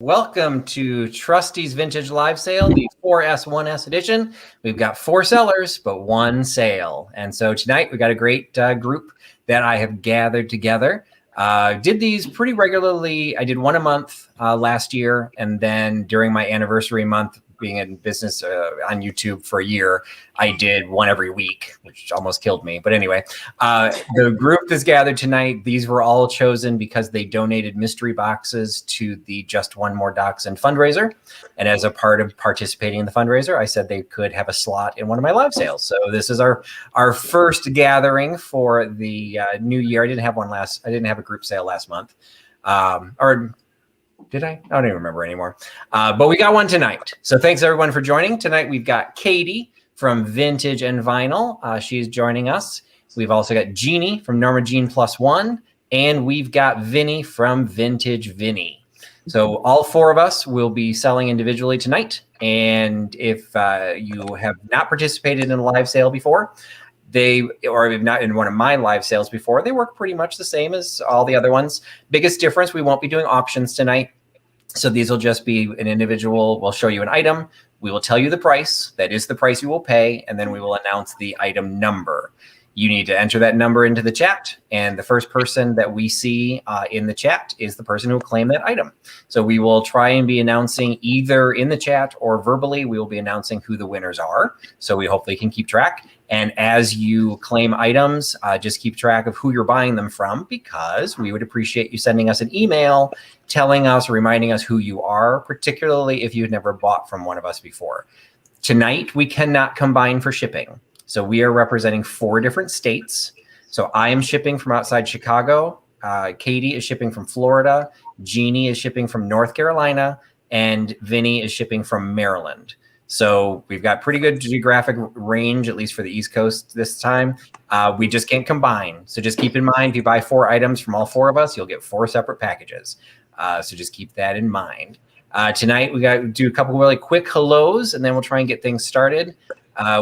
Welcome to Trusty's Vintage Live Sale, the 4S1S edition. We've got 4 sellers, but 1 sale. And so tonight we got a great group that I have gathered together. Did these pretty regularly. I did 1 a month last year. And then during my anniversary month, being in business on YouTube for a year, I did 1 every week, which almost killed me. But anyway, the group that's gathered tonight, these were all chosen because they donated mystery boxes to the Just One More Dachshund fundraiser. And as a part of participating in the fundraiser, I said they could have a slot in one of my live sales. So this is our first gathering for the new year. I didn't have a group sale last month. Did I? I don't even remember anymore. But we got one tonight. So thanks everyone for joining. Tonight we've got Katie from Vintage and Vinyl. She's joining us. We've also got Jeannie from Norma Jean Plus One. And we've got Vinny from Vintage Vinny. So all 4 of us will be selling individually tonight. And if you have not participated in a live sale before, or if not in one of my live sales before, they work pretty much the same as all the other ones. Biggest difference, we won't be doing auctions tonight. So these will just be an individual. We'll show you an item. We will tell you the price. That is the price you will pay. And then we will announce the item number. You need to enter that number into the chat. And the first person that we see in the chat is the person who will claim that item. So we will try and be announcing either in the chat or verbally. We will be announcing who the winners are. So we hopefully can keep track. And as you claim items, just keep track of who you're buying them from, because we would appreciate you sending us an email telling us, reminding us who you are, particularly if you've never bought from one of us before. Tonight, we cannot combine for shipping. So we are representing 4 different states. So I am shipping from outside Chicago. Katie is shipping from Florida. Jeannie is shipping from North Carolina. And Vinny is shipping from Maryland. So we've got pretty good geographic range, at least for the East Coast this time. We just can't combine. So just keep in mind, if you buy 4 items from all 4 of us, you'll get 4 separate packages. So just keep that in mind. Tonight, we got to do a couple really quick hellos, and then we'll try and get things started.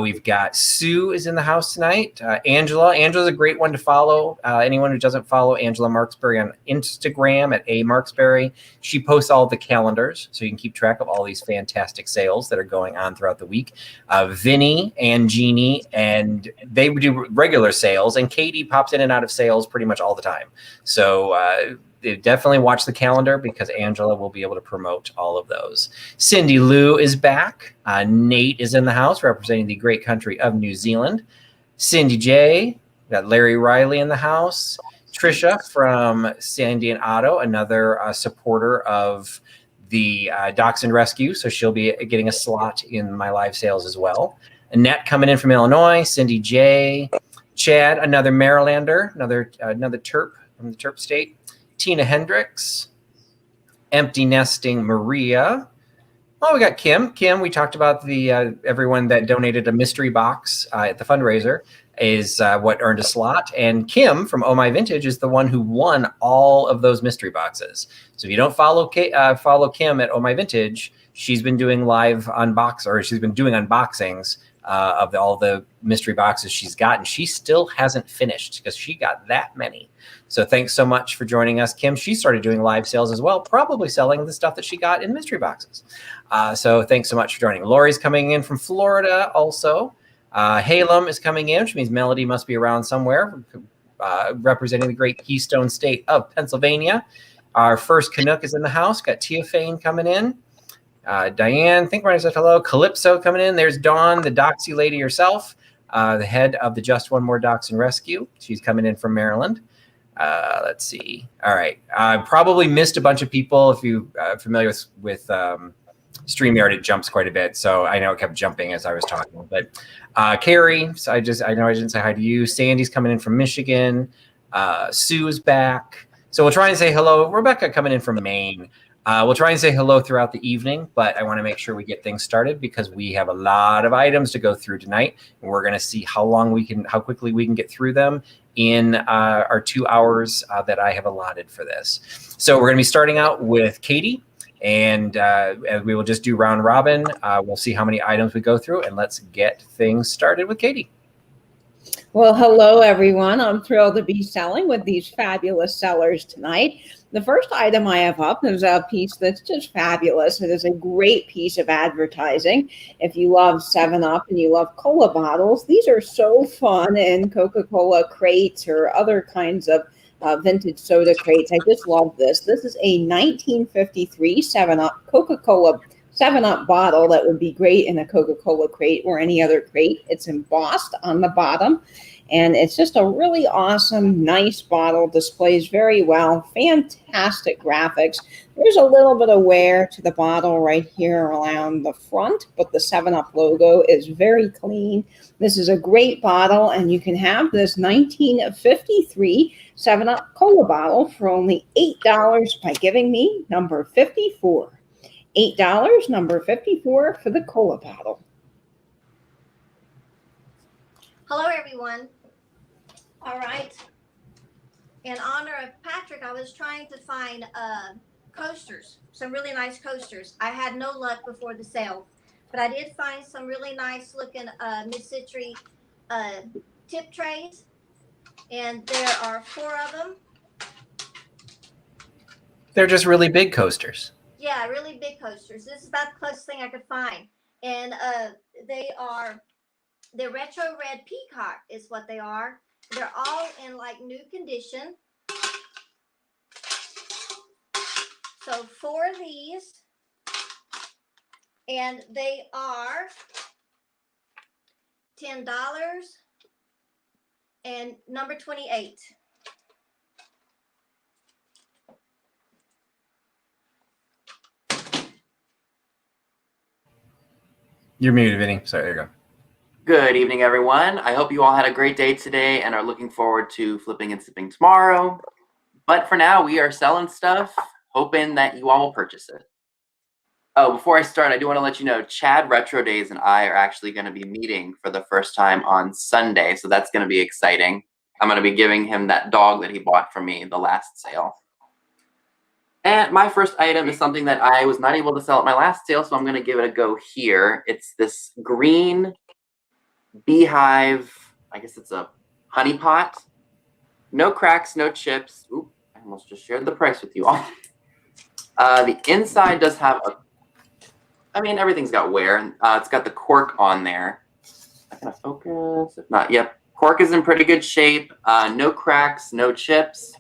We've got Sue is in the house tonight. Angela's a great one to follow. Anyone who doesn't follow Angela Marksberry on Instagram at @Marksberry, she posts all the calendars, so you can keep track of all these fantastic sales that are going on throughout the week. Vinny and Jeannie, and they do regular sales, and Katie pops in and out of sales pretty much all the time. So definitely watch the calendar, because Angela will be able to promote all of those. Cindy Lou is back. Nate is in the house representing the great country of New Zealand. Cindy J. Got Larry Riley in the house. Trisha from Sandy and Otto, another supporter of the Dachshund Rescue. So she'll be getting a slot in my live sales as well. Annette coming in from Illinois. Cindy J. Chad, another Marylander, another Terp from the Terp state. Tina Hendricks, Empty Nesting Maria. Oh, we got Kim. Kim, we talked about the everyone that donated a mystery box at the fundraiser is what earned a slot. And Kim from Oh My Vintage is the one who won all of those mystery boxes. So if you don't follow Kim at Oh My Vintage, she's been doing she's been doing unboxings of all the mystery boxes she's gotten. She still hasn't finished because she got that many. So thanks so much for joining us, Kim. She started doing live sales as well, probably selling the stuff that she got in mystery boxes. So thanks so much for joining. Lori's coming in from Florida also. Halem is coming in, which means Melody must be around somewhere, representing the great Keystone State of Pennsylvania. Our first Canuck is in the house. Got Tia Fane coming in. Diane, think Ryan said hello. Calypso coming in. There's Dawn, the Doxy lady herself, the head of the Just One More Dachshund Rescue. She's coming in from Maryland. Let's see. All right. I probably missed a bunch of people. If you are familiar with StreamYard, it jumps quite a bit. So I know it kept jumping as I was talking. But Carrie, so I know I didn't say hi to you. Sandy's coming in from Michigan. Sue's back. So we'll try and say hello. Rebecca coming in from Maine. We'll try and say hello throughout the evening, but I want to make sure we get things started because we have a lot of items to go through tonight. And we're going to see how quickly we can get through them in our 2 hours that I have allotted for this. So we're going to be starting out with Katie, and we will just do round robin. We'll see how many items we go through, and let's get things started with Katie. Well, hello, everyone. I'm thrilled to be selling with these fabulous sellers tonight. The first item I have up is a piece that's just fabulous. It is a great piece of advertising. If you love 7-Up and you love cola bottles, these are so fun in Coca-Cola crates or other kinds of vintage soda crates. I just love this. This is a 1953 7-Up Coca-Cola 7-Up bottle that would be great in a Coca-Cola crate or any other crate. It's embossed on the bottom, and it's just a really awesome, nice bottle. Displays very well. Fantastic graphics. There's a little bit of wear to the bottle right here around the front, but the 7-Up logo is very clean. This is a great bottle, and you can have this 1953 7-Up cola bottle for only $8 by giving me number 54. $8, number 54 for the cola bottle. Hello, everyone. All right. In honor of Patrick, I was trying to find coasters, some really nice coasters. I had no luck before the sale, but I did find some really nice looking mid-century tip trays, and there are 4 of them. They're just really big coasters. Yeah, really big coasters. This is about the closest thing I could find. And they're retro red Peacock is what they are. They're all in like new condition. So 4 of these, and they are $10 and number 28. You're muted, Vinny. Sorry, there you go. Good evening, everyone. I hope you all had a great day today and are looking forward to flipping and sipping tomorrow. But for now, we are selling stuff, hoping that you all will purchase it. Oh, before I start, I do want to let you know, Chad Retro Days and I are actually going to be meeting for the first time on Sunday, so that's going to be exciting. I'm going to be giving him that dog that he bought from me the last sale. And my first item is something that I was not able to sell at my last sale, so I'm going to give it a go here. It's this green beehive, I guess it's a honey pot. No cracks, no chips. Oop, I almost just shared the price with you all. The inside does have everything's got wear. It's got the cork on there. Am I going to focus? If not, yep. Cork is in pretty good shape. No cracks, no chips.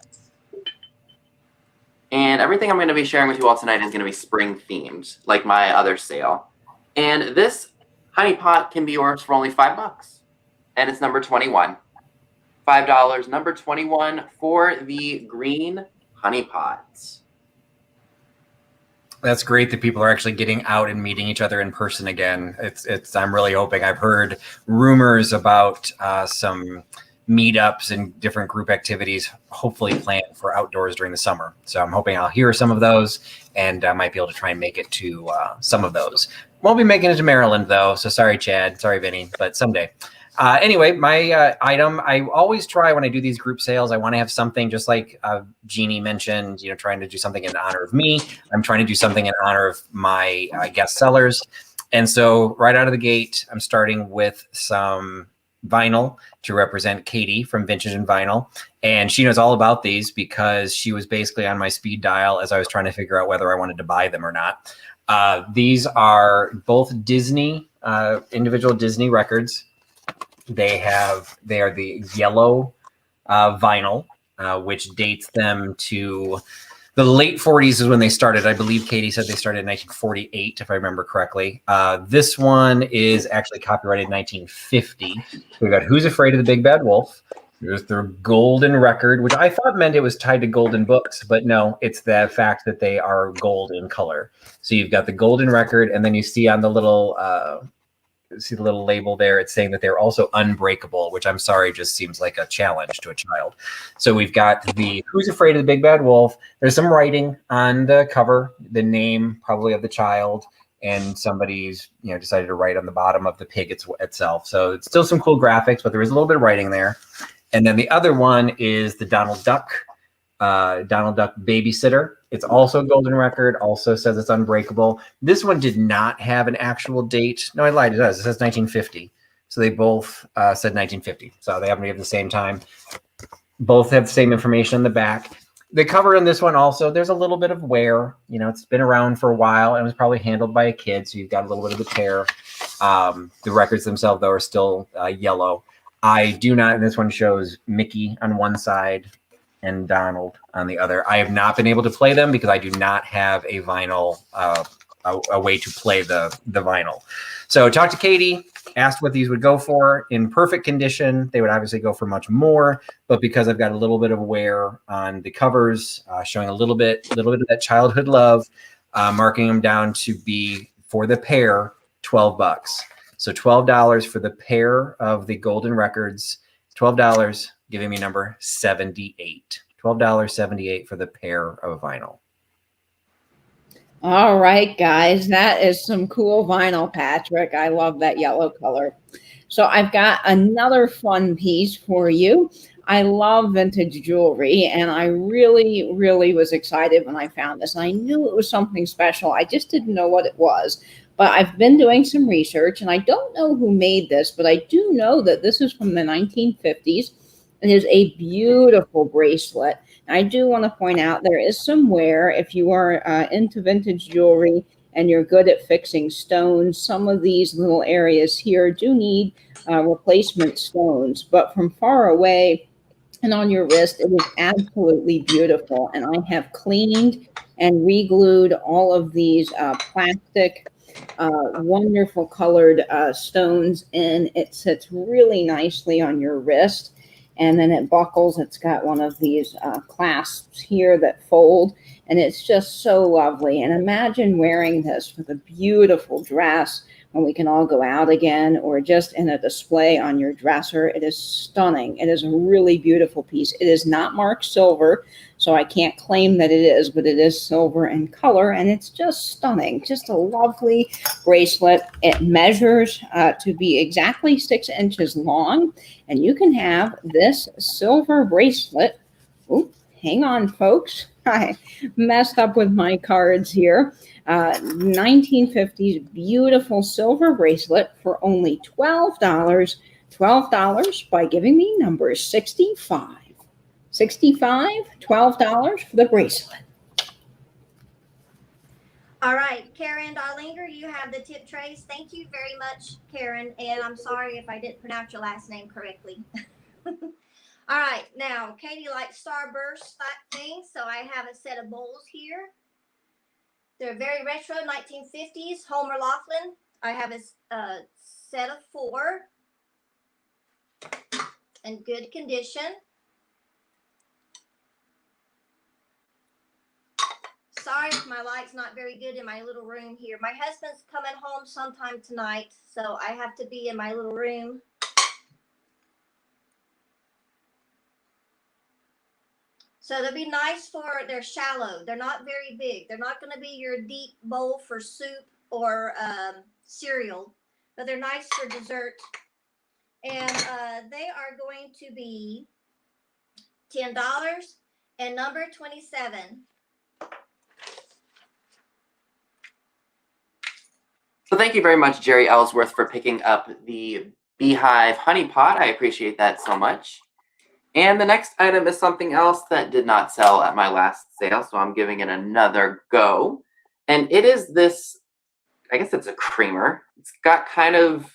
And everything I'm going to be sharing with you all tonight is going to be spring themed, like my other sale. And this honey pot can be yours for only $5. And it's number 21. $5, number 21 for the green honey pots. That's great that people are actually getting out and meeting each other in person again. I'm really hoping. I've heard rumors about some meetups and different group activities, hopefully planned for outdoors during the summer. So I'm hoping I'll hear some of those, and I might be able to try and make it to some of those. Won't be making it to Maryland though, so sorry, Chad, sorry, Vinny, but someday. Anyway, my item, I always try when I do these group sales, I want to have something just like Jeannie mentioned, trying to do something in honor of me. I'm trying to do something in honor of my guest sellers. And so right out of the gate, I'm starting with some vinyl to represent Katie from Vintage and Vinyl. And she knows all about these because she was basically on my speed dial as I was trying to figure out whether I wanted to buy them or not. These are both Disney, individual Disney records. They are the yellow vinyl, which dates them to the late 40s is when they started. I believe Katie said they started in 1948, if I remember correctly. This one is actually copyrighted in 1950. We've got Who's Afraid of the Big Bad Wolf. There's their golden record, which I thought meant it was tied to golden books, but no, it's the fact that they are gold in color. So you've got the golden record, and then you see on the little see the little label there, it's saying that they're also unbreakable, which I'm sorry, just seems like a challenge to a child. So we've got the Who's Afraid of the Big Bad Wolf. There's some writing on the cover, the name probably of the child, and somebody's decided to write on the bottom of the pig itself. So it's still some cool graphics, but there is a little bit of writing there. And then the other one is the Donald Duck Babysitter. It's also a golden record, also says it's unbreakable. This one did not have an actual date. No, I lied, it does. It says 1950. So they both said 1950. So they happen to be at the same time. Both have the same information in the back. The cover in this one also, there's a little bit of wear. You know, it's been around for a while and it was probably handled by a kid, so you've got a little bit of the tear. The records themselves, though, are still yellow. I do not, and this one shows Mickey on one side and Donald on the other. I have not been able to play them because I do not have a vinyl, a way to play the vinyl. So talked to Katie, asked what these would go for. In perfect condition, they would obviously go for much more, but because I've got a little bit of wear on the covers, showing a little bit of that childhood love, marking them down to be, for the pair, $12. So $12 for the pair of the golden records, $12, giving me number 78. $12.78 for the pair of vinyl. All right, guys, that is some cool vinyl, Patrick. I love that yellow color. So I've got another fun piece for you. I love vintage jewelry, and I really, really was excited when I found this. And I knew it was something special. I just didn't know what it was. But I've been doing some research, and I don't know who made this, but I do know that this is from the 1950s. It is a beautiful bracelet. I do want to point out there is some wear if you are into vintage jewelry and you're good at fixing stones. Some of these little areas here do need replacement stones, but from far away and on your wrist, it is absolutely beautiful. And I have cleaned and re-glued all of these plastic, wonderful colored stones in. It sits really nicely on your wrist. And then it buckles. It's got one of these clasps here that fold, and it's just so lovely. And imagine wearing this with a beautiful dress when we can all go out again, or just in a display on your dresser. It is stunning. It is a really beautiful piece. It is not marked silver, so I can't claim that it is, but it is silver in color, and it's just stunning. Just a lovely bracelet. It measures to be exactly 6 inches long, and you can have this silver bracelet. Ooh, hang on, folks. I messed up with my cards here. 1950s beautiful silver bracelet for only $12. $12 by giving me number 65. 65, $12 for the bracelet. All right, Karen Darlinger, you have the tip trays. Thank you very much, Karen. And I'm sorry if I didn't pronounce your last name correctly. All right, now Katie likes starburst things, so I have a set of bowls here. They're very retro, 1950s, Homer Laughlin. I have a set of 4 in good condition. Sorry if my light's not very good in my little room here. My husband's coming home sometime tonight, so I have to be in my little room. So they'll be nice they're shallow. They're not very big. They're not going to be your deep bowl for soup or cereal, but they're nice for dessert. And they are going to be $10 and number 27. So thank you very much, Jerry Ellsworth, for picking up the Beehive Honey Pot. I appreciate that so much. And the next item is something else that did not sell at my last sale, so I'm giving it another go. And it is this, I guess it's a creamer. It's got kind of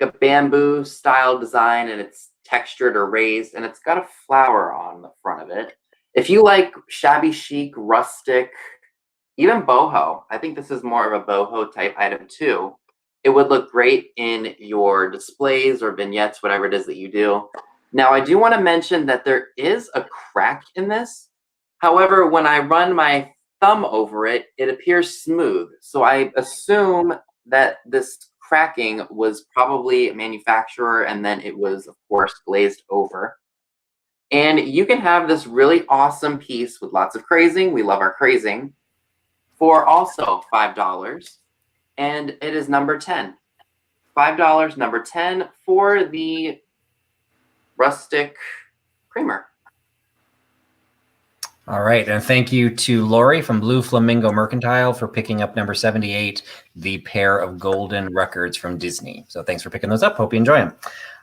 a bamboo style design, and it's textured or raised, and it's got a flower on the front of it. If you like shabby chic, rustic, even boho, I think this is more of a boho type item too. It would look great in your displays or vignettes, whatever it is that you do. Now, I do want to mention that there is a crack in this. However, when I run my thumb over it, it appears smooth. So I assume that this cracking was probably a manufacturer, and then it was, of course, glazed over. And you can have this really awesome piece with lots of crazing. We love our crazing. For also $5. And it is number 10. $5, number 10 for the rustic creamer. All right, and thank you to Lori from Blue Flamingo Mercantile for picking up number 78, the pair of golden records from Disney. So thanks for picking those up. Hope you enjoy them.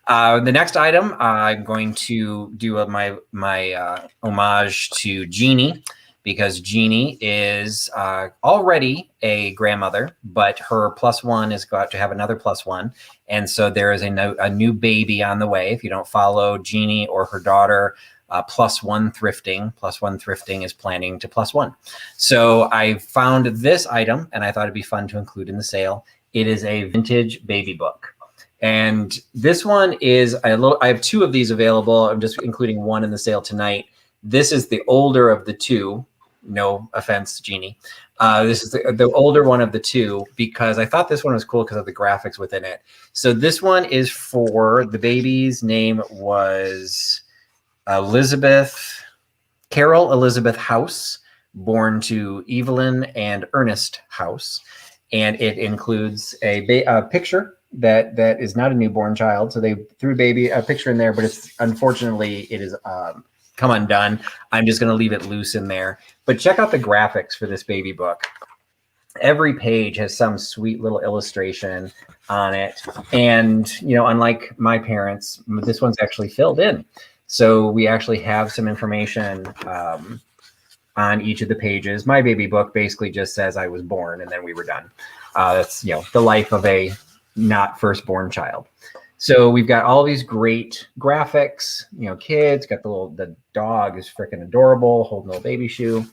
The next item, I'm going to do my homage to Jeannie, because Jeannie is already a grandmother, but her +1 is going to have another +1. And so there is a new baby on the way. If you don't follow Jeannie or her daughter, +1 Thrifting is planning to +1. So I found this item and I thought it'd be fun to include in the sale. It is a vintage baby book. And this one is I have 2 of these available. I'm just including one in the sale tonight. This is the older of the 2. No offense, Jeannie. This is the older one of the 2 because I thought this one was cool because of the graphics within it. So this one is for the baby's name was Carol Elizabeth House, born to Evelyn and Ernest House. And it includes a picture that is not a newborn child. So they threw a picture in there, but it's unfortunately it is come undone. I'm just going to leave it loose in there. But check out the graphics for this baby book. Every page has some sweet little illustration on it. And, you know, unlike my parents, this one's actually filled in. So we actually have some information on each of the pages. My baby book basically just says I was born and then we were done. That's, you know, the life of a not firstborn child. So we've got all these great graphics, you know, kids, got the dog is freaking adorable, holding a little baby shoe.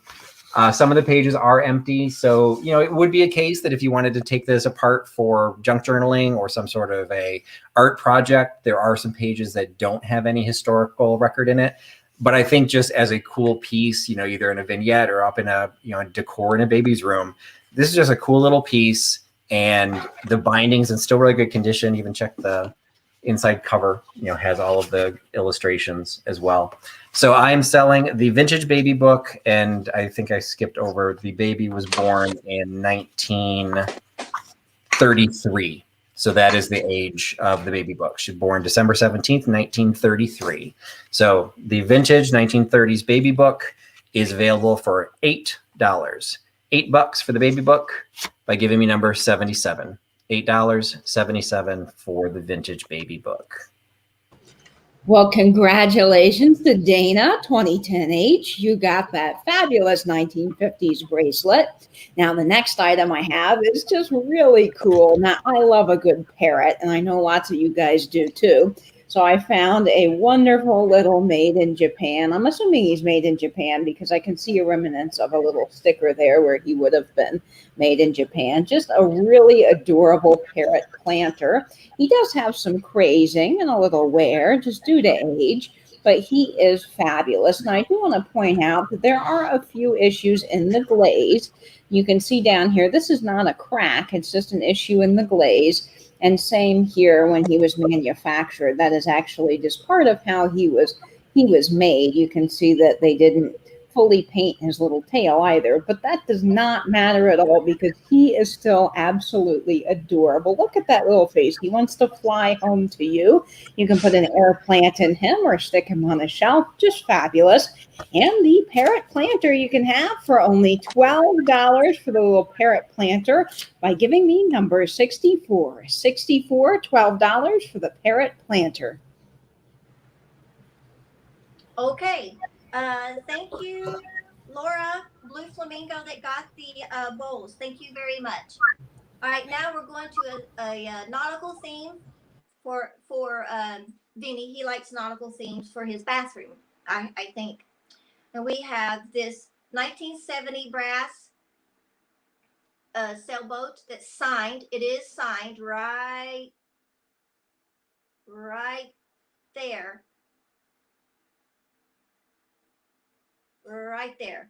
Some of the pages are empty. So, you know, it would be a case that if you wanted to take this apart for junk journaling or some sort of a art project, there are some pages that don't have any historical record in it. But I think just as a cool piece, you know, either in a vignette or up in a, you know, decor in a baby's room, this is just a cool little piece. And the binding's in still really good condition. Even check the inside cover, you know, has all of the illustrations as well. So I'm selling the vintage baby book, and I think I skipped over the baby was born in 1933. So that is the age of the baby book. She was born December 17th, 1933. So the vintage 1930s baby book is available for $8. $8 for the baby book by giving me number 77. $8.77 for the vintage baby book. Well, congratulations to Dana, 2010H. You got that fabulous 1950s bracelet. Now, the next item I have is just really cool. Now, I love a good parrot, and I know lots of you guys do too. So I found a wonderful little made in Japan. I'm assuming he's made in Japan because I can see a remnants of a little sticker there where he would have been made in Japan. Just a really adorable parrot planter. He does have some crazing and a little wear just due to age, but he is fabulous. And I do want to point out that there are a few issues in the glaze. You can see down here, this is not a crack. It's just an issue in the glaze. And same here when he was manufactured. That is actually just part of how he was made. You can see that they didn't fully paint his little tail either, but that does not matter at all because he is still absolutely adorable. Look at that little face. He wants to fly home to you. You can put an air plant in him or stick him on a shelf. Just fabulous. And the parrot planter you can have for only $12 for the little parrot planter by giving me number 64. $12 for the parrot planter. Okay. Thank you, Laura, Blue Flamingo, that got the bowls. Thank you very much. All right, now we're going to a nautical theme for Vinny. He likes nautical themes for his bathroom, I think. And we have this 1970 brass sailboat that's signed. It is signed right there. Right there.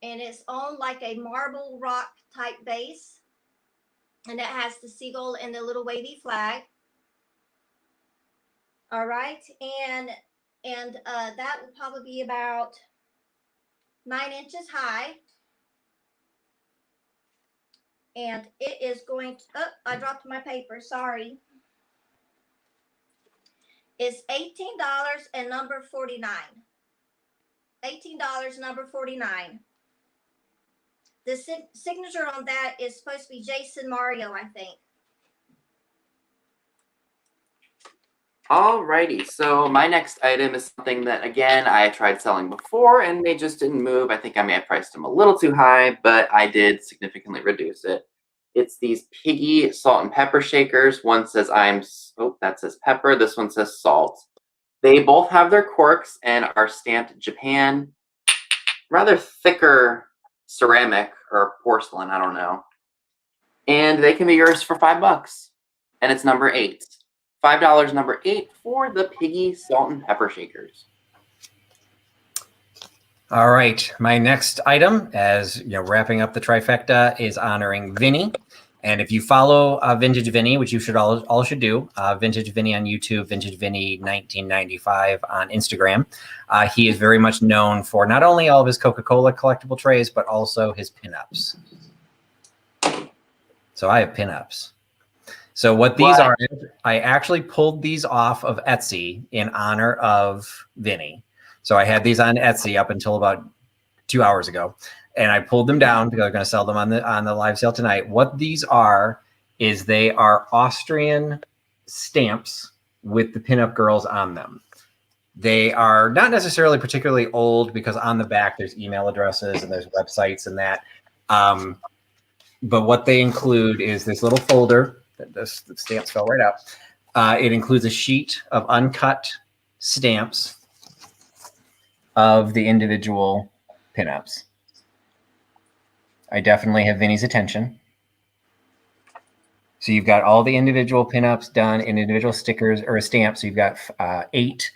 And it's on like a marble rock type base. And it has the seagull and the little wavy flag. All right. And that would probably be about 9 inches high. And it is going to, oh, I dropped my paper. Sorry. It's $18 and number 49. $18, number 49. The signature on that is supposed to be Jason Mario, I think. Alrighty, so my next item is something that, again, I tried selling before and they just didn't move. I think I may have priced them a little too high, but I did significantly reduce it. It's these Piggy salt and pepper shakers. One says that says pepper. This one says salt. They both have their corks and are stamped Japan. Rather thicker ceramic or porcelain, I don't know. And they can be yours for $5. And it's number 8. $5, number 8 for the Piggy salt and pepper shakers. All right, my next item, as wrapping up the trifecta, is honoring Vinny. And if you follow Vintage Vinny, which you should all should do, Vintage Vinny on YouTube, Vintage Vinny 1995 on Instagram, he is very much known for not only all of his Coca-Cola collectible trays, but also his pinups. So I have pinups. So what these are, I actually pulled these off of Etsy in honor of Vinny. So I had these on Etsy up until about 2 hours ago, and I pulled them down because I'm going to sell them on the live sale tonight. What these are is they are Austrian stamps with the pinup girls on them. They are not necessarily particularly old because on the back there's email addresses and there's websites and that. But what they include is this little folder. The stamps fell right out. It includes a sheet of uncut stamps of the individual pinups. I definitely have Vinny's attention. So you've got all the individual pinups done in individual stickers or stamps. So you've got 8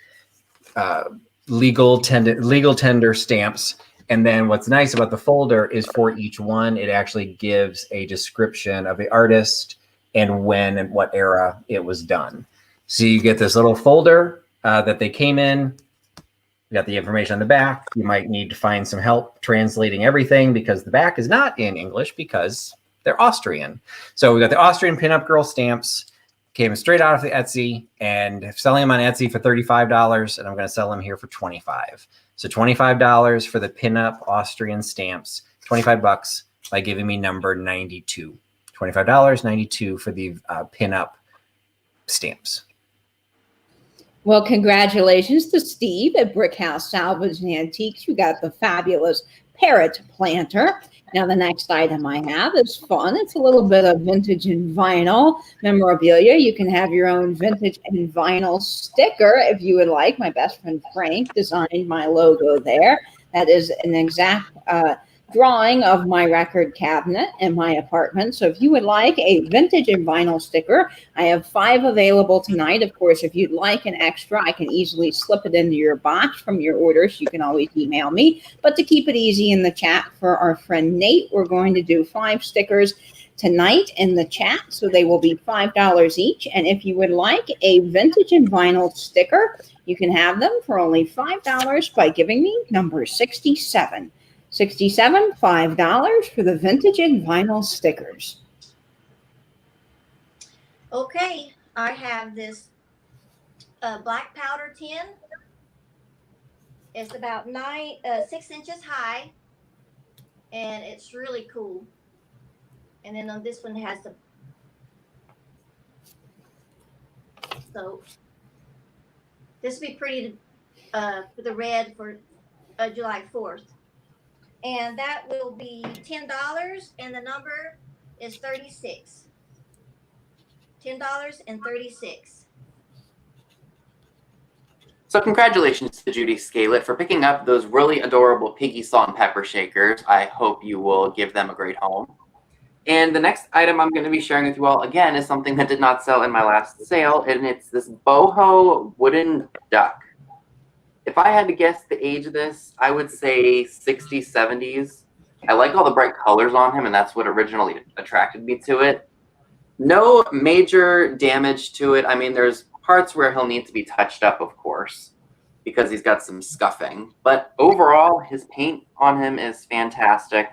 legal tender stamps. And then what's nice about the folder is for each one, it actually gives a description of the artist and when and what era it was done. So you get this little folder that they came in. You got the information on the back. You might need to find some help translating everything because the back is not in English because they're Austrian. So we got the Austrian pinup girl stamps, came straight out of the Etsy, and selling them on Etsy for $35, and I'm going to sell them here for $25. So $25 for the pinup Austrian stamps, $25 by giving me number 92. $25, 92 for the pinup stamps. Well, congratulations to Steve at Brickhouse Salvage and Antiques. You got the fabulous parrot planter. Now, the next item I have is fun. It's a little bit of vintage and vinyl memorabilia. You can have your own vintage and vinyl sticker if you would like. My best friend Frank designed my logo there. That is an exact drawing of my record cabinet in my apartment. So if you would like a vintage and vinyl sticker, I have 5 available tonight. Of course, if you'd like an extra, I can easily slip it into your box from your orders. You can always email me. But to keep it easy in the chat for our friend Nate, we're going to do 5 stickers tonight in the chat. So they will be $5 each. And if you would like a vintage and vinyl sticker, you can have them for only $5 by giving me number 67. 67, $5 for the vintage and vinyl stickers. Okay, I have this black powder tin. It's about 6 inches high, and it's really cool. And then on this one has the this would be pretty for the red for July 4th. And that will be $10, and the number is 36. $10.36. So congratulations to Judy Scalet for picking up those really adorable Piggy salt and pepper shakers. I hope you will give them a great home. And the next item I'm going to be sharing with you all, again, is something that did not sell in my last sale, and it's this Boho wooden duck. If I had to guess the age of this, I would say 60s, 70s. I like all the bright colors on him, and that's what originally attracted me to it. No major damage to it. I mean, there's parts where he'll need to be touched up, of course, because he's got some scuffing. But overall, his paint on him is fantastic.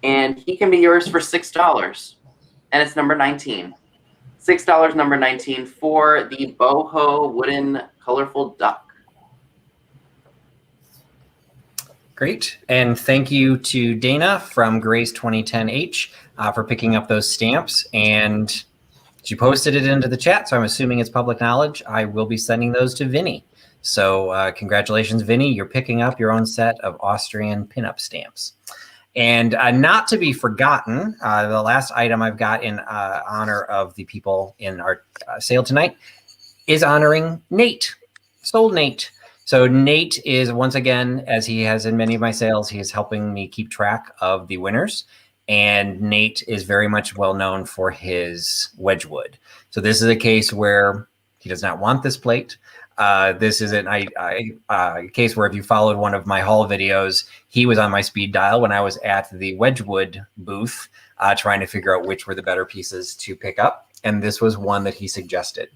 And he can be yours for $6. And it's number 19. $6, number 19, for the Boho wooden colorful duck. Great. And thank you to Dana from Grace 2010H for picking up those stamps. And She posted it into the chat, so I'm assuming it's public knowledge. I will be sending those to Vinny. So congratulations, Vinny. You're picking up your own set of Austrian pinup stamps. And not to be forgotten, the last item I've got in honor of the people in our sale tonight is honoring Nate. Sold Nate. So Nate is, once again, as he has in many of my sales, he is helping me keep track of the winners. And Nate is very much well known for his Wedgwood. So this is a case where he does not want this plate. This is a case where if you followed one of my haul videos, he was on my speed dial when I was at the Wedgwood booth trying to figure out which were the better pieces to pick up. And this was one that he suggested.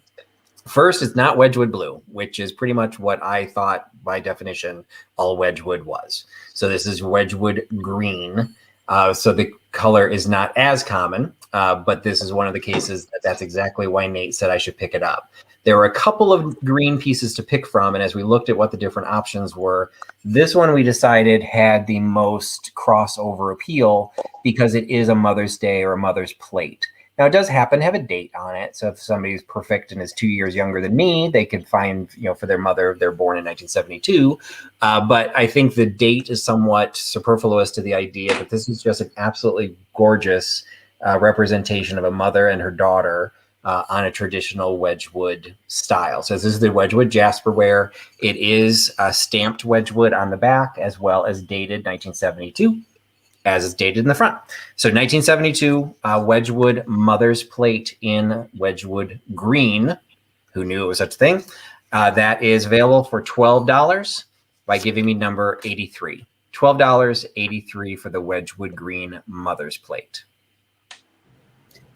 First, it's not Wedgwood blue, which is pretty much what I thought by definition all Wedgwood was. So this is Wedgwood green. So the color is not as common, but this is one of the cases that's exactly why Nate said I should pick it up. There were a couple of green pieces to pick from, and as we looked at what the different options were, this one we decided had the most crossover appeal because it is a Mother's Day or a Mother's Plate. Now, it does happen to have a date on it. So if somebody's perfect and is 2 years younger than me, they could find, for their mother, they're born in 1972. But I think the date is somewhat superfluous to the idea that this is just an absolutely gorgeous representation of a mother and her daughter on a traditional Wedgwood style. So this is the Wedgwood Jasperware. It is stamped Wedgwood on the back as well as dated 1972. As is dated in the front. So 1972 Wedgwood Mother's Plate in Wedgwood green. Who knew it was such a thing? That is available for $12 by giving me number 83. $12.83 for the Wedgwood green Mother's Plate.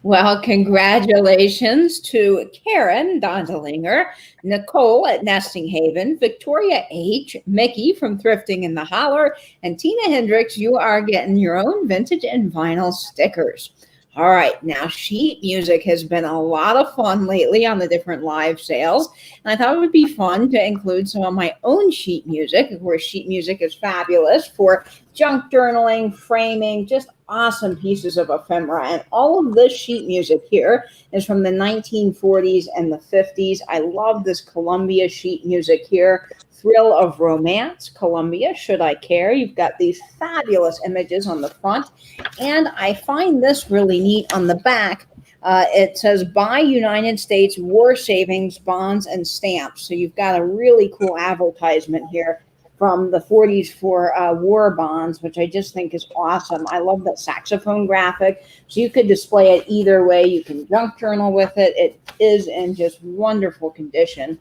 Well, congratulations to Karen Dondelinger, Nicole at Nesting Haven, Victoria H., Mickey from Thrifting in the Holler, and Tina Hendricks. You are getting your own vintage and vinyl stickers. All right, now sheet music has been a lot of fun lately on the different live sales, and I thought it would be fun to include some of my own sheet music. Of course, sheet music is fabulous for junk journaling, framing, just awesome pieces of ephemera. And all of this sheet music here is from the 1940s and the 50s. I love this Columbia sheet music here. Thrill of Romance, Columbia, Should I Care? You've got these fabulous images on the front. And I find this really neat on the back. It says, buy United States War Savings Bonds and Stamps. So you've got a really cool advertisement here from the 40s for war bonds, which I just think is awesome. I love that saxophone graphic. So you could display it either way. You can junk journal with it. It is in just wonderful condition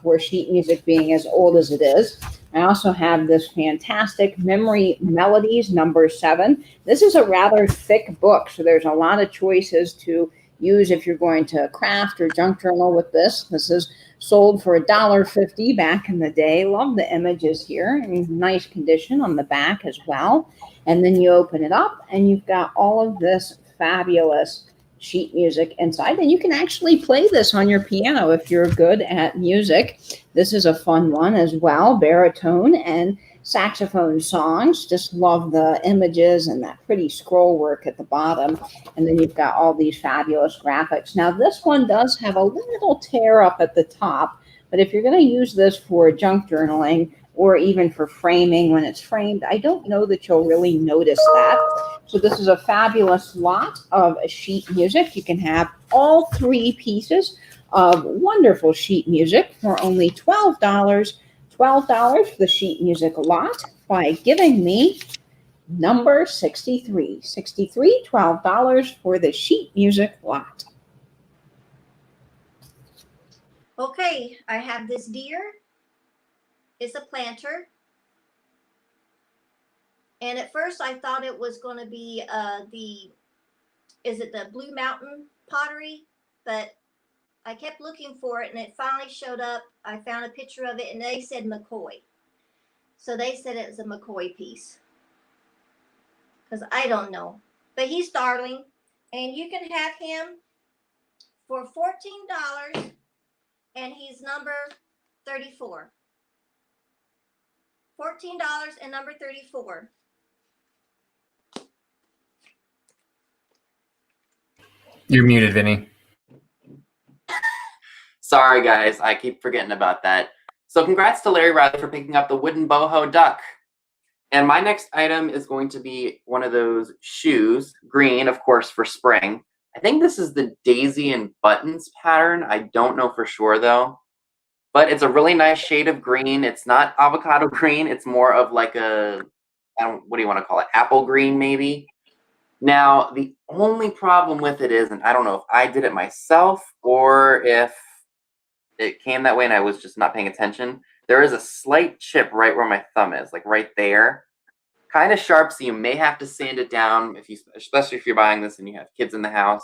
for sheet music being as old as it is. I also have this fantastic Memory Melodies #7. This is a rather thick book, so there's a lot of choices to use if you're going to craft or junk journal with this. This is sold for $1.50 back in the day. Love the images here. In nice condition on the back as well. And then you open it up and you've got all of this fabulous sheet music inside. And you can actually play this on your piano if you're good at music. This is a fun one as well. Baritone and saxophone songs. Just love the images and that pretty scroll work at the bottom. And then you've got all these fabulous graphics. Now this one does have a little tear up at the top, but if you're going to use this for junk journaling or even for framing when it's framed, I don't know that you'll really notice that. So this is a fabulous lot of sheet music. You can have all 3 pieces of wonderful sheet music for only $12. $12 for the sheet music lot by giving me number 63. 63, $12 for the sheet music lot. Okay, I have this deer. It's a planter. And at first I thought it was going to be the Blue Mountain pottery? But I kept looking for it and it finally showed up. I found a picture of it and they said McCoy. So they said it was a McCoy piece. Because I don't know. But he's darling. And you can have him for $14. And he's number 34. $14 and number 34. You're muted, Vinny. Sorry, guys. I keep forgetting about that. So congrats to Larry Riley for picking up the wooden boho duck. And my next item is going to be one of those shoes, green, of course, for spring. I think this is the daisy and buttons pattern. I don't know for sure, though. But it's a really nice shade of green. It's not avocado green. It's more of like a, what do you want to call it? Apple green, maybe. Now, the only problem with it is, and I don't know if I did it myself or if it came that way and I was just not paying attention. There is a slight chip right where my thumb is, like right there. Kind of sharp, so you may have to sand it down, especially if you're buying this and you have kids in the house.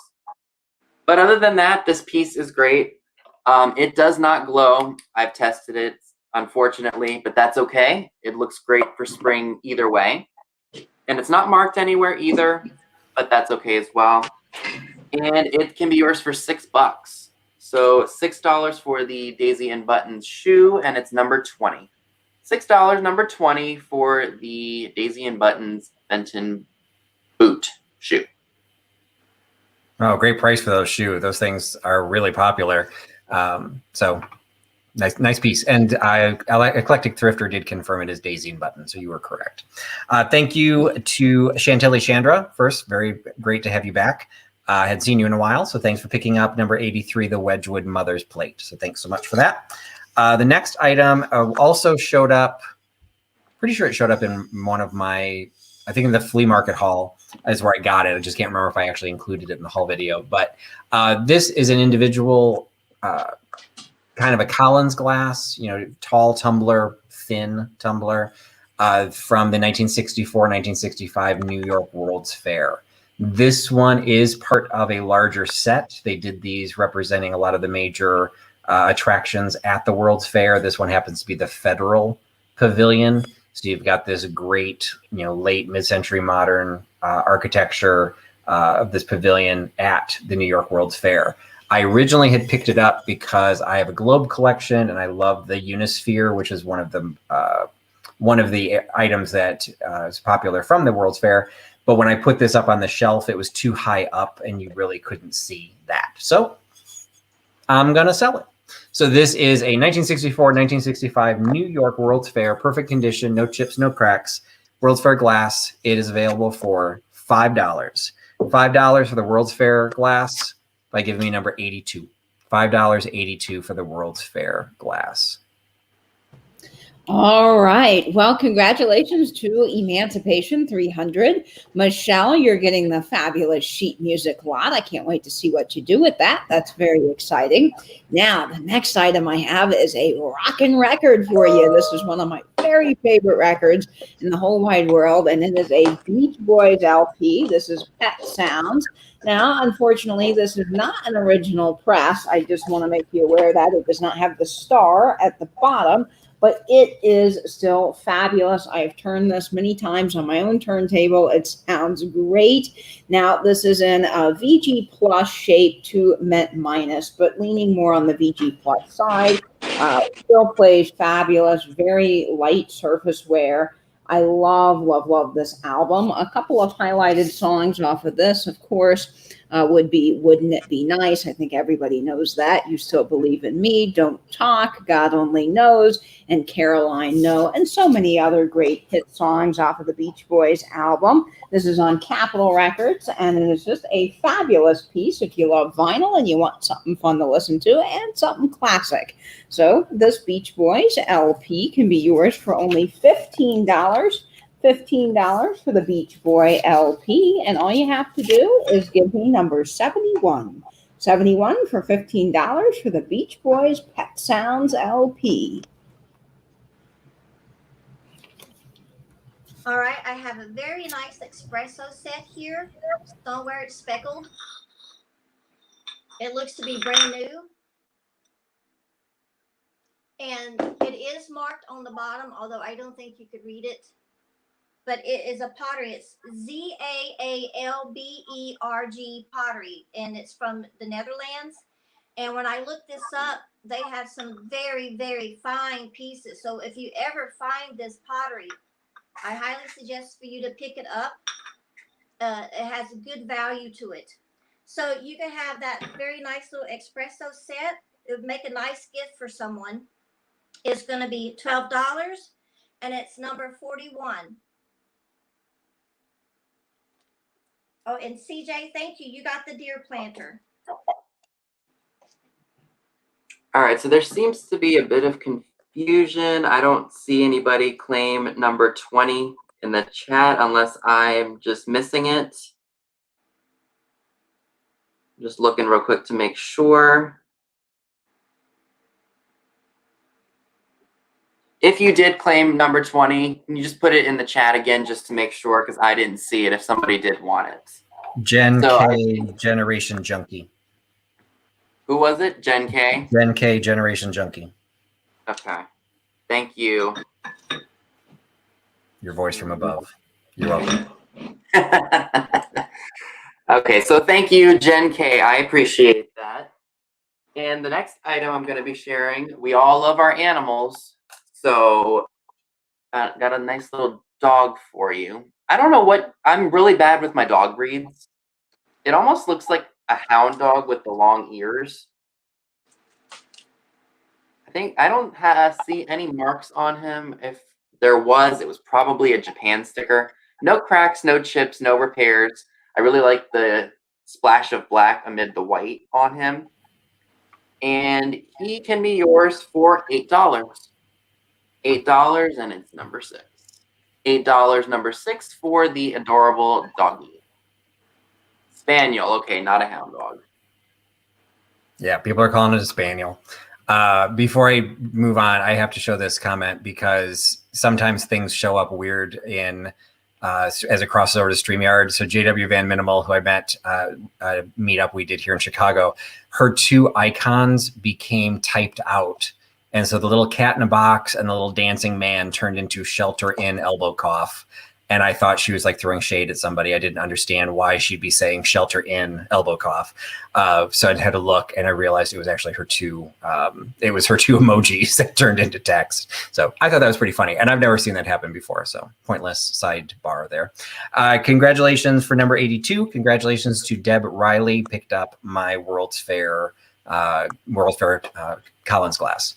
But other than that, this piece is great. It does not glow. I've tested it, unfortunately, but that's okay. It looks great for spring either way. And it's not marked anywhere either, but that's okay as well. And it can be yours for $6. So $6 for the Daisy and Buttons shoe, and it's number 20. $6, number 20 for the Daisy and Buttons Benton boot shoe. Oh, great price for those shoes. Those things are really popular. So nice piece. And Eclectic Thrifter did confirm it is Daisy and Button, so you were correct. Thank you to Chantilly Chandra first. Very great to have you back. I had seen you in a while, so thanks for picking up number 83, the Wedgwood Mother's Plate. So thanks so much for that. The next item also showed up, pretty sure it showed up in one of my, I think in the flea market haul is where I got it. I just can't remember if I actually included it in the haul video. But this is an individual kind of a Collins glass, tall tumbler, thin tumbler from the 1964-1965 New York World's Fair. This one is part of a larger set. They did these representing a lot of the major attractions at the World's Fair. This one happens to be the Federal Pavilion. So you've got this great, late mid-century modern architecture of this pavilion at the New York World's Fair. I originally had picked it up because I have a globe collection and I love the Unisphere, which is one of the items that is popular from the World's Fair. But when I put this up on the shelf, it was too high up and you really couldn't see that. So I'm going to sell it. So this is a 1964-1965 New York World's Fair, perfect condition, no chips, no cracks, World's Fair glass. It is available for $5. $5 for the World's Fair glass by giving me number 82. $5.82 for the World's Fair glass. All right. Well, congratulations to Emancipation 300. Michelle, you're getting the fabulous sheet music lot. I can't wait to see what you do with that. That's very exciting. Now, the next item I have is a rockin' record for you. This is one of my very favorite records in the whole wide world, and it is a Beach Boys LP. This is Pet Sounds. Now, unfortunately, this is not an original press. I just want to make you aware that it does not have the star at the bottom, but it is still fabulous. I've turned this many times on my own turntable. It sounds great. Now, this is in a VG Plus shape to Mint Minus, but leaning more on the VG Plus side. Still plays fabulous, very light surface wear. I love this album. A couple of highlighted songs off of this, of course, would be Wouldn't It Be Nice? I think everybody knows that. You Still Believe in Me, Don't Talk, God Only Knows, and Caroline No, and so many other great hit songs off of the Beach Boys album. This is on Capitol Records, and it is just a fabulous piece if you love vinyl and you want something fun to listen to and something classic. So this Beach Boys LP can be yours for only $15. $15 for the Beach Boy LP, and all you have to do is give me number 71. 71 for $15 for the Beach Boys Pet Sounds LP. All right, I have a very nice espresso set here. Somewhere it's speckled. It looks to be brand new. And it is marked on the bottom, although I don't think you could read it. But it is a pottery. It's Zaalberg pottery, and it's from the Netherlands. And when I looked this up, they have some very, very fine pieces. So if you ever find this pottery, I highly suggest for you to pick it up. It has a good value to it. So you can have that very nice little espresso set. it would make a nice gift for someone, is going to be $12, and it's number 41. Oh, and CJ, thank you. You got the deer planter. All right, so there seems to be a bit of confusion. I don't see anybody claim number 20 in the chat unless I'm just missing it. Just looking real quick to make sure. If you did claim number 20, can you just put it in the chat again just to make sure, because I didn't see it if somebody did want it. Gen K, Generation Junkie. Who was it? Gen K? Gen K, Generation Junkie. Okay. Thank you. Your voice from above. You're welcome. Okay, so thank you, Gen K. I appreciate that. And the next item I'm going to be sharing, we all love our animals. So got a nice little dog for you. I don't know what, I'm really bad with my dog breeds. It almost looks like a hound dog with the long ears. I don't see any marks on him. If there was, it was probably a Japan sticker. No cracks, no chips, no repairs. I really like the splash of black amid the white on him. And he can be yours for $8. $8, and it's number 6. $8, number 6 for the adorable doggy. Spaniel, okay, not a hound dog. Yeah, people are calling it a spaniel. Before I move on, I have to show this comment because sometimes things show up weird in as it crosses over to StreamYard. So JW Van Minimal, who I met at a meetup we did here in Chicago, her 2 icons became typed out. And so the little cat in a box and the little dancing man turned into shelter in elbow cough. And I thought she was like throwing shade at somebody. I didn't understand why she'd be saying shelter in elbow cough. So I had to look, and I realized it was actually her 2. It was her 2 emojis that turned into text. So I thought that was pretty funny, and I've never seen that happen before. So pointless sidebar there. Congratulations for number 82. Congratulations to Deb Riley. Picked up my World's Fair Collins glass.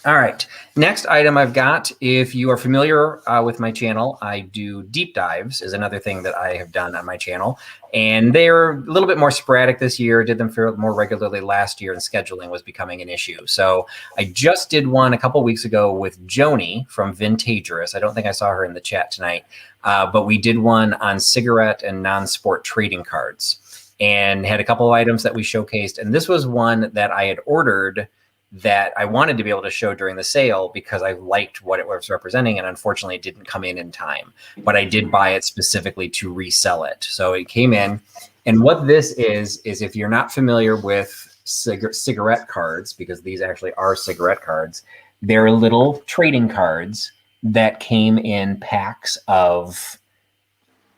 All right, next item I've got, if you are familiar with my channel, I do deep dives is another thing that I have done on my channel. And they're a little bit more sporadic this year, did them more regularly last year, and scheduling was becoming an issue. So I just did one a couple weeks ago with Joni from Vintagerous. I don't think I saw her in the chat tonight, but we did one on cigarette and non-sport trading cards and had a couple of items that we showcased. And this was one that I had ordered that I wanted to be able to show during the sale because I liked what it was representing, and unfortunately it didn't come in time. But I did buy it specifically to resell it. So it came in, and what this is if you're not familiar with cigarette cards, because these actually are cigarette cards, they're little trading cards that came in packs of,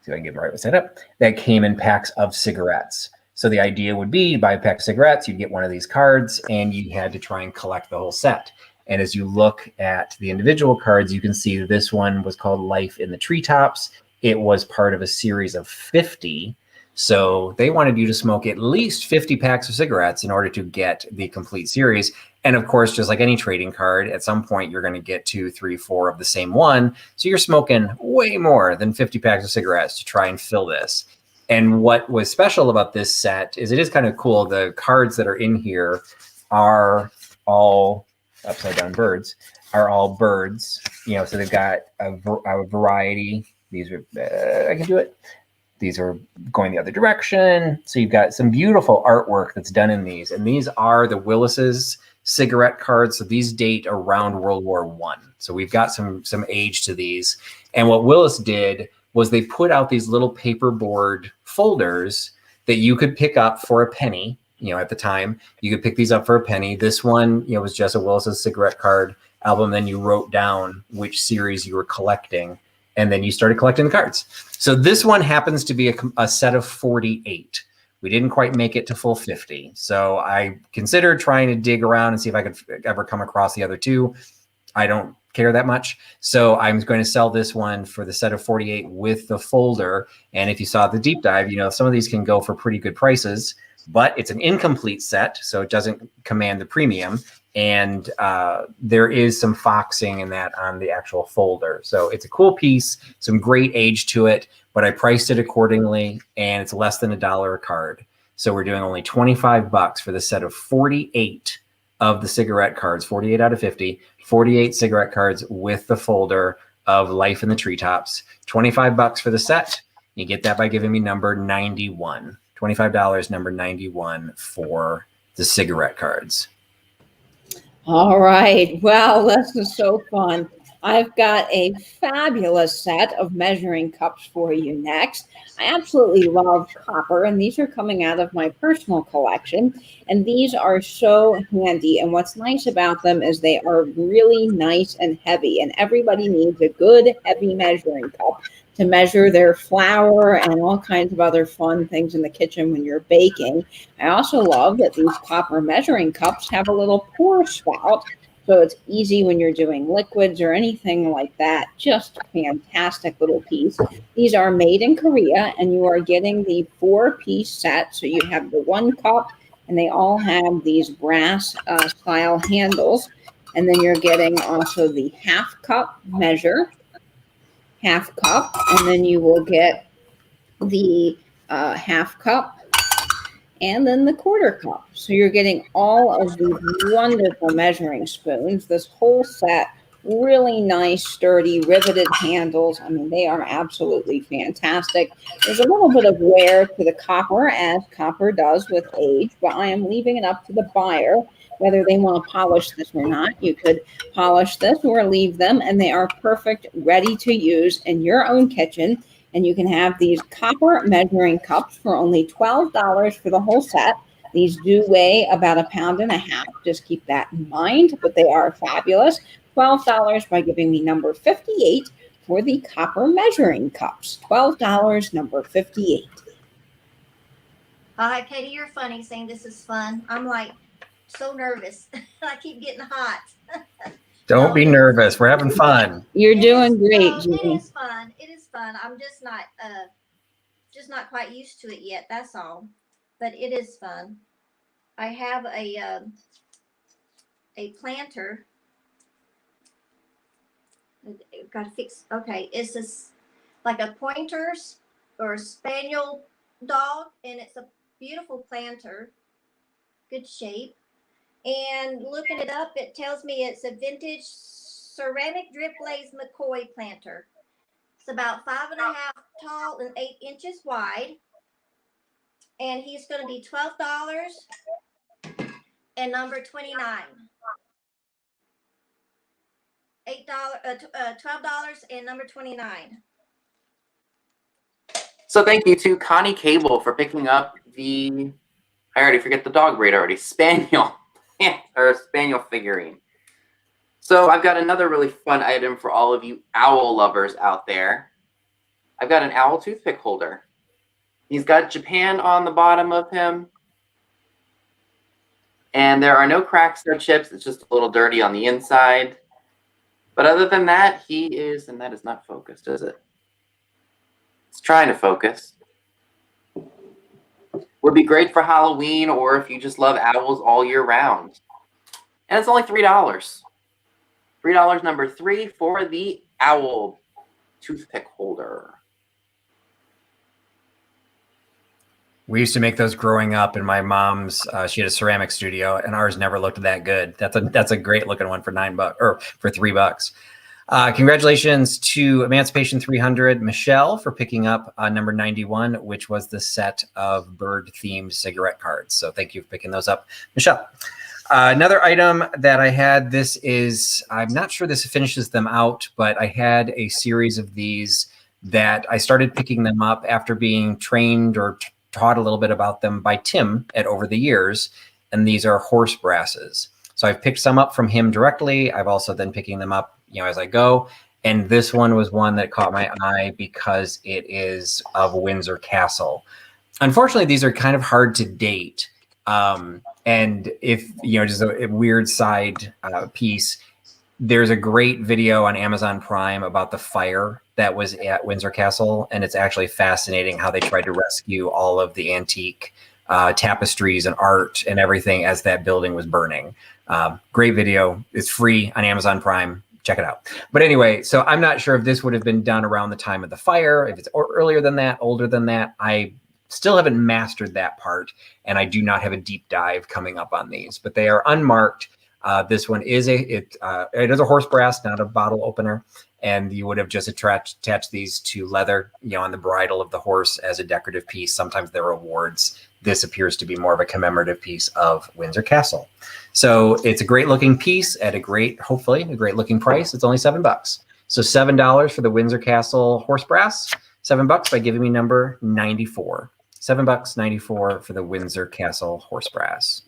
see if I can get the right set up, that came in packs of cigarettes. So the idea would be, you buy a pack of cigarettes, you'd get one of these cards, and you had to try and collect the whole set. And as you look at the individual cards, you can see this one was called Life in the Treetops. It was part of a series of 50. So they wanted you to smoke at least 50 packs of cigarettes in order to get the complete series. And of course, just like any trading card, at some point, you're going to get 2, 3, 4 of the same one. So you're smoking way more than 50 packs of cigarettes to try and fill this. And what was special about this set is it is kind of cool. The cards that are in here are all upside down birds, are all birds. You know, so they've got a variety. These are, I can do it. These are going the other direction. So you've got some beautiful artwork that's done in these. And these are the Willis's cigarette cards. So these date around World War I. So we've got some age to these. And what Willis did was they put out these little paperboard folders that you could pick up for a penny. You know, at the time, you could pick these up for a penny. This one, you know, was just a Willis's cigarette card album. Then you wrote down which series you were collecting, and then you started collecting the cards. So this one happens to be a set of 48. We didn't quite make it to full 50. So I considered trying to dig around and see if I could ever come across the other 2. I don't care that much. So I'm going to sell this one for the set of 48 with the folder. And if you saw the deep dive, you know, some of these can go for pretty good prices. but it's an incomplete set, so it doesn't command the premium. And there is some foxing in that on the actual folder. So it's a cool piece, some great age to it, but I priced it accordingly, and it's less than $1 a card. So we're doing only 25 bucks for the set of 48 of the cigarette cards, 48 out of 50, 48 cigarette cards with the folder of Life in the Treetops. 25 bucks for the set. You get that by giving me number 91. $25, number 91 for the cigarette cards. All right. Well, this is so fun. I've got a fabulous set of measuring cups for you next. I absolutely love copper, and these are coming out of my personal collection. And these are so handy. And what's nice about them is they are really nice and heavy. And everybody needs a good, heavy measuring cup to measure their flour and all kinds of other fun things in the kitchen when you're baking. I also love that these copper measuring cups have a little pour spout, so it's easy when you're doing liquids or anything like that. Just fantastic little piece. These are made in Korea, and you are getting the 4-piece set. So you have the 1 cup, and they all have these brass style handles. And then you're getting also the half cup measure, half cup, and then you will get the half cup and then the quarter cup. So you're getting all of these wonderful measuring spoons. This whole set, really nice, sturdy, riveted handles. I mean, they are absolutely fantastic. There's a little bit of wear to the copper, as copper does with age, but I am leaving it up to the buyer whether they want to polish this or not. You could polish this or leave them, and they are perfect, ready to use in your own kitchen. And you can have these copper measuring cups for only $12 for the whole set. These do weigh about 1.5 pounds. Just keep that in mind, but they are fabulous. $12 by giving me number 58 for the copper measuring cups. $12, number 58. Katie, you're funny saying this is fun. I'm like so nervous. I keep getting hot. Don't be nervous. We're having fun. You're doing great, Jeannie. Jeannie. It is fun. It is fun. I'm just not quite used to it yet. That's all. But it is fun. I have a planter. Got to fix. Okay, it's this like a pointer's or a spaniel dog, and it's a beautiful planter, good shape. And looking it up, it tells me it's a vintage ceramic drip glaze McCoy planter. It's about 5.5 tall and 8 inches wide. And he's going to be $12 and number 29. $12 and number 29. So thank you to Connie Cable for picking up the, I already forget the dog breed already, Spaniel, or Spaniel figurine. So I've got another really fun item for all of you owl lovers out there. I've got an owl toothpick holder. He's got Japan on the bottom of him. And there are no cracks, no chips. It's just a little dirty on the inside. But other than that, he is, and that is not focused, is it? It's trying to focus. Would be great for Halloween or if you just love owls all year round. And it's only $3. $3, number 3 for the owl toothpick holder. We used to make those growing up, and my mom's, she had a ceramic studio, and ours never looked that good. That's a great looking one for $9 or for $3. Congratulations to Emancipation 300 Michelle for picking up number 91, which was the set of bird themed cigarette cards. So thank you for picking those up, Michelle. Another item that I had, this is, I'm not sure this finishes them out, but I had a series of these that I started picking them up after being trained or taught a little bit about them by Tim at Over the Years. And these are horse brasses. So I've picked some up from him directly. I've also been picking them up, as I go. And this one was one that caught my eye because it is of Windsor Castle. Unfortunately, these are kind of hard to date. And if, just a weird side piece, there's a great video on Amazon Prime about the fire that was at Windsor Castle. And it's actually fascinating how they tried to rescue all of the antique tapestries and art and everything as that building was burning. Great video. It's free on Amazon Prime. Check it out. But anyway, so I'm not sure if this would have been done around the time of the fire, if it's earlier than that, older than that. I still haven't mastered that part, and I do not have a deep dive coming up on these, but they are unmarked. This one is it is a horse brass, not a bottle opener, and you would have just attached these to leather, on the bridle of the horse as a decorative piece. Sometimes they're awards. This appears to be more of a commemorative piece of Windsor Castle. So it's a great looking piece at hopefully a great looking price. It's only $7. So $7 for the Windsor Castle horse brass, $7 by giving me number 94. $7.94 for the Windsor Castle horse brass.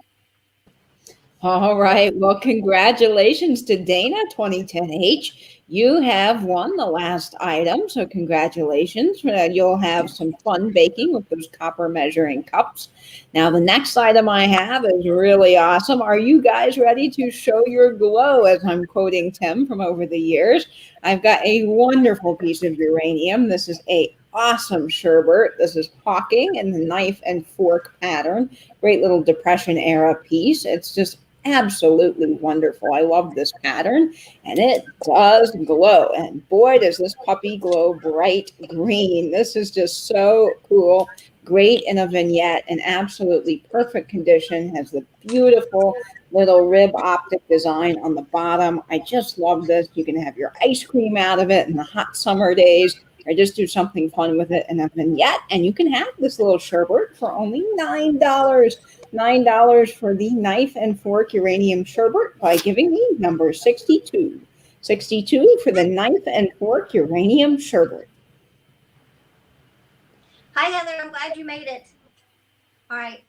All right. Well, congratulations to Dana 2010H. You have won the last item, so congratulations. You'll have some fun baking with those copper measuring cups. Now, the next item I have is really awesome. Are you guys ready to show your glow, as I'm quoting Tim from over the years? I've got a wonderful piece of uranium. This is a awesome sherbet. This is hawking in the knife and fork pattern. Great little Depression era piece. It's just absolutely wonderful. I love this pattern, and it does glow. And boy, does this puppy glow bright green. This is just so cool. Great in a vignette, and absolutely perfect condition. Has the beautiful little rib optic design on the bottom. I just love this. You can have your ice cream out of it in the hot summer days, or just do something fun with it in a vignette. And you can have this little sherbet for only $9. $9 for the knife and fork uranium sherbet by giving me number 62. 62 for the knife and fork uranium sherbet. Hi, Heather. I'm glad you made it. All right.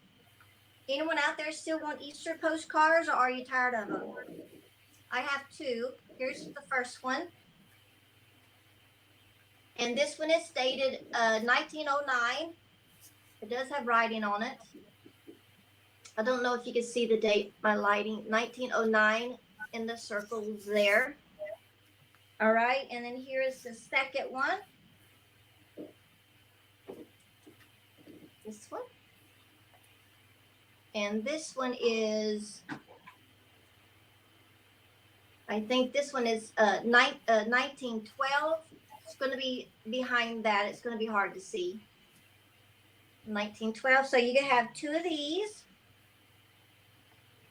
Anyone out there still want Easter postcards, or are you tired of them? I have two. Here's the first one. And this one is dated 1909. It does have writing on it. I don't know if you can see the date by lighting. 1909 in the circles there. All right, and then here is the second one. This one. And this one is, I think this one is 1912. It's going to be behind that. It's going to be hard to see. 1912. So you can have two of these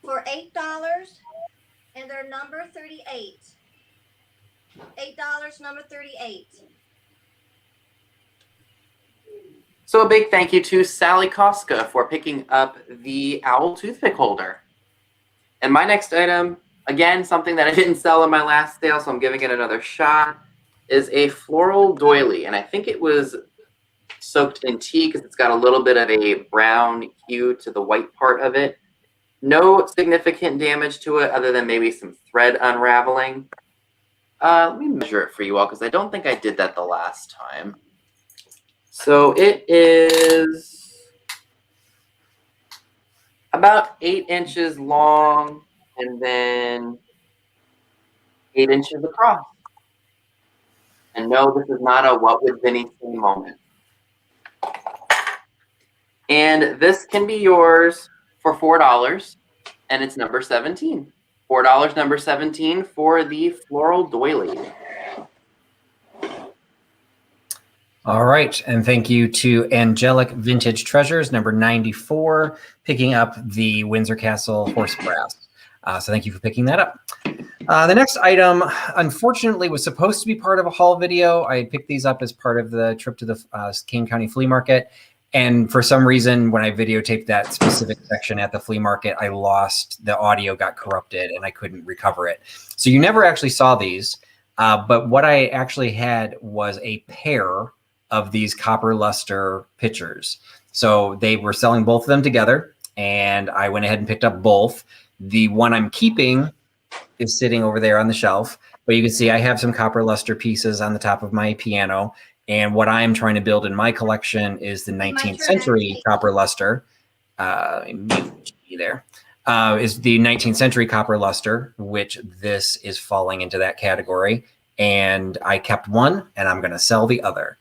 for $8, and they're number 38. $8, number 38. So a big thank you to Sally Koska for picking up the owl toothpick holder. And my next item, again, something that I didn't sell in my last sale, so I'm giving it another shot, is a floral doily. And I think it was soaked in tea because it's got a little bit of a brown hue to the white part of it. No significant damage to it other than maybe some thread unraveling. Let me measure it for you all because I don't think I did that the last time. So it is about 8 inches long and then 8 inches across. And no, this is not a what would Vinny say moment. And this can be yours for $4, and it's number 17. $4, number 17 for the floral doily. All right, and thank you to Angelic Vintage Treasures, number 94, picking up the Windsor Castle horse brass. So thank you for picking that up. The next item, unfortunately, was supposed to be part of a haul video. I had picked these up as part of the trip to the Kane County Flea Market. And for some reason, when I videotaped that specific section at the flea market, I lost, the audio got corrupted and I couldn't recover it. So you never actually saw these. But what I actually had was a pair of these copper luster pitchers. So they were selling both of them together, and I went ahead and picked up both. The one I'm keeping is sitting over there on the shelf, but you can see I have some copper luster pieces on the top of my piano. And what I'm trying to build in my collection is the 19th century copper luster. There is the 19th century copper luster, which this is falling into that category. And I kept one, and I'm going to sell the other.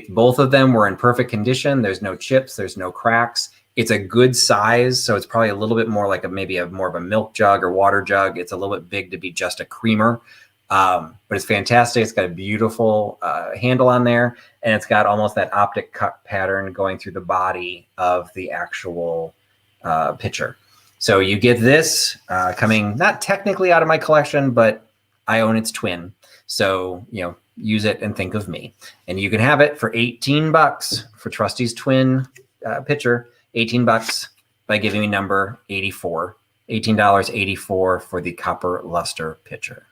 Both of them were in perfect condition. There's no chips. There's no cracks. It's a good size, so it's probably a little bit more like maybe more of a milk jug or water jug. It's a little bit big to be just a creamer, but it's fantastic. It's got a beautiful handle on there, and it's got almost that optic cut pattern going through the body of the actual pitcher. So you get this coming not technically out of my collection, but I own its twin. So, use it and think of me. And you can have it for $18 for Trusty's twin pitcher, $18 by giving me number 84, $18.84 for the copper luster pitcher.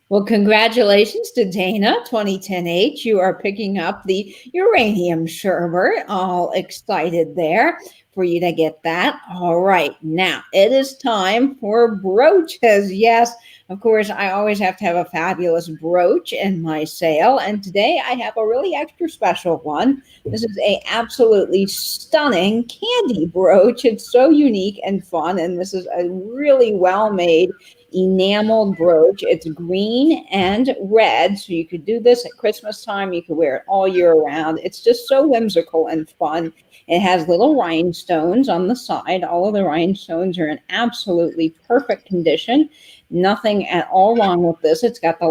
Well, congratulations to Dana, 2010H. You are picking up the uranium sherbet. All excited there for you to get that. All right, now it is time for brooches. Yes, of course, I always have to have a fabulous brooch in my sale. And today I have a really extra special one. This is a absolutely stunning candy brooch. It's so unique and fun. And this is a really well-made enameled brooch. It's green and red, so you could do this at Christmas time. You could wear it all year round. It's just so whimsical and fun. It has little rhinestones on the side. All of the rhinestones are in absolutely perfect condition. Nothing at all wrong with this. It's got the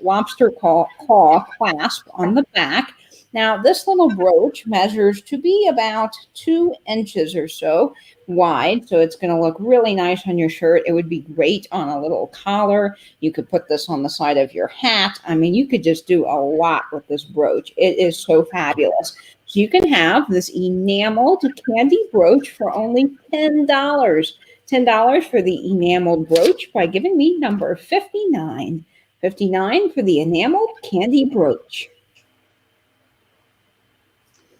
lobster claw clasp on the back. Now, this little brooch measures to be about 2 inches or so wide, so it's going to look really nice on your shirt. It would be great on a little collar. You could put this on the side of your hat. I mean, you could just do a lot with this brooch. It is so fabulous. So you can have this enameled candy brooch for only $10. $10 for the enameled brooch by giving me number 59. 59 for the enameled candy brooch.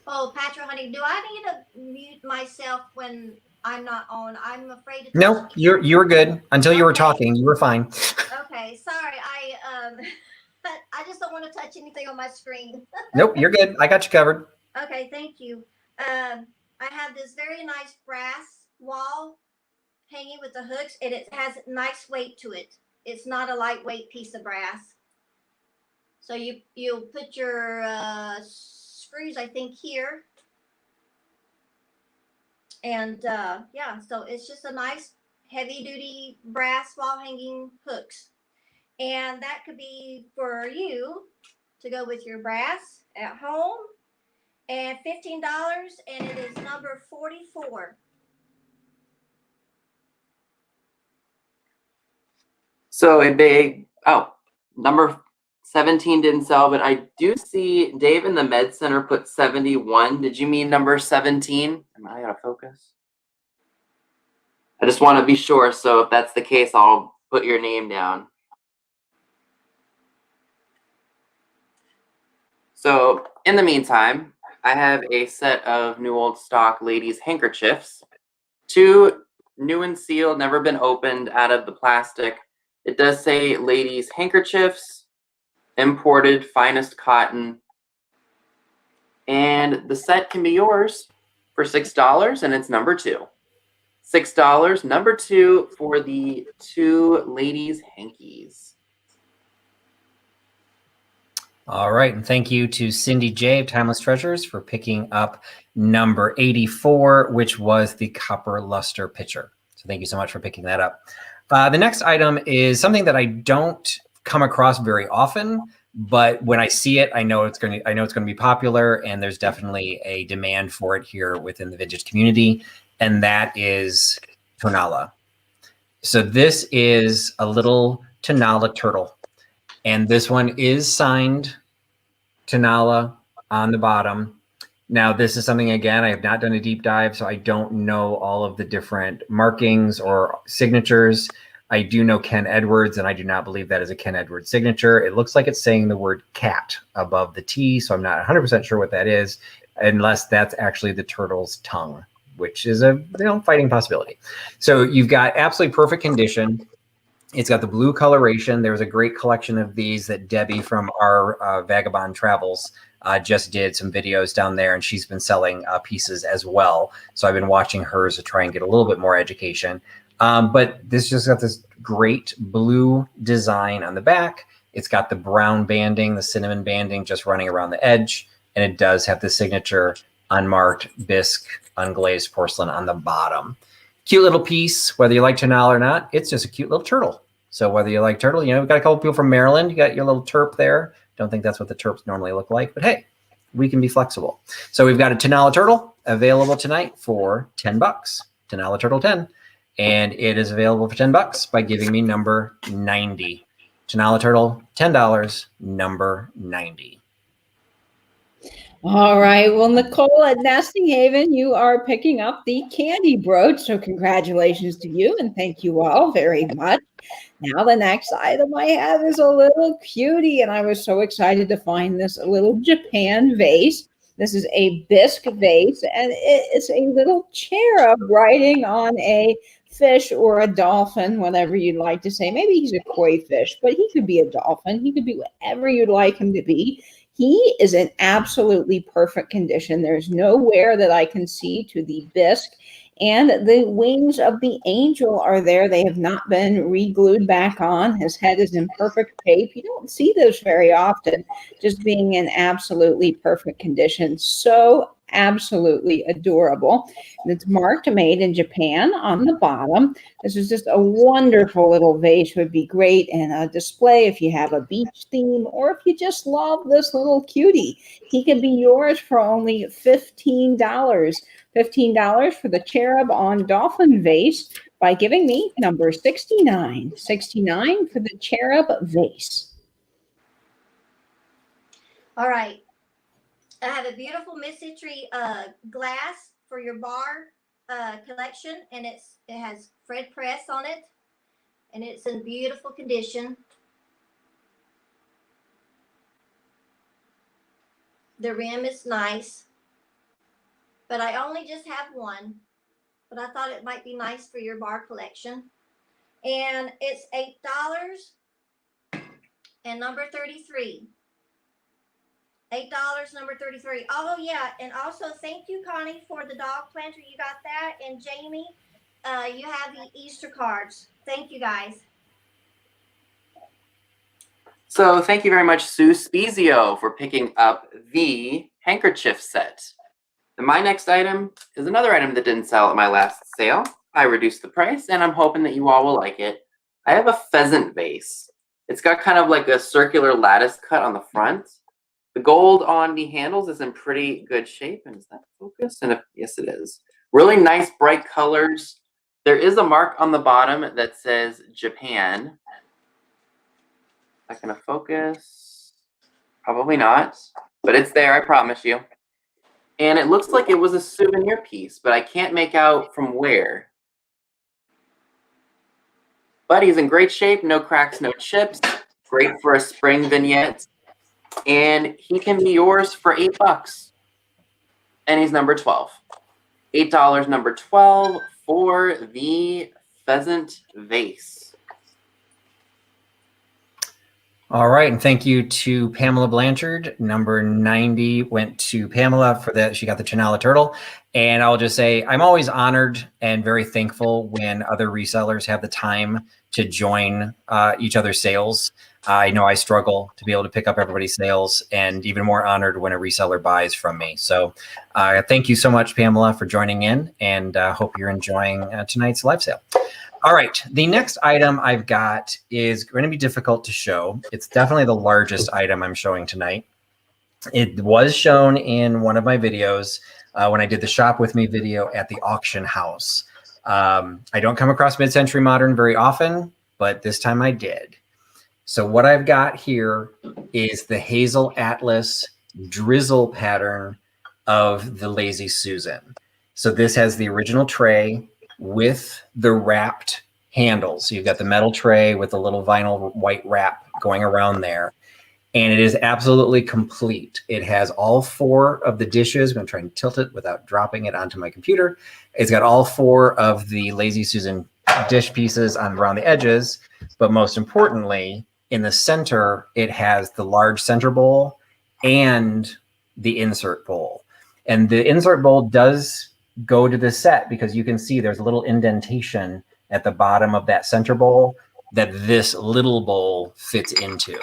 Oh, Patrick, honey, do I need to mute myself when I'm not on? I'm afraid to. No, you were good until you were talking. You were fine. Okay, sorry. I just don't want to touch anything on my screen. Nope, you're good. I got you covered. Okay, thank you. I have this very nice brass wall hanging with the hooks, and it has nice weight to it. It's not a lightweight piece of brass. So you'll put your screws, I think, here. And yeah, so it's just a nice heavy duty brass wall hanging hooks. And that could be for you to go with your brass at home. And $15, and it is number 44. So number 17 didn't sell, but I do see Dave in the Med Center put 71. Did you mean number 17? Am I out of focus? I just want to be sure. So if that's the case, I'll put your name down. So in the meantime, I have a set of new old stock ladies handkerchiefs. 2 new and sealed, never been opened, out of the plastic. It does say ladies handkerchiefs, imported, finest cotton. And the set can be yours for $6, and it's number 2. $6, number 2 for the 2 ladies hankies. All right, and thank you to Cindy J of Timeless Treasures for picking up number 84, which was the copper luster pitcher. So thank you so much for picking that up. The next item is something that I don't come across very often, but when I see it, I know it's going to be popular, and there's definitely a demand for it here within the vintage community, and that is Tonala. So this is a little Tonala turtle. And this one is signed Tonala on the bottom. Now, this is something, again, I have not done a deep dive, so I don't know all of the different markings or signatures. I do know Ken Edwards, and I do not believe that is a Ken Edwards signature. It looks like it's saying the word cat above the T, so I'm not 100% sure what that is, unless that's actually the turtle's tongue, which is a fighting possibility. So you've got absolutely perfect condition. It's got the blue coloration. There's a great collection of these that Debbie from our Vagabond Travels just did some videos down there, and she's been selling pieces as well. So I've been watching hers to try and get a little bit more education. But this just got this great blue design on the back. It's got the brown banding, the cinnamon banding just running around the edge, and it does have the signature unmarked bisque unglazed porcelain on the bottom. Cute little piece, whether you like Chanel or not. It's just a cute little turtle. So whether you like turtle, we've got a couple people from Maryland. You got your little terp there. Don't think that's what the terps normally look like, but hey, we can be flexible. So we've got a Tenala turtle available tonight for $10. Tenala turtle 10. And it is available for $10 by giving me number 90. Tenala turtle, $10, number 90. All right. Well, Nicole at Nesting Haven, you are picking up the candy brooch. So congratulations to you and thank you all very much. Now the next item I have is a little cutie, and I was so excited to find this little Japan vase. This is a bisque vase, and it's a little cherub riding on a fish or a dolphin, whatever you'd like to say. Maybe he's a koi fish, but he could be a dolphin. He could be whatever you'd like him to be. He is in absolutely perfect condition. There's nowhere that I can see to the bisque. And the wings of the angel are there. They have not been re-glued back on. His head is in perfect shape. You don't see those very often, just being in absolutely perfect condition. So absolutely adorable. And it's marked made in Japan on the bottom. This is just a wonderful little vase. Would be great in a display if you have a beach theme or if you just love this little cutie. He can be yours for only $15. $15 for the cherub on dolphin vase by giving me number 69. 69 for the cherub vase. All right. I have a beautiful Missy Tree glass for your bar collection, and it has Fred Press on it, and it's in beautiful condition. The rim is nice, but I only just have one, but I thought it might be nice for your bar collection. And it's $8 and number 33. $8, number 33. Oh, yeah. And also, thank you, Connie, for the dog planter. You got that. And Jamie, you have the Easter cards. Thank you, guys. So thank you very much, Sue Spezio, for picking up the handkerchief set. And my next item is another item that didn't sell at my last sale. I reduced the price, and I'm hoping that you all will like it. I have a pheasant vase. It's got kind of like a circular lattice cut on the front. The gold on the handles is in pretty good shape. And is that focused? And yes, it is. Really nice, bright colors. There is a mark on the bottom that says Japan. Not gonna focus. Probably not, but it's there, I promise you. And it looks like it was a souvenir piece, but I can't make out from where. But he's in great shape, no cracks, no chips. Great for a spring vignette. And he can be yours for $8. And he's number 12. $8, number 12 for the pheasant vase. All right, and thank you to Pamela Blanchard. Number 90 went to Pamela for that. She got the Chanala turtle. And I'll just say I'm always honored and very thankful when other resellers have the time to join each other's sales. I know I struggle to be able to pick up everybody's sales, and even more honored when a reseller buys from me. So thank you so much, Pamela, for joining in, and hope you're enjoying tonight's live sale. All right, the next item I've got is going to be difficult to show. It's definitely the largest item I'm showing tonight. It was shown in one of my videos when I did the Shop With Me video at the auction house. I don't come across mid-century modern very often, but this time I did. So what I've got here is the Hazel Atlas drizzle pattern of the Lazy Susan. So this has the original tray with the wrapped handles. So you've got the metal tray with the little vinyl white wrap going around there. And it is absolutely complete. It has all 4 of the dishes. I'm going to try and tilt it without dropping it onto my computer. It's got all 4 of the Lazy Susan dish pieces on around the edges. But most importantly, in the center, it has the large center bowl and the insert bowl. And the insert bowl does go to the set because you can see there's a little indentation at the bottom of that center bowl that this little bowl fits into.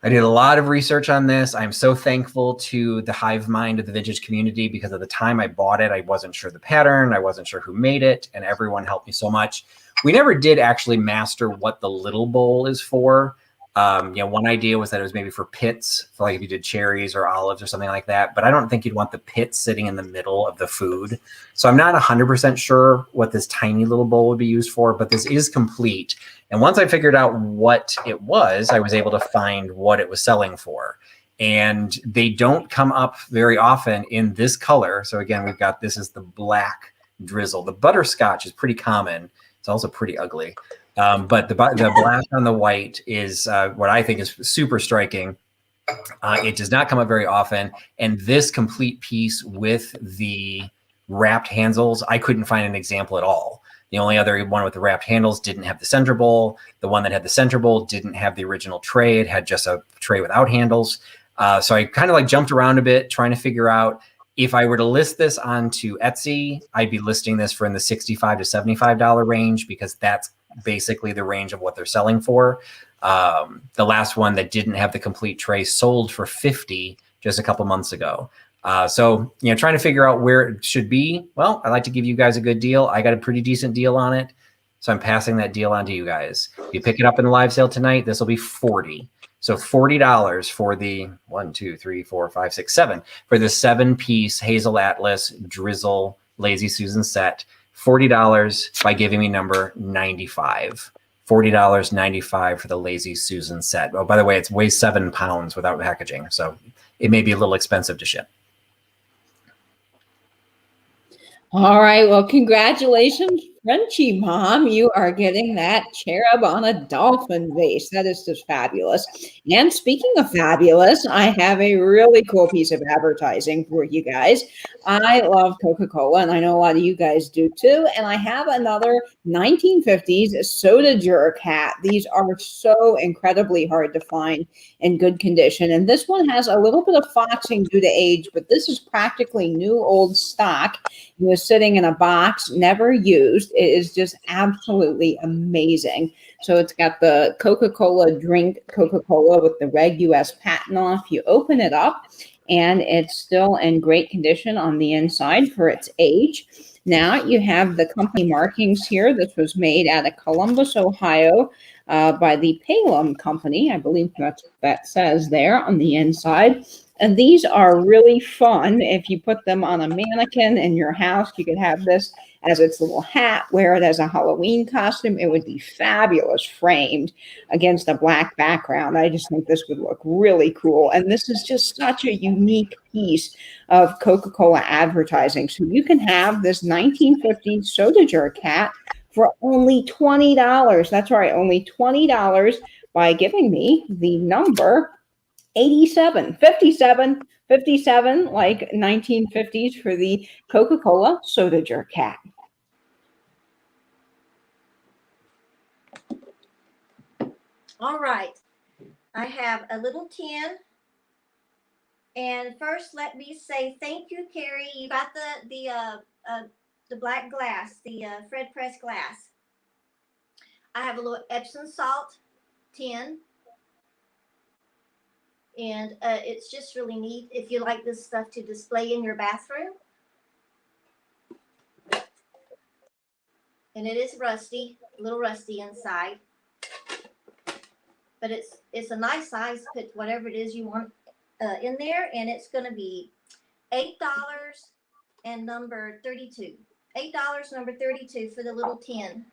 I did a lot of research on this. I'm so thankful to the hive mind of the vintage community because at the time I bought it, I wasn't sure the pattern. I wasn't sure who made it, and everyone helped me so much. We never did actually master what the little bowl is for. One idea was that it was maybe for pits, for like if you did cherries or olives or something like that. But I don't think you'd want the pit sitting in the middle of the food. So I'm not 100% sure what this tiny little bowl would be used for, but this is complete. And once I figured out what it was, I was able to find what it was selling for. And they don't come up very often in this color. So again, we've got, this is the black drizzle. The butterscotch is pretty common. It's also pretty ugly. But the black on the white is what I think is super striking. It does not come up very often. And this complete piece with the wrapped handles, I couldn't find an example at all. The only other one with the wrapped handles didn't have the center bowl. The one that had the center bowl didn't have the original tray. It had just a tray without handles. So I kind of like jumped around a bit trying to figure out if I were to list this onto Etsy, I'd be listing this for in the $65 to $75 range because that's basically the range of what they're selling for. The last one that didn't have the complete tray sold for $50 just a couple months ago. So, trying to figure out where it should be. Well, I'd like to give you guys a good deal. I got a pretty decent deal on it. So I'm passing that deal on to you guys. If you pick it up in the live sale tonight, this will be $40. So $40 for the 1, 2, 3, 4, 5, 6, 7 for the 7-piece Hazel Atlas Drizzle Lazy Susan set. $40 by giving me number 95. $40.95 for the Lazy Susan set. Oh, by the way, it weighs 7 pounds without packaging, so it may be a little expensive to ship. All right. Well, congratulations, Frenchie Mom. You are getting that cherub on a dolphin vase. That is just fabulous. And speaking of fabulous, I have a really cool piece of advertising for you guys. I love Coca-Cola, and I know a lot of you guys do too. And I have another 1950s soda jerk hat. These are so incredibly hard to find in good condition. And this one has a little bit of foxing due to age, but this is practically new old stock. It was sitting in a box, never used. It is just absolutely amazing. So it's got the Coca-Cola drink, Coca-Cola with the Reg US patent off. You open it up, and it's still in great condition on the inside for its age. Now you have the company markings here. This was made out of Columbus, Ohio, by the Palem Company. I believe that's what that says there on the inside. And these are really fun. If you put them on a mannequin in your house, you could have this as its little hat, wear it as a Halloween costume. It would be fabulous framed against a black background. I just think this would look really cool. And this is just such a unique piece of Coca-Cola advertising. So you can have this 1950s soda jerk hat for only $20. That's right, only $20 by giving me the number 57, like 1950s for the Coca-Cola soda jerk hat. All right. I have a little tin. And first, let me say thank you, Carrie. You got the black glass, the Fred Press glass. I have a little Epsom salt tin. And it's just really neat if you like this stuff to display in your bathroom. And it is rusty, a little rusty inside. But it's a nice size, put whatever it is you want in there. And it's going to be $8 and number 32. $8, number 32 for the little tin.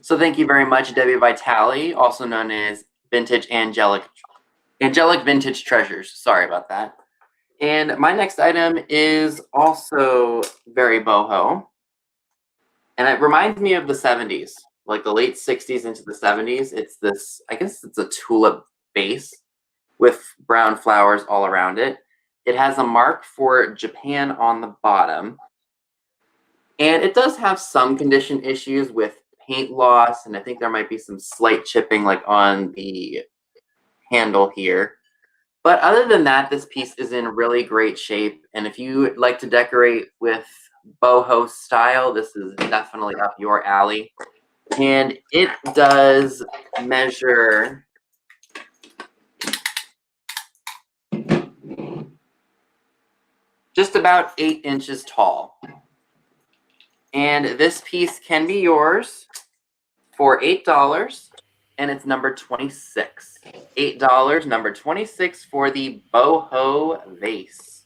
So thank you very much, Debbie Vitale, also known as Vintage Angelic Vintage Treasures. Sorry about that. And my next item is also very boho. And it reminds me of the 70s, like the late 60s into the 70s. It's this, I guess it's a tulip base with brown flowers all around it. It has a mark for Japan on the bottom. And it does have some condition issues with paint loss, and I think there might be some slight chipping like on the handle here. But other than that, this piece is in really great shape. And if you like to decorate with boho style, this is definitely up your alley. And it does measure just about 8 inches tall. And this piece can be yours for $8, and it's number 26. $8, number 26 for the Boho vase.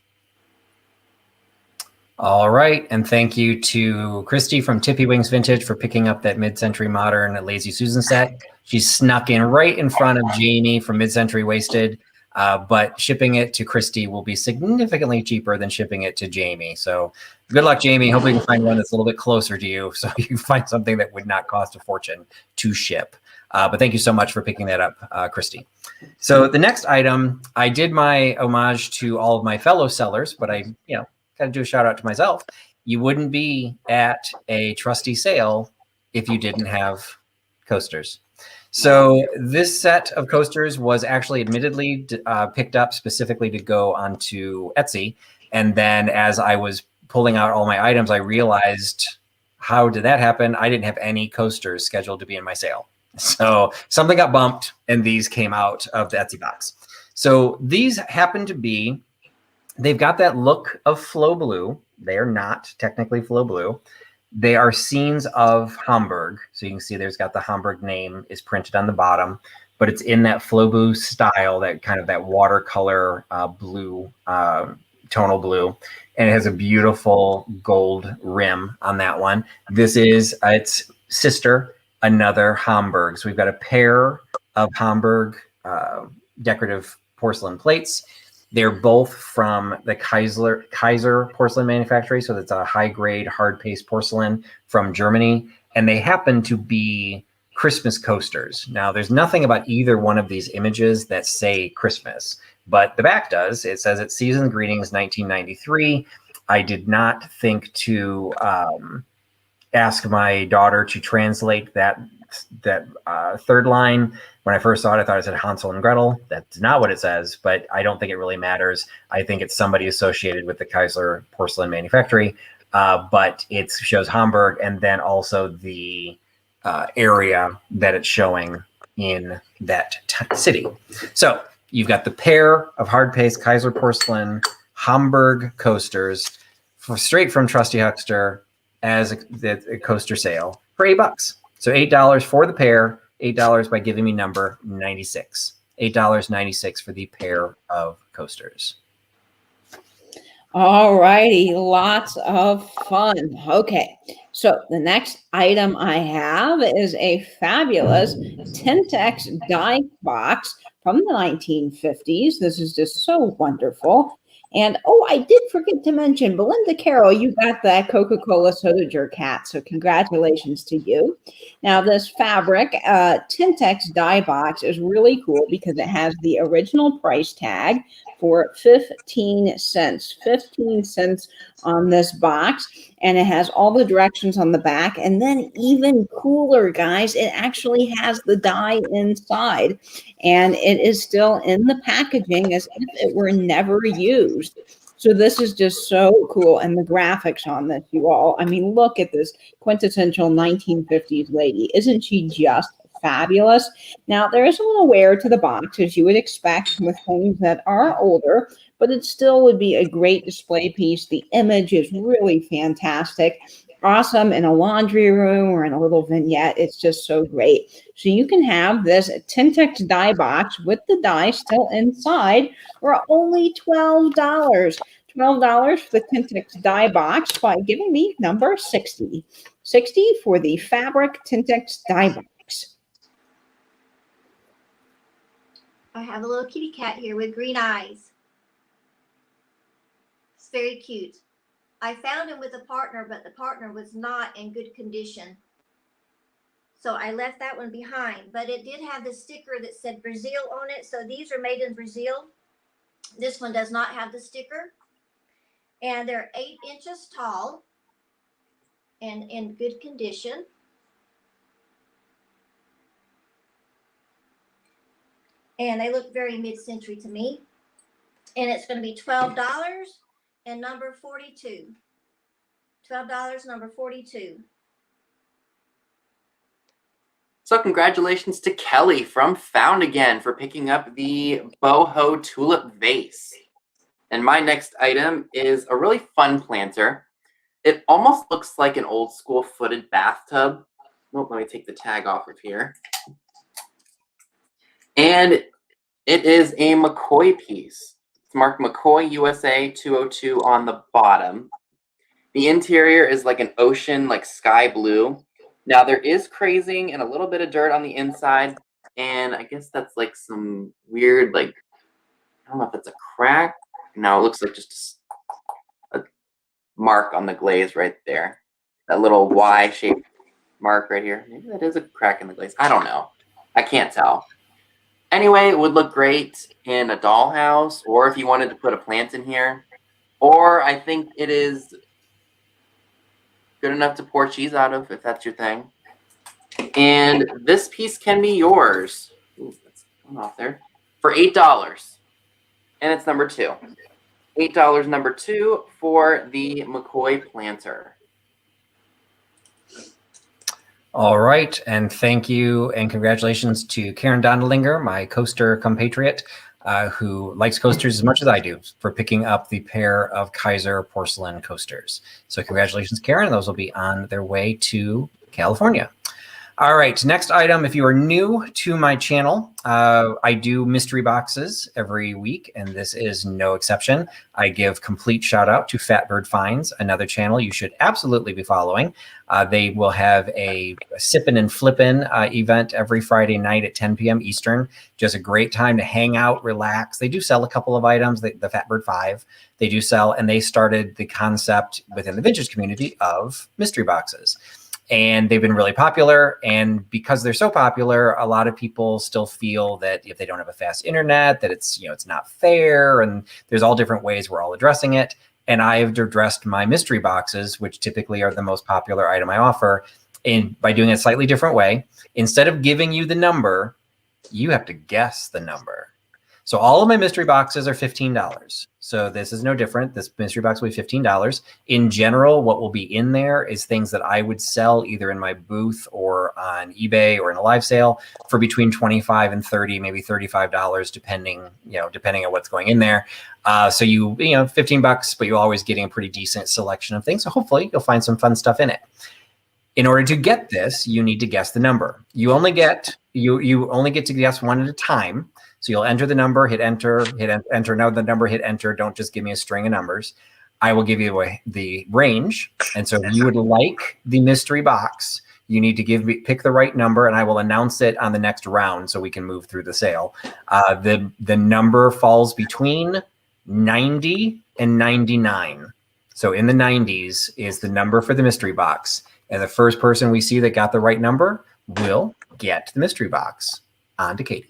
All right, and thank you to Christy from Tippy Wings Vintage for picking up that mid-century modern Lazy Susan set. She snuck in right in front of Jamie from Mid-Century Wasted, but shipping it to Christy will be significantly cheaper than shipping it to Jamie. So good luck, Jamie. Hopefully you can find one that's a little bit closer to you so you find something that would not cost a fortune to ship. But thank you so much for picking that up, Christy. So the next item, I did my homage to all of my fellow sellers, but I, got to do a shout out to myself. You wouldn't be at a Trusty sale if you didn't have coasters. So this set of coasters was actually admittedly picked up specifically to go onto Etsy. And then as I was pulling out all my items, I realized, how did that happen? I didn't have any coasters scheduled to be in my sale. So something got bumped and these came out of the Etsy box. So these happen to be, they've got that look of Flow Blue. They are not technically Flow Blue. They are scenes of Hamburg. So you can see there's got the Hamburg name is printed on the bottom, but it's in that Flow Blue style, that kind of that watercolor blue, tonal blue. And it has a beautiful gold rim on that one. This is its sister, another Hamburg. So we've got a pair of Hamburg decorative porcelain plates. They're both from the Kaiser porcelain manufacturing. So that's a high grade hard paste porcelain from Germany. And they happen to be Christmas coasters. Now there's nothing about either one of these images that say Christmas, but the back does. It says it's Season Greetings 1993. I did not think to ask my daughter to translate that third line. When I first saw it, I thought it said Hansel and Gretel. That's not what it says, but I don't think it really matters. I think it's somebody associated with the Kaiser porcelain manufacturing, but it shows Hamburg and then also the area that it's showing in that city. So you've got the pair of hard paste Kaiser porcelain Hamburg coasters straight from Trusty Huckster as a coaster sale for $8. So $8 for the pair, $8 by giving me number 96. $8.96 for the pair of coasters. All righty, lots of fun. Okay, so the next item I have is a fabulous Tintex die box from the 1950s. This is just so wonderful. And, oh, I did forget to mention, Belinda Carroll, you got that Coca-Cola Soda Jerk hat, so congratulations to you. Now, this fabric Tintex die box is really cool because it has the original price tag for 15 cents. 15 cents on this box, and it has all the directions on the back. And then even cooler, guys, it actually has the die inside, and it is still in the packaging as if it were never used. So this is just so cool. And the graphics on this, you all, I mean, look at this quintessential 1950s lady. Isn't she just fabulous? Now, there is a little wear to the box, as you would expect with things that are older, but it still would be a great display piece. The image is really fantastic. Awesome in a laundry room or in a little vignette. It's just so great. So you can have this Tintex die box with the die still inside for only $12. $12 for the Tintex die box by giving me number 60. 60 for the fabric Tintex die box. I have a little kitty cat here with green eyes. It's very cute. I found him with a partner, but the partner was not in good condition. So I left that one behind, but it did have the sticker that said Brazil on it. So these are made in Brazil. This one does not have the sticker. And they're 8 inches tall and in good condition. And they look very mid-century to me. And it's going to be $12 and number 42. $12, number 42. So congratulations to Kelly from Found Again for picking up the Boho Tulip Vase. And my next item is a really fun planter. It almost looks like an old school footed bathtub. Oh, let me take the tag off of here. And it is a McCoy piece. It's marked McCoy USA 202 on the bottom. The interior is like an ocean, like sky blue. Now there is crazing and a little bit of dirt on the inside. And I guess that's like some weird, like, I don't know if it's a crack. No, it looks like just a mark on the glaze right there. That little Y-shaped mark right here. Maybe that is a crack in the glaze. I don't know. I can't tell. Anyway, it would look great in a dollhouse, or if you wanted to put a plant in here. Or I think it is good enough to pour cheese out of, if that's your thing. And this piece can be yours. Ooh, that's going off there. For $8. And it's number 2. $8 number 2 for the McCoy planter. All right, and thank you and congratulations to Karen Dondelinger, my coaster compatriot, who likes coasters as much as I do, for picking up the pair of Kaiser porcelain coasters. So congratulations, Karen. Those will be on their way to California. All right, next item. If you are new to my channel, I do mystery boxes every week, and this is no exception. I give complete shout out to Fatbird Finds, another channel you should absolutely be following. They will have a sippin' and flippin' event every Friday night at 10 p.m. Eastern. Just a great time to hang out, relax. They do sell a couple of items, the Fatbird 5. They do sell, and they started the concept within the vintage community of mystery boxes. And they've been really popular. And because they're so popular, a lot of people still feel that if they don't have a fast internet, that it's, it's not fair. And there's all different ways we're all addressing it. And I've addressed my mystery boxes, which typically are the most popular item I offer, by doing it a slightly different way. Instead of giving you the number, you have to guess the number. So all of my mystery boxes are $15. So this is no different. This mystery box will be $15. In general, what will be in there is things that I would sell either in my booth or on eBay or in a live sale for between $25 and $30, maybe $35, depending on what's going in there. So $15, but you're always getting a pretty decent selection of things. So hopefully you'll find some fun stuff in it. In order to get this, you need to guess the number. You only get to guess one at a time. So you'll enter the number, hit enter, know the number, hit enter. Don't just give me a string of numbers. I will give you the range. And so if you would like the mystery box, you need to pick the right number, and I will announce it on the next round so we can move through the sale. The number falls between 90 and 99. So in the 90s is the number for the mystery box. And the first person we see that got the right number will get the mystery box. On to Katie.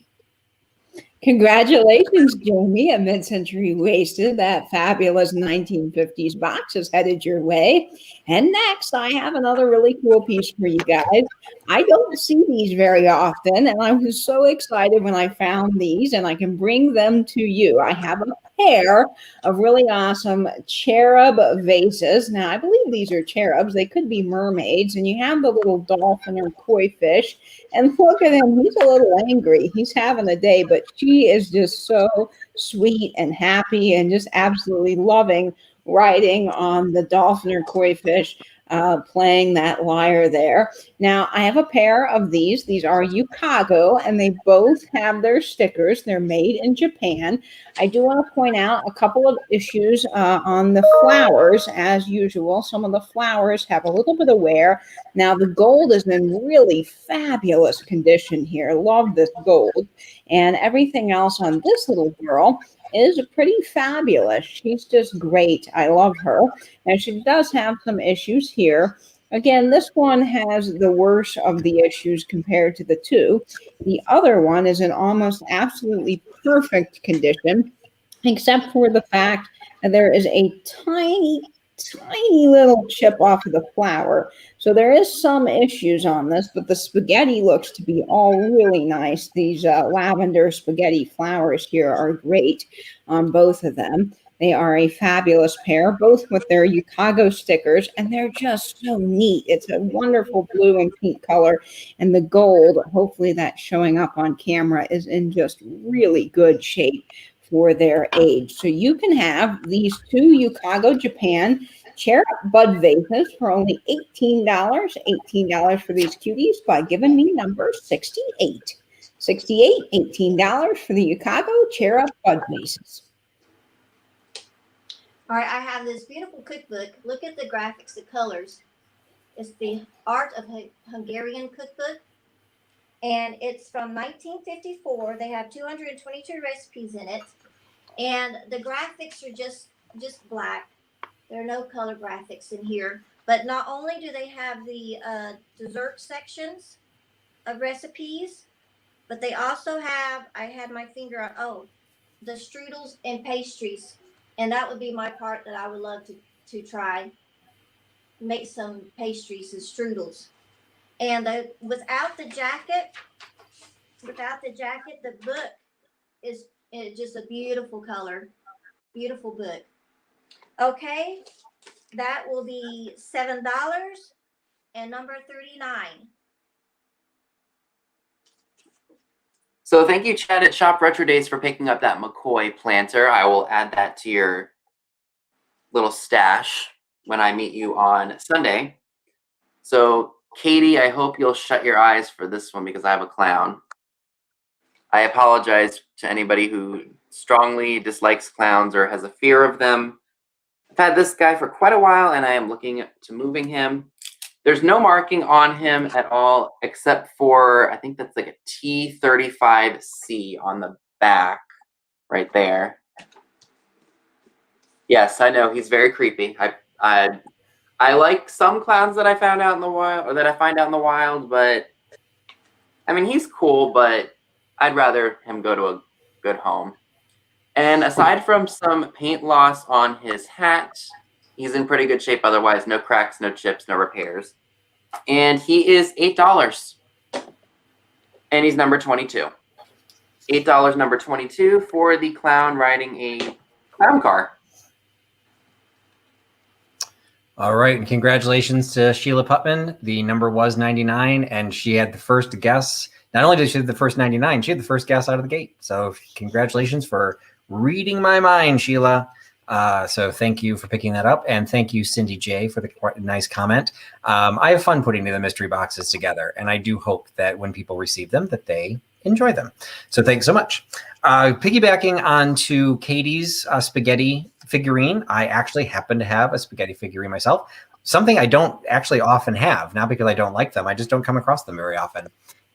Congratulations, Jamie, at Mid-Century Wasted. That fabulous 1950s box is headed your way. And next, I have another really cool piece for you guys. I don't see these very often, and I was so excited when I found these, and I can bring them to you. I have a pair of really awesome cherub vases. Now, I believe these are cherubs. They could be mermaids, and you have the little dolphin or koi fish. And look at him. He's a little angry. He's having a day, but she is just so sweet and happy and just absolutely loving riding on the dolphin or koi fish, playing that lyre there. Now, I have a pair of these. These are Yukago, and they both have their stickers. They're made in Japan. I do want to point out a couple of issues on the flowers, as usual. Some of the flowers have a little bit of wear. Now, the gold is in really fabulous condition here. Love this gold. And everything else on this little girl is pretty fabulous. She's just great. I love her. And she does have some issues here. Again, this one has the worst of the issues compared to the two. The other one is in almost absolutely perfect condition, except for the fact that there is a tiny little chip off of the flower. So there is some issues on this, but the spaghetti looks to be all really nice. These lavender spaghetti flowers here are great on both of them. They are a fabulous pair, both with their Yukago stickers, and they're just so neat. It's a wonderful blue and pink color, and the gold, hopefully that's showing up on camera, is in just really good shape for their age. So you can have these two Yukago Japan Cherub Bud Vases for only $18. $18 for these cuties by giving me number 68. 68, $18 for the Yukago Cherub Bud Vases. All right, I have this beautiful cookbook. Look at the graphics, the colors. It's the Art of Hungarian Cookbook, and it's from 1954. They have 222 recipes in it, and the graphics are just black. There are no color graphics in here. But not only do they have the dessert sections of recipes, but they also have, I had my finger on, the strudels and pastries. And that would be my part that I would love to try. Make some pastries and strudels. And without the jacket, the book is just a beautiful color. Beautiful book. Okay, that will be $7 and number 39. So thank you, Chad at Shop Retro Days, for picking up that McCoy planter. I will add that to your little stash when I meet you on Sunday. So Katie, I hope you'll shut your eyes for this one because I have a clown. I apologize to anybody who strongly dislikes clowns or has a fear of them. I've had this guy for quite a while, and I am looking to moving him. There's no marking on him at all, except for, I think that's like a T35C on the back right there. Yes, I know, he's very creepy. I like some clowns that I found out in the wild, or that I find out in the wild, but I mean, he's cool, but I'd rather him go to a good home. And aside from some paint loss on his hat, he's in pretty good shape otherwise. No cracks, no chips, no repairs. And he is $8. And he's number 22. $8, number 22 for the clown riding a clown car. All right, and congratulations to Sheila Putman. The number was 99, and she had the first guess. Not only did she have the first 99, she had the first guess out of the gate. So congratulations for reading my mind, Sheila. So thank you for picking that up, and thank you, Cindy J, for the nice comment. I have fun putting the mystery boxes together, and I do hope that when people receive them, that they enjoy them. So thanks so much. Piggybacking onto Katie's spaghetti figurine, I actually happen to have a spaghetti figurine myself. Something I don't actually often have, not because I don't like them, I just don't come across them very often.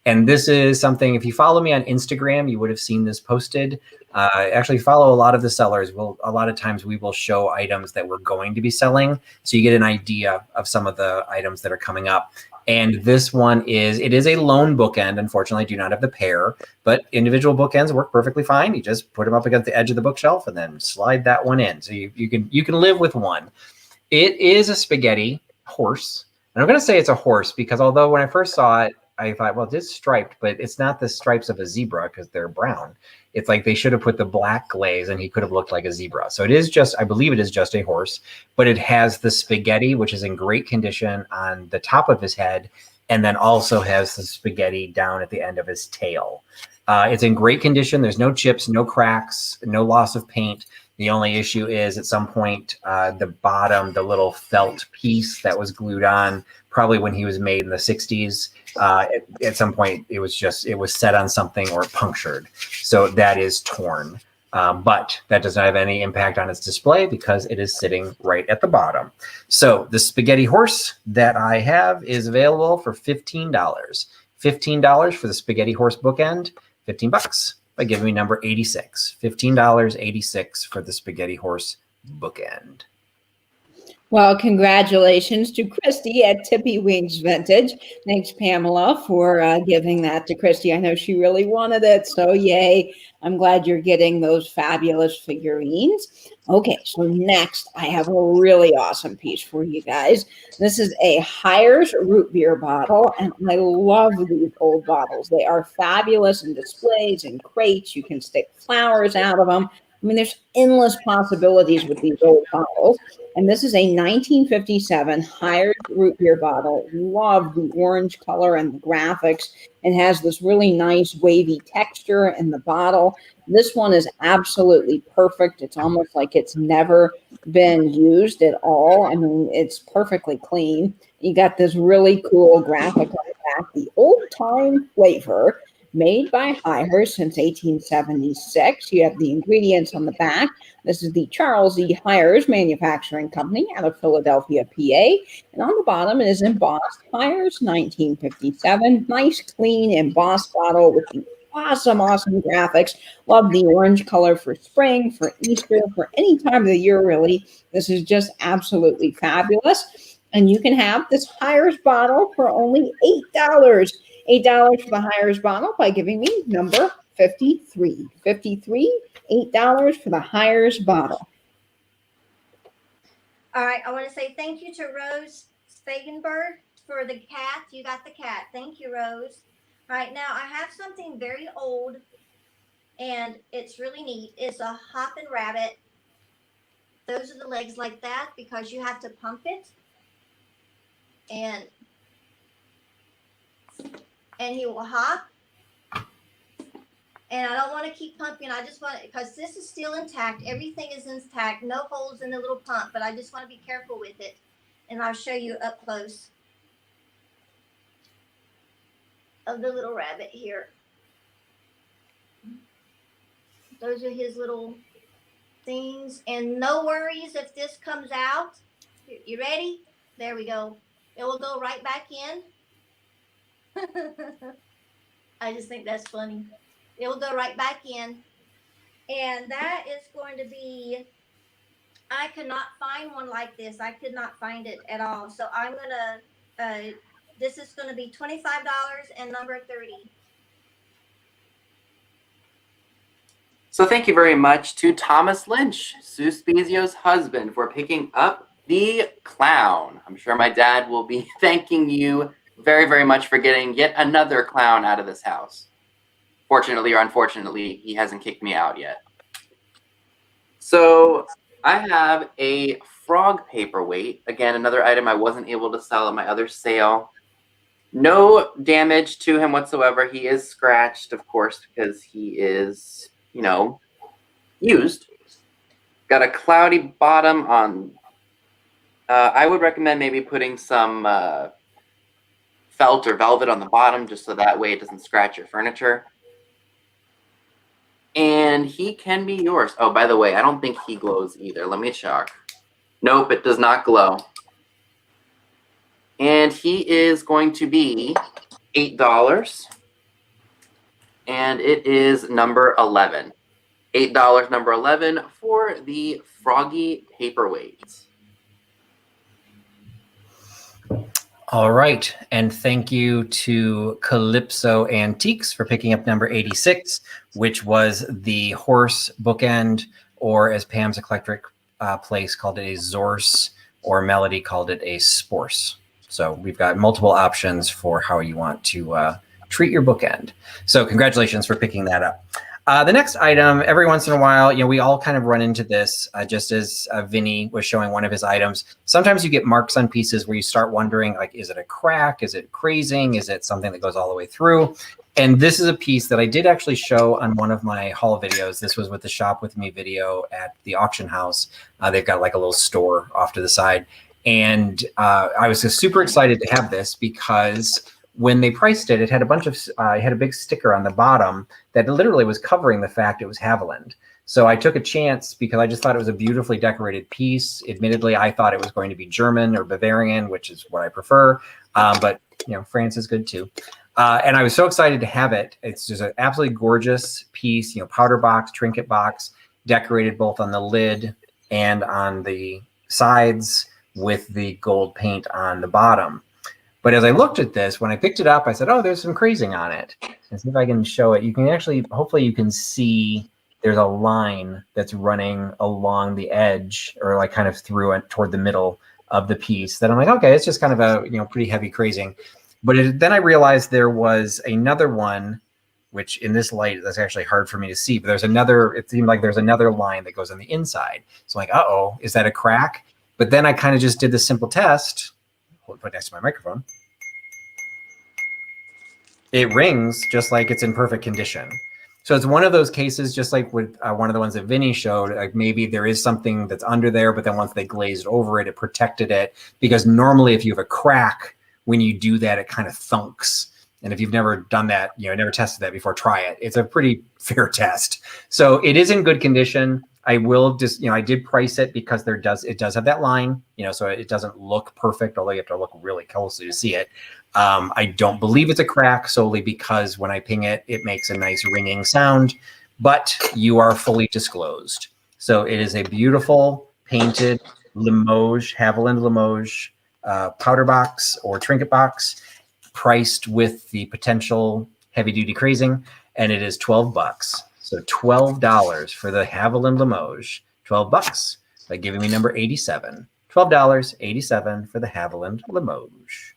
And this is something, if you follow me on Instagram, you would have seen this posted. Actually follow a lot of the sellers. A lot of times we will show items that we're going to be selling, so you get an idea of some of the items that are coming up. And this one it is a lone bookend. Unfortunately, I do not have the pair, but individual bookends work perfectly fine. You just put them up against the edge of the bookshelf and then slide that one in. So you can live with one. It is a spaghetti horse. And I'm going to say it's a horse because although when I first saw it, I thought, well, it's striped, but it's not the stripes of a zebra because they're brown. It's like they should have put the black glaze and he could have looked like a zebra. So it is just, I believe it is just a horse, but it has the spaghetti, which is in great condition on the top of his head, and then also has the spaghetti down at the end of his tail. It's in great condition. There's no chips, no cracks, no loss of paint. The only issue is at some point, the bottom, the little felt piece that was glued on, probably when he was made in the 60s, at some point it was set on something or punctured. So that is torn. But that does not have any impact on its display because it is sitting right at the bottom. So the spaghetti horse that I have is available for $15. $15 for the spaghetti horse bookend, $15 by giving me number 86. $15.86 for the spaghetti horse bookend. Well, congratulations to Christy at Tippy Wings Vintage. Thanks, Pamela, for giving that to Christy. I know she really wanted it, so yay. I'm glad you're getting those fabulous figurines. Okay, so next I have a really awesome piece for you guys. This is a Hires root beer bottle, and I love these old bottles. They are fabulous in displays and crates. You can stick flowers out of them. I mean, there's endless possibilities with these old bottles. And this is a 1957 Hires root beer bottle. Love the orange color and the graphics. It has this really nice wavy texture in the bottle. This one is absolutely perfect. It's almost like it's never been used at all. I mean, it's perfectly clean. You got this really cool graphic on the back, the old time flavor, made by Hires since 1876. You have the ingredients on the back. This is the Charles E. Hires Manufacturing Company out of Philadelphia, PA. And on the bottom, it is embossed Hires 1957. Nice, clean, embossed bottle with the awesome graphics. Love the orange color for spring, for Easter, for any time of the year, really. This is just absolutely fabulous. And you can have this Hires bottle for only $8. $8 for the Hires bottle by giving me number 53. 53, $8 for the Hires bottle. All right, I want to say thank you to Rose Spagenberg for the cat. You got the cat. Thank you, Rose. All right, now I have something very old, and it's really neat. It's a hopping rabbit. Those are the legs like that because you have to pump it. And he will hop. And I don't want to keep pumping. I just want, because this is still intact. Everything is intact. No holes in the little pump, but I just want to be careful with it. And I'll show you up close of the little rabbit here. Those are his little things. And no worries if this comes out. You ready? There we go. It will go right back in. I just think that's funny. It will go right back in. And that is going to be, I could not find one like this. I could not find it at all. So I'm going to, this is going to be $25 and number 30. So thank you very much to Thomas Lynch, Sue Spezio's husband, for picking up the clown. I'm sure my dad will be thanking you very, very much for getting yet another clown out of this house. Fortunately or unfortunately, he hasn't kicked me out yet. So I have a frog paperweight. Again, another item I wasn't able to sell at my other sale. No damage to him whatsoever. He is scratched, of course, because he is, you know, used. Got a cloudy bottom on. I would recommend maybe putting some felt or velvet on the bottom, just so that way it doesn't scratch your furniture. And he can be yours. Oh, by the way, I don't think he glows either. Let me check. Nope, it does not glow. And he is going to be $8. And it is number 11. $8, number 11 for the Froggy Paperweight. All right. And thank you to Calypso Antiques for picking up number 86, which was the horse bookend, or as Pam's eclectic place called it, a Zorse, or Melody called it, a Sporse. So we've got multiple options for how you want to treat your bookend. So congratulations for picking that up. The next item, every once in a while, you know, we all kind of run into this, just as Vinny was showing one of his items. Sometimes you get marks on pieces where you start wondering, like, is it a crack? Is it crazing? Is it something that goes all the way through? And this is a piece that I did actually show on one of my haul videos. This was with the Shop With Me video at the auction house. They've got like a little store off to the side. And I was just super excited to have this because when they priced it, it had a bunch of, it had a big sticker on the bottom that literally was covering the fact it was Haviland. So I took a chance because I just thought it was a beautifully decorated piece. Admittedly, I thought it was going to be German or Bavarian, which is what I prefer. But you know, France is good too. And I was so excited to have it. It's just an absolutely gorgeous piece, you know, powder box, trinket box, decorated both on the lid and on the sides with the gold paint on the bottom. But as I looked at this, when I picked it up, I said, oh, there's some crazing on it. And see if I can show it. You can actually, hopefully you can see there's a line that's running along the edge, or like kind of through it toward the middle of the piece, that I'm like, okay, it's just kind of a, you know, pretty heavy crazing. But then I realized there was another one which in this light, that's actually hard for me to see. But there's another, it seemed like there's another line that goes on the inside. So like, uh-oh, is that a crack? But then I kind of just did the simple test. Hold it next to my microphone. It rings just like it's in perfect condition. So it's one of those cases, just like with one of the ones that Vinny showed, like maybe there is something that's under there, but then once they glazed over it, it protected it. Because normally if you have a crack, when you do that, it kind of thunks. And if you've never done that, you know, never tested that before, try it. It's a pretty fair test. So it is in good condition. I will just, you know, I did price it because it does have that line, you know, so it doesn't look perfect, although you have to look really closely to see it. I don't believe it's a crack solely because when I ping it, it makes a nice ringing sound, but you are fully disclosed. So it is a beautiful painted Limoges, Haviland Limoges powder box or trinket box, priced with the potential heavy duty crazing, and it is $12. So $12 for the Haviland Limoges, $12 by giving me number 87. $12.87 for the Haviland Limoges.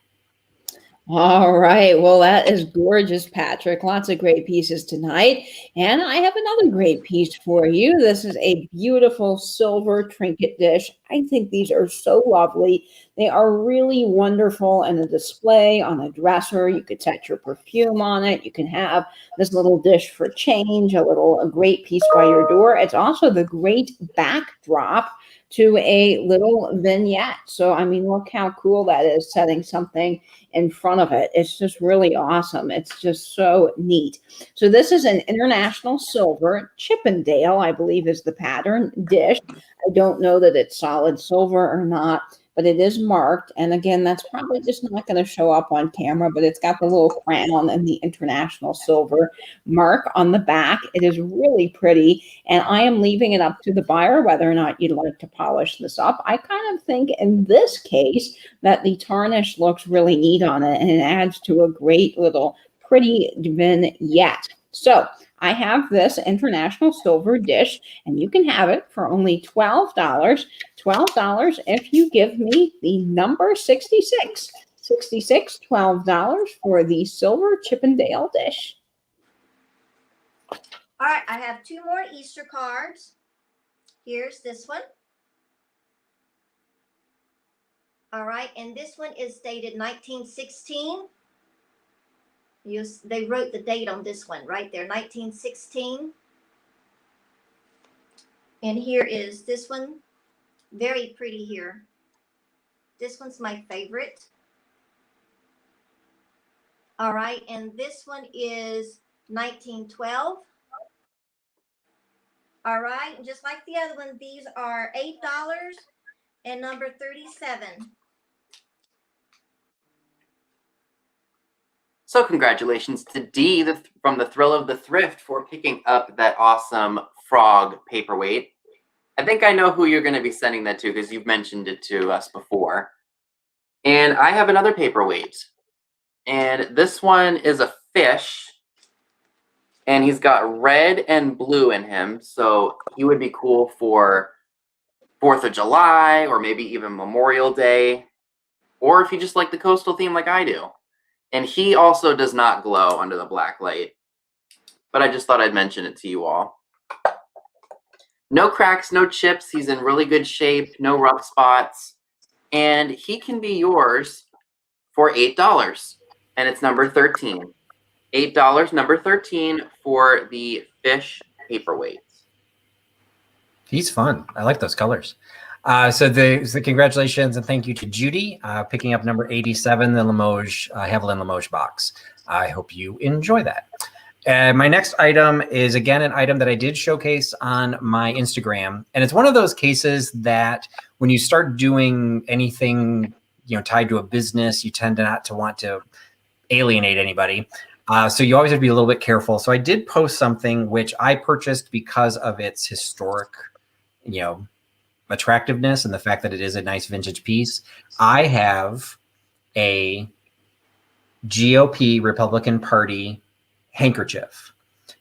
All right. Well, that is gorgeous, Patrick. Lots of great pieces tonight. And I have another great piece for you. This is a beautiful silver trinket dish. I think these are so lovely. They are really wonderful in a display, on a dresser. You could set your perfume on it. You can have this little dish for change, a great piece by your door. It's also the great backdrop to a little vignette. So, I mean, look how cool that is, setting something in front of it. It's just really awesome. It's just so neat. So this is an international silver Chippendale, I believe is the pattern dish. I don't know that it's solid silver or not, but it is marked. And again, that's probably just not going to show up on camera, but it's got the little crown and the international silver mark on the back. It is really pretty. And I am leaving it up to the buyer whether or not you'd like to polish this up. I kind of think in this case that the tarnish looks really neat on it, and it adds to a great little pretty vignette. So I have this international silver dish, and you can have it for only $12. $12 if you give me the number 66. 66, $12 for the silver Chippendale dish. All right, I have two more Easter cards. Here's this one. All right, and this one is dated 1916. They wrote the date on this one right there, 1916. And here is this one, very pretty here. This one's my favorite. All right, and this one is 1912. All right, and just like the other one, these are $8 and number 37. So congratulations to Dee from the Thrill of the Thrift for picking up that awesome frog paperweight. I think I know who you're going to be sending that to because you've mentioned it to us before. And I have another paperweight. And this one is a fish. And he's got red and blue in him. So he would be cool for 4th of July or maybe even Memorial Day. Or if you just like the coastal theme like I do. And he also does not glow under the black light. But I just thought I'd mention it to you all. No cracks, no chips. He's in really good shape. No rough spots. And he can be yours for $8. And it's number 13. $8, number 13 for the fish paperweight. He's fun. I like those colors. So the congratulations and thank you to Judy picking up number 87, the Limoges, Haviland Limoges box. I hope you enjoy that. My next item is, again, an item that I did showcase on my Instagram. And it's one of those cases that when you start doing anything, you know, tied to a business, you tend to not to want to alienate anybody. So you always have to be a little bit careful. So I did post something which I purchased because of its historic, you know, attractiveness and the fact that it is a nice vintage piece. I have a GOP Republican Party handkerchief.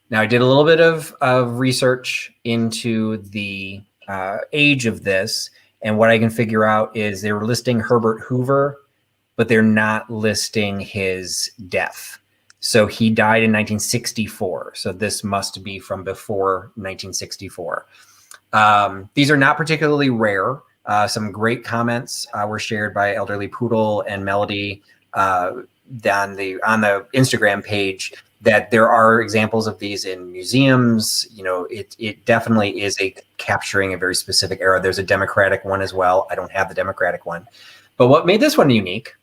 Now I did a little bit of research into the age of this, and what I can figure out is they were listing Herbert Hoover, but they're not listing his death. So he died in 1964. So this must be from before 1964. These are not particularly rare. Some great comments were shared by Elderly Poodle and Melody on the Instagram page that there are examples of these in museums. You know, it definitely is capturing a very specific era. There's a Democratic one as well. I don't have the Democratic one. But what made this one unique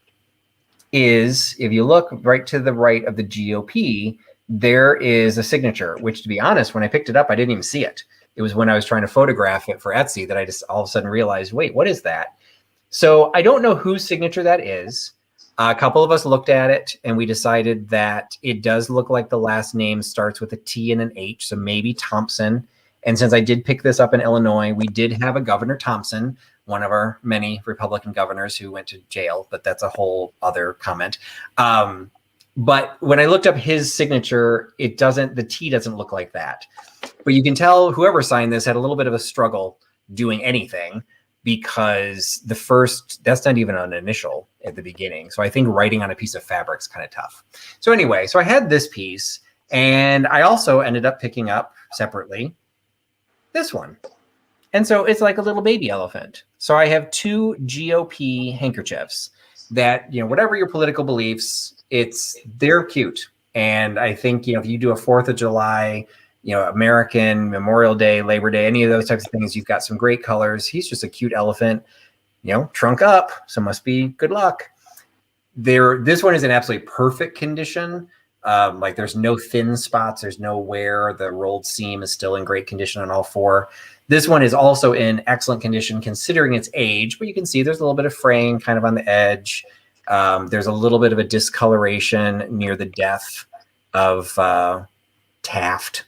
is if you look right to the right of the GOP, there is a signature, which, to be honest, when I picked it up, I didn't even see it. It was when I was trying to photograph it for Etsy that I just all of a sudden realized, wait, what is that? So I don't know whose signature that is. A couple of us looked at it and we decided that it does look like the last name starts with a T and an H, so maybe Thompson. And since I did pick this up in Illinois, we did have a Governor Thompson, one of our many Republican governors who went to jail, but that's a whole other comment. But when I looked up his signature, the T doesn't look like that. But you can tell whoever signed this had a little bit of a struggle doing anything, because that's not even an initial at the beginning. So I think writing on a piece of fabric is kind of tough. So anyway, so I had this piece, and I also ended up picking up separately this one. And so it's like a little baby elephant. So I have two GOP handkerchiefs that, you know, whatever your political beliefs, they're cute. And I think, you know, if you do a 4th of July, you know, American, Memorial Day, Labor Day, any of those types of things, you've got some great colors. He's just a cute elephant, you know, trunk up. So must be good luck. This one is in absolutely perfect condition. Like there's no thin spots. There's no wear. The rolled seam is still in great condition on all four. This one is also in excellent condition considering its age, but you can see there's a little bit of fraying kind of on the edge. There's a little bit of a discoloration near the death of Taft.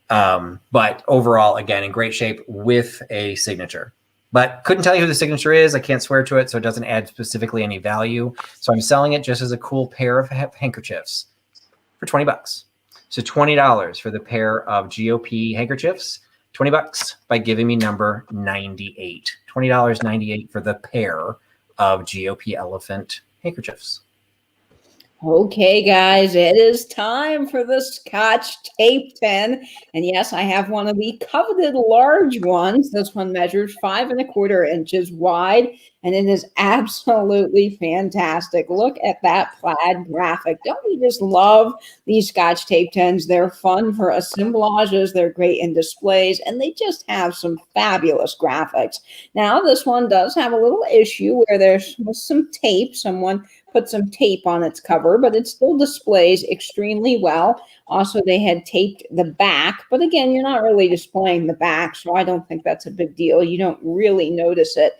But overall, again, in great shape with a signature. But couldn't tell you who the signature is. I can't swear to it, so it doesn't add specifically any value. So I'm selling it just as a cool pair of handkerchiefs for $20. So $20 for the pair of GOP handkerchiefs. $20 by giving me number 98. $20.98 for the pair of GOP elephant handkerchiefs. Okay, guys, it is time for the Scotch Tape 10. And yes, I have one of the coveted large ones. This one measures 5 1/4 inches wide, and it is absolutely fantastic. Look at that plaid graphic. Don't we just love these Scotch Tape 10s? They're fun for assemblages. They're great in displays, and they just have some fabulous graphics. Now, this one does have a little issue where there's some tape. Someone put some tape on its cover, but it still displays extremely well. Also, they had taped the back, but again, you're not really displaying the back, so I don't think that's a big deal. You don't really notice it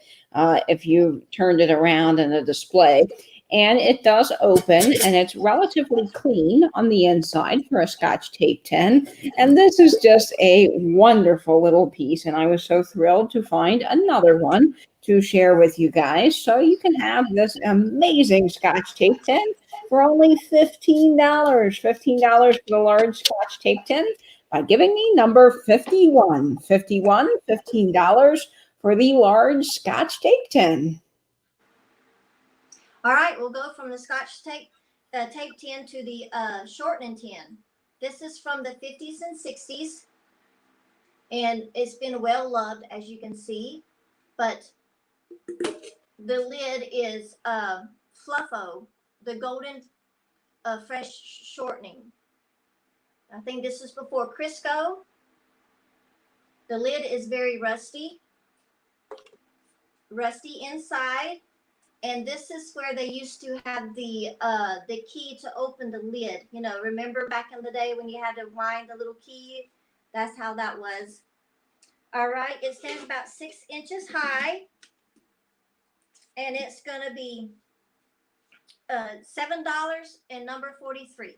if you turned it around in a display. And it does open, and it's relatively clean on the inside for a Scotch Tape 10. And this is just a wonderful little piece, and I was so thrilled to find another one to share with you guys. So you can have this amazing Scotch Tape 10 for only $15. $15 for the large Scotch Tape 10 by giving me number 51. $15 for the large Scotch Tape 10. All right, we'll go from the Scotch tape 10 to the shortening 10. This is from the 50s and 60s, and it's been well loved, as you can see. But the lid is Fluffo, the golden fresh shortening. I think this is before Crisco. The lid is very rusty inside. And this is where they used to have the key to open the lid. You know, remember back in the day when you had to wind the little key? That's how that was. All right, it stands about 6 inches high. And it's going to be $7 and number 43.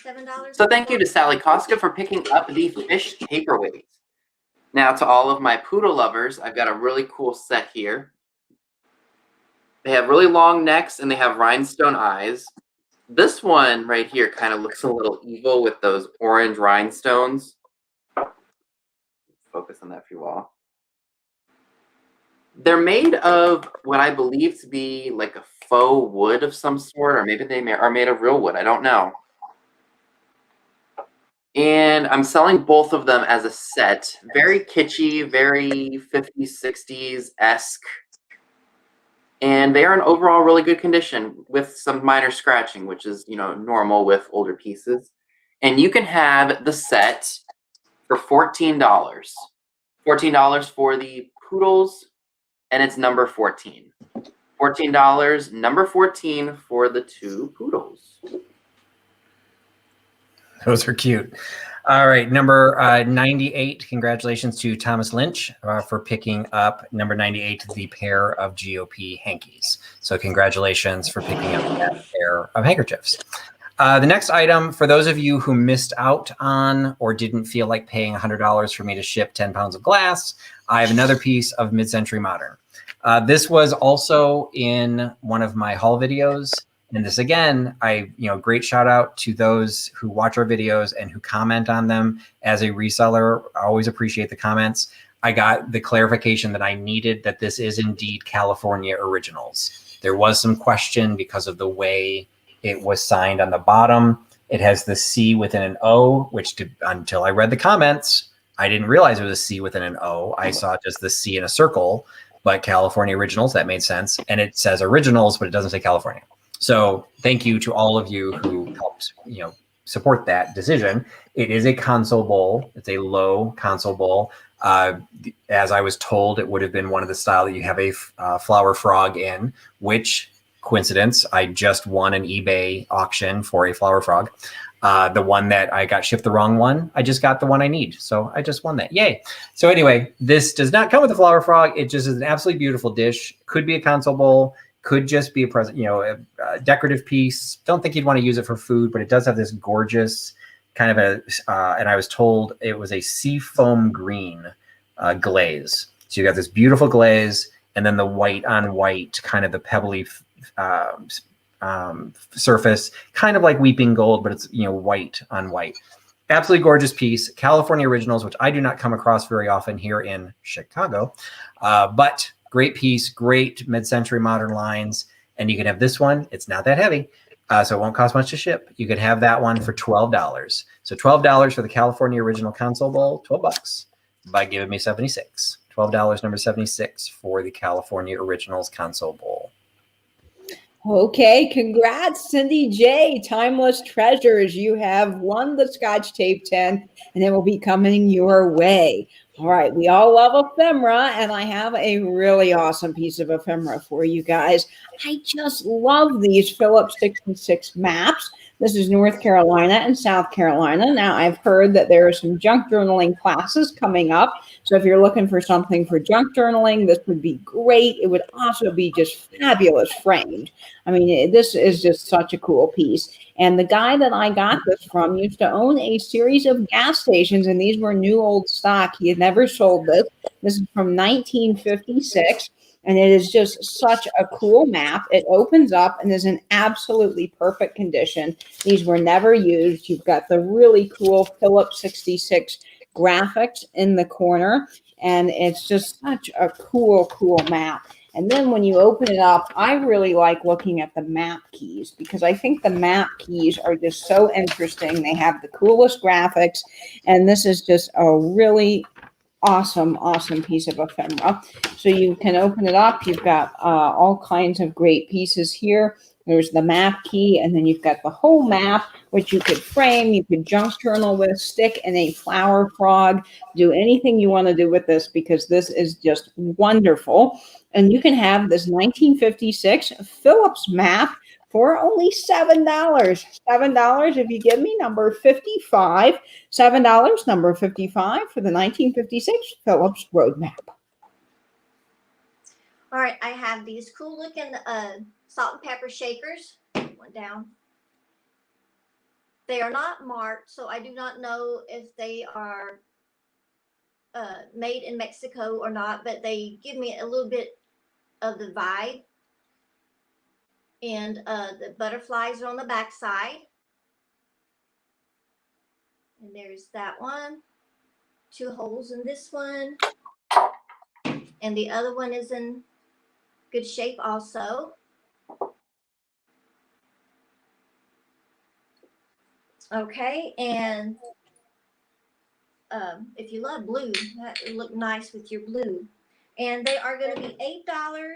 $7. So thank you to Sally Koska for picking up the fish paperweight. Now, to all of my poodle lovers, I've got a really cool set here. They have really long necks and they have rhinestone eyes. This one right here kind of looks a little evil with those orange rhinestones. Focus on that for you all. They're made of what I believe to be like a faux wood of some sort, or maybe they are made of real wood. I don't know. And I'm selling both of them as a set. Very kitschy, very 50s, 60s-esque. And they are in overall really good condition with some minor scratching, which is, you know, normal with older pieces. And you can have the set for $14. $14 for the Poodles, and it's number 14. $14, number 14 for the 2 Poodles. Those are cute. All right, number 98. Congratulations to Thomas Lynch for picking up number 98, the pair of GOP hankies. So congratulations for picking up that pair of handkerchiefs. The next item, for those of you who missed out on or didn't feel like paying $100 for me to ship 10 pounds of glass, I have another piece of mid-century modern. This was also in one of my haul videos. And this, again, great shout out to those who watch our videos and who comment on them. As a reseller, I always appreciate the comments. I got the clarification that I needed, that this is indeed California Originals. There was some question because of the way it was signed on the bottom. It has the C within an O, which until I read the comments, I didn't realize it was a C within an O. I saw just the C in a circle, but California Originals, that made sense. And it says Originals, but it doesn't say California. So thank you to all of you who helped, support that decision. It is a console bowl. It's a low console bowl. As I was told, it would have been one of the style that you have a flower frog in, which, coincidence, I just won an eBay auction for a flower frog. The one that I got shipped the wrong one, I just got the one I need. So I just won that. Yay. So anyway, this does not come with a flower frog. It just is an absolutely beautiful dish. Could be a console bowl. Could just be a present, a decorative piece. Don't think you'd want to use it for food, but it does have this gorgeous kind of and I was told it was a seafoam green glaze. So you got this beautiful glaze, and then the white on white, kind of the pebbly surface, kind of like weeping gold, but it's, white on white. Absolutely gorgeous piece. California Originals, which I do not come across very often here in Chicago, but great piece, great mid-century modern lines. And you can have this one. It's not that heavy, so it won't cost much to ship. You could have that one for $12. So $12 for the California Original Console Bowl, $12 by giving me 76. $12, number 76 for the California Originals Console Bowl. Okay, congrats, Cindy J. Timeless Treasures. You have won the Scotch Tape 10, and it will be coming your way. All right, we all love ephemera, and I have a really awesome piece of ephemera for you guys. I just love these Phillips 66 maps. This is North Carolina and South Carolina. Now, I've heard that there are some junk journaling classes coming up. So if you're looking for something for junk journaling, this would be great. It would also be just fabulous framed. I mean, this is just such a cool piece. And the guy that I got this from used to own a series of gas stations, and these were new old stock. He had never sold this. This is from 1956. And it is just such a cool map. It opens up and is in absolutely perfect condition. These were never used. You've got the really cool Phillips 66 graphics in the corner. And it's just such a cool map. And then when you open it up, I really like looking at the map keys, because I think the map keys are just so interesting. They have the coolest graphics. And this is just a really awesome piece of ephemera. So you can open it up. You've got all kinds of great pieces here. There's the map key, and then you've got the whole map, which you could frame, you could junk journal with, stick in a flower frog, do anything you want to do with this, because this is just wonderful. And you can have this 1956 Phillips map for only $7. $7 if you give me number 55. $7, number 55 for the 1956 Phillips Road Map. All right, I have these cool looking salt and pepper shakers. One down. They are not marked, so I do not know if they are made in Mexico or not, but they give me a little bit of the vibe. And the butterflies are on the back side. And there's that one. 2 holes in this one. And the other one is in good shape also. Okay, and if you love blue, that would look nice with your blue. And they are going to be $8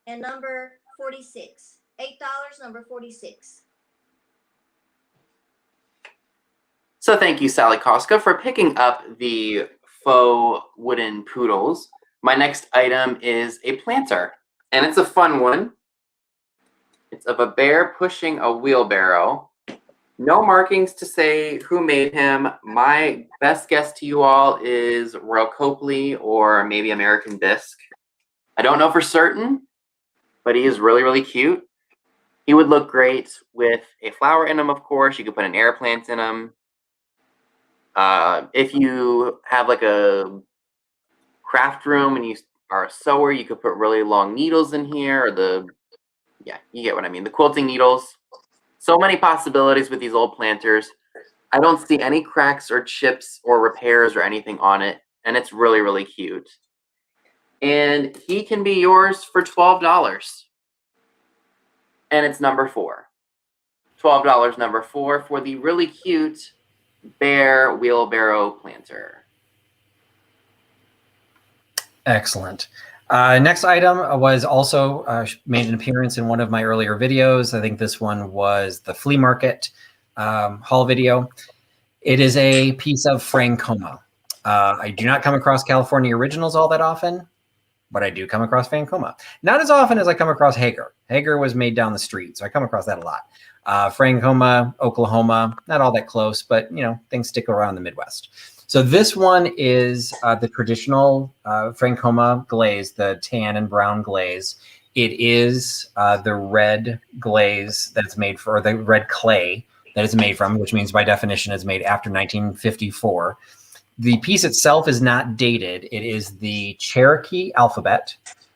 and number 46. $8, number 46. So thank you, Sally Koska, for picking up the faux wooden poodles. My next item is a planter, and it's a fun one. It's of a bear pushing a wheelbarrow. No markings to say who made him. My best guess to you all is Royal Copley or maybe American Bisque. I don't know for certain, but he is really, really cute. He would look great with a flower in him, of course. You could put an air plant in him. If you have like a craft room and you are a sewer, you could put really long needles in here, or yeah, you get what I mean, the quilting needles. So many possibilities with these old planters. I don't see any cracks or chips or repairs or anything on it, and it's really, really cute. And he can be yours for $12. And it's number 4. $12, number 4, for the really cute bear wheelbarrow planter. Excellent. Next item was also made an appearance in one of my earlier videos. I think this one was the flea market haul video. It is a piece of Francoma. I do not come across California originals all that often, but I do come across Francoma. Not as often as I come across Hager. Hager was made down the street, so I come across that a lot. Francoma, Oklahoma, not all that close, but you know, things stick around the Midwest. So this one is the traditional Francoma glaze, the tan and brown glaze. It is the red glaze that's made for, or the red clay that it's made from, which means by definition it's made after 1954. The piece itself is not dated. It is the Cherokee alphabet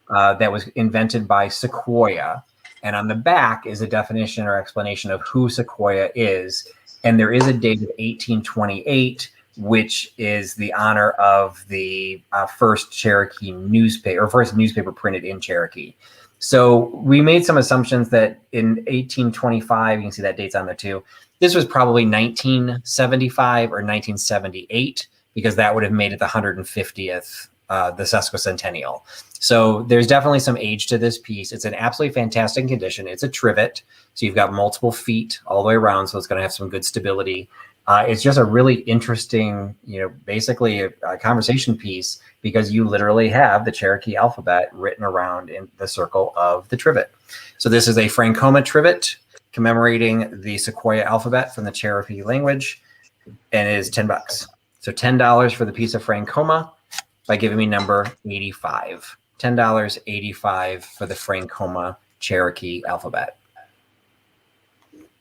that was invented by Sequoia. And on the back is a definition or explanation of who Sequoia is. And there is a date of 1828, which is the honor of the first Cherokee newspaper, or first newspaper printed in Cherokee. So we made some assumptions that in 1825, you can see that date's on there too, this was probably 1975 or 1978, because that would have made it the 150th, the sesquicentennial. So there's definitely some age to this piece. It's an absolutely fantastic condition. It's a trivet, so you've got multiple feet all the way around, so it's going to have some good stability. It's just a really interesting, you know, basically a conversation piece, because you literally have the Cherokee alphabet written around in the circle of the trivet. So this is a Francoma trivet commemorating the Sequoia alphabet from the Cherokee language, and it is $10. So $10 for the piece of Francoma by giving me number 85. $10, 85 for the Francoma Cherokee alphabet.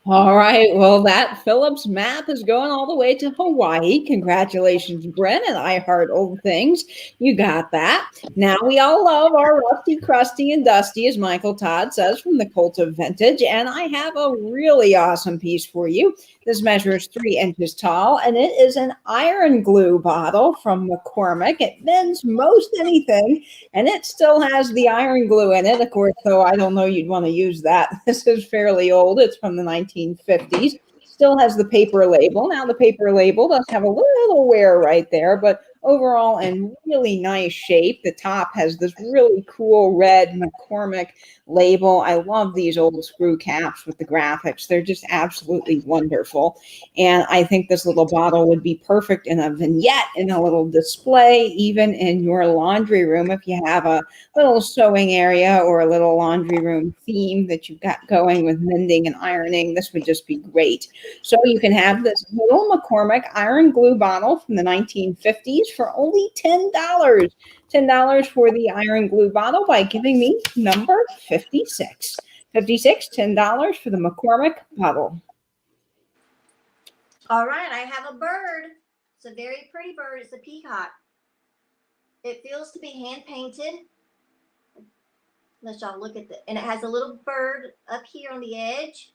All right. Well, that Phillips map is going all the way to Hawaii. Congratulations, Brent, and I Heart Old Things. You got that. Now we all love our Rusty, Crusty, and Dusty, as Michael Todd says, from the Cult of Vintage. And I have a really awesome piece for you. This measures 3 inches tall, and it is an iron glue bottle from McCormick. It bends most anything, and it still has the iron glue in it. Of course, though, I don't know you'd want to use that. This is fairly old. It's from the 1950s. Still has the paper label. Now, the paper label does have a little wear right there, but overall in really nice shape. The top has this really cool red McCormick label. I love these old screw caps with the graphics. They're just absolutely wonderful. And I think this little bottle would be perfect in a vignette, in a little display, even in your laundry room. If you have a little sewing area or a little laundry room theme that you've got going with mending and ironing, this would just be great. So you can have this little McCormick iron glue bottle from the 1950s for only $10. $10 for the iron glue bottle by giving me number 56. 56, $10 for the McCormick bottle. All right, I have a bird. It's a very pretty bird. It's a peacock. It feels to be hand painted. Let y'all look at and it has a little bird up here on the edge.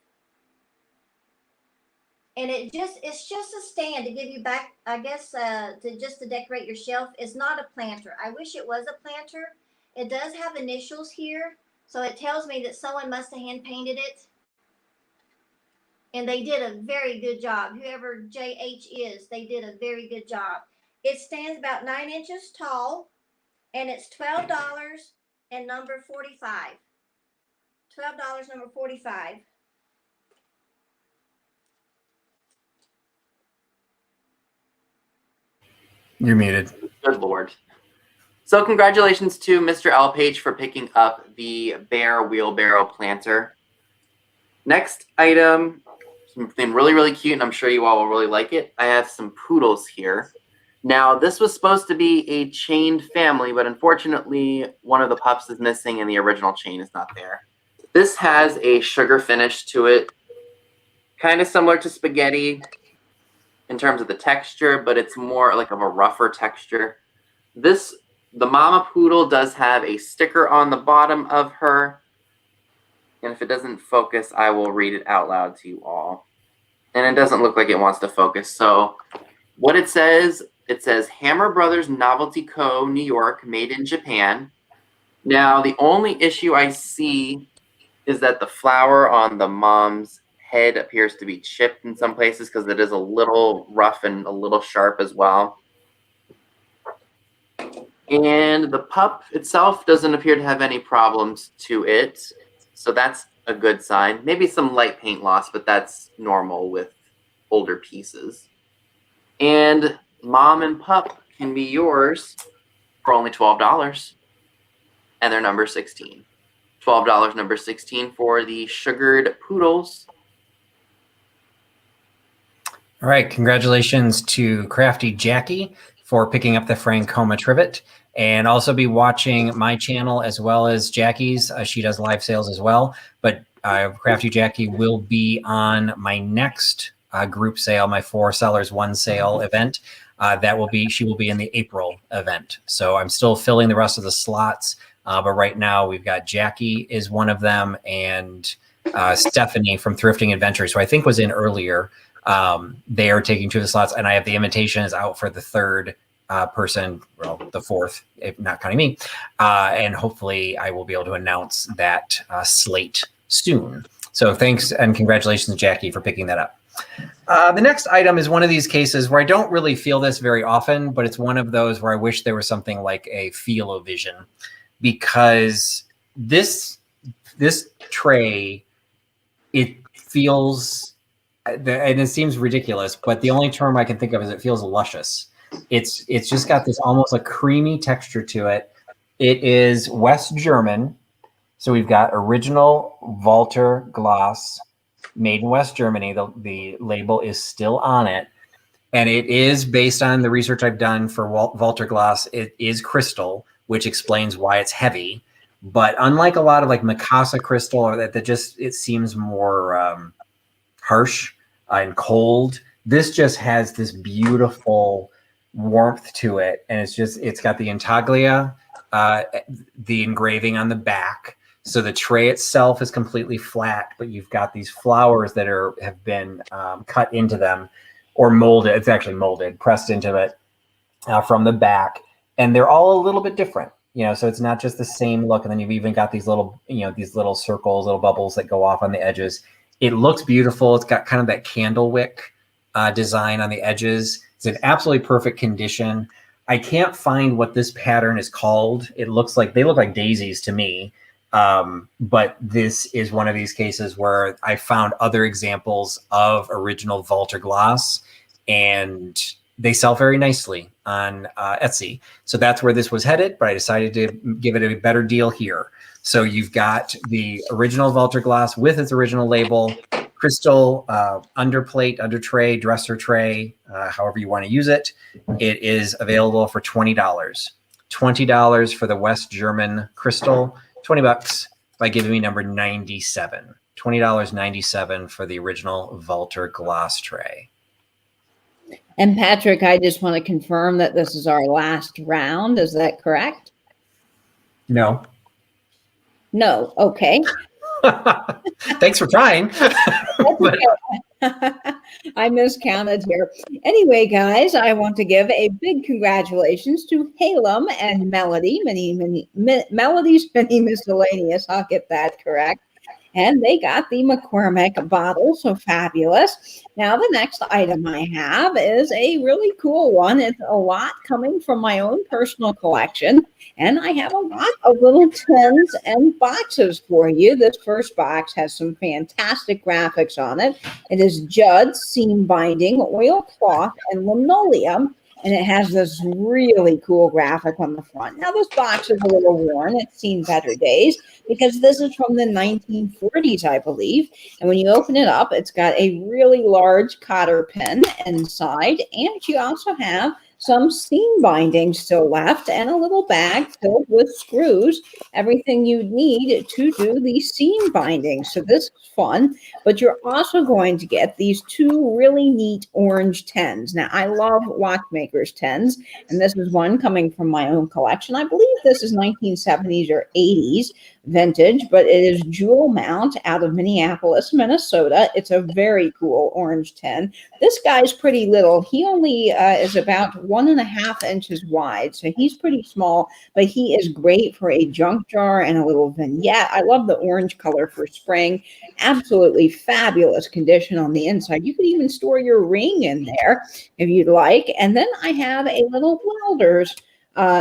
And it's just a stand to give you back, I guess, to decorate your shelf. It's not a planter. I wish it was a planter. It does have initials here, so it tells me that someone must have hand painted it. And they did a very good job. Whoever JH is, they did a very good job. It stands about 9 inches tall, and it's $12 and number 45. $12, number 45. You're muted. Good Lord. So congratulations to Mr. L. Page for picking up the Bear Wheelbarrow Planter. Next item, something really, really cute, and I'm sure you all will really like it. I have some Poodles here. Now, this was supposed to be a chained family, but unfortunately, one of the pups is missing and the original chain is not there. This has a sugar finish to it, kind of similar to spaghetti in terms of the texture, but it's more like of a rougher texture. The mama poodle does have a sticker on the bottom of her. And if it doesn't focus, I will read it out loud to you all. And it doesn't look like it wants to focus. So what it says Hammer Brothers Novelty Co. New York, made in Japan. Now, the only issue I see is that the flower on the mom's head appears to be chipped in some places because it is a little rough and a little sharp as well. And the pup itself doesn't appear to have any problems to it. So that's a good sign. Maybe some light paint loss, but that's normal with older pieces. And mom and pup can be yours for only $12. And they're number 16. $12, number 16 for the sugared Poodles. All right, congratulations to Crafty Jackie for picking up the Francoma Trivet, and also be watching my channel as well as Jackie's. She does live sales as well, but Crafty Jackie will be on my next group sale, my 4 sellers 1 sale event. She will be in the April event. So I'm still filling the rest of the slots, but right now we've got Jackie is one of them, and Stephanie from Thrifting Adventures, who I think was in earlier. They are taking 2 of the slots, and I have the invitations out for the 3rd person, well, the 4th, if not counting me. And hopefully I will be able to announce that slate soon. So thanks and congratulations, Jackie, for picking that up. The next item is one of these cases where I don't really feel this very often, but it's one of those where I wish there was something like a feel-o-vision, because this tray, it feels, and it seems ridiculous, but the only term I can think of is it feels luscious. It's just got this almost a creamy texture to it. It is West German. So we've got original Walter Glas, made in West Germany. The label is still on it. And it is based on the research I've done for Walter Glas. It is crystal, which explains why it's heavy. But unlike a lot of like Mikasa crystal, or that just, it seems more harsh and cold, this just has this beautiful warmth to it. And it's got the intaglia, the engraving on the back. So the tray itself is completely flat, but you've got these flowers that have been cut into them, or molded. It's actually molded, pressed into it from the back. And they're all a little bit different, so it's not just the same look. And then you've even got these little, these little circles, little bubbles that go off on the edges. It looks beautiful. It's got kind of that candle wick design on the edges. It's in absolutely perfect condition. I can't find what this pattern is called. They look like daisies to me. But this is one of these cases where I found other examples of original Walter Glas, and they sell very nicely on Etsy. So that's where this was headed, but I decided to give it a better deal here. So you've got the original Walter Glas with its original label, crystal underplate, under tray, dresser tray, however you want to use it. It is available for $20. $20 for the West German crystal, $20 by giving me number 97. $20.97 for the original Walter Glas tray. And Patrick, I just want to confirm that this is our last round. Is that correct? No. No. Okay. Thanks for trying. Okay. I miscounted here. Anyway, guys, I want to give a big congratulations to Halem and Melody, Melody's Mini Miscellaneous. I'll get that correct. And they got the McCormick bottle, so fabulous. Now, the next item I have is a really cool one. It's a lot coming from my own personal collection, and I have a lot of little tins and boxes for you. This first box has some fantastic graphics on it. It is Judd's seam binding, oilcloth, and linoleum. And it has this really cool graphic on the front. Now, this box is a little worn. It's seen better days because this is from the 1940s, I believe. And when you open it up, it's got a really large cotter pin inside. And you also have some seam binding still left and a little bag filled with screws, everything you need to do the seam binding. So this is fun, but you're also going to get these two really neat orange tins. Now, I love watchmakers tins, and this is one coming from my own collection. I believe this is 1970s or 80s vintage, but it is jewel mount out of Minneapolis, Minnesota. It's a very cool orange tin. This guy's pretty little. He only is about 1.5 inches wide, so he's pretty small, but he is great for a junk jar and a little vignette. I love the orange color for spring. Absolutely fabulous condition on the inside. You could even store your ring in there if you'd like. And then I have a little Welders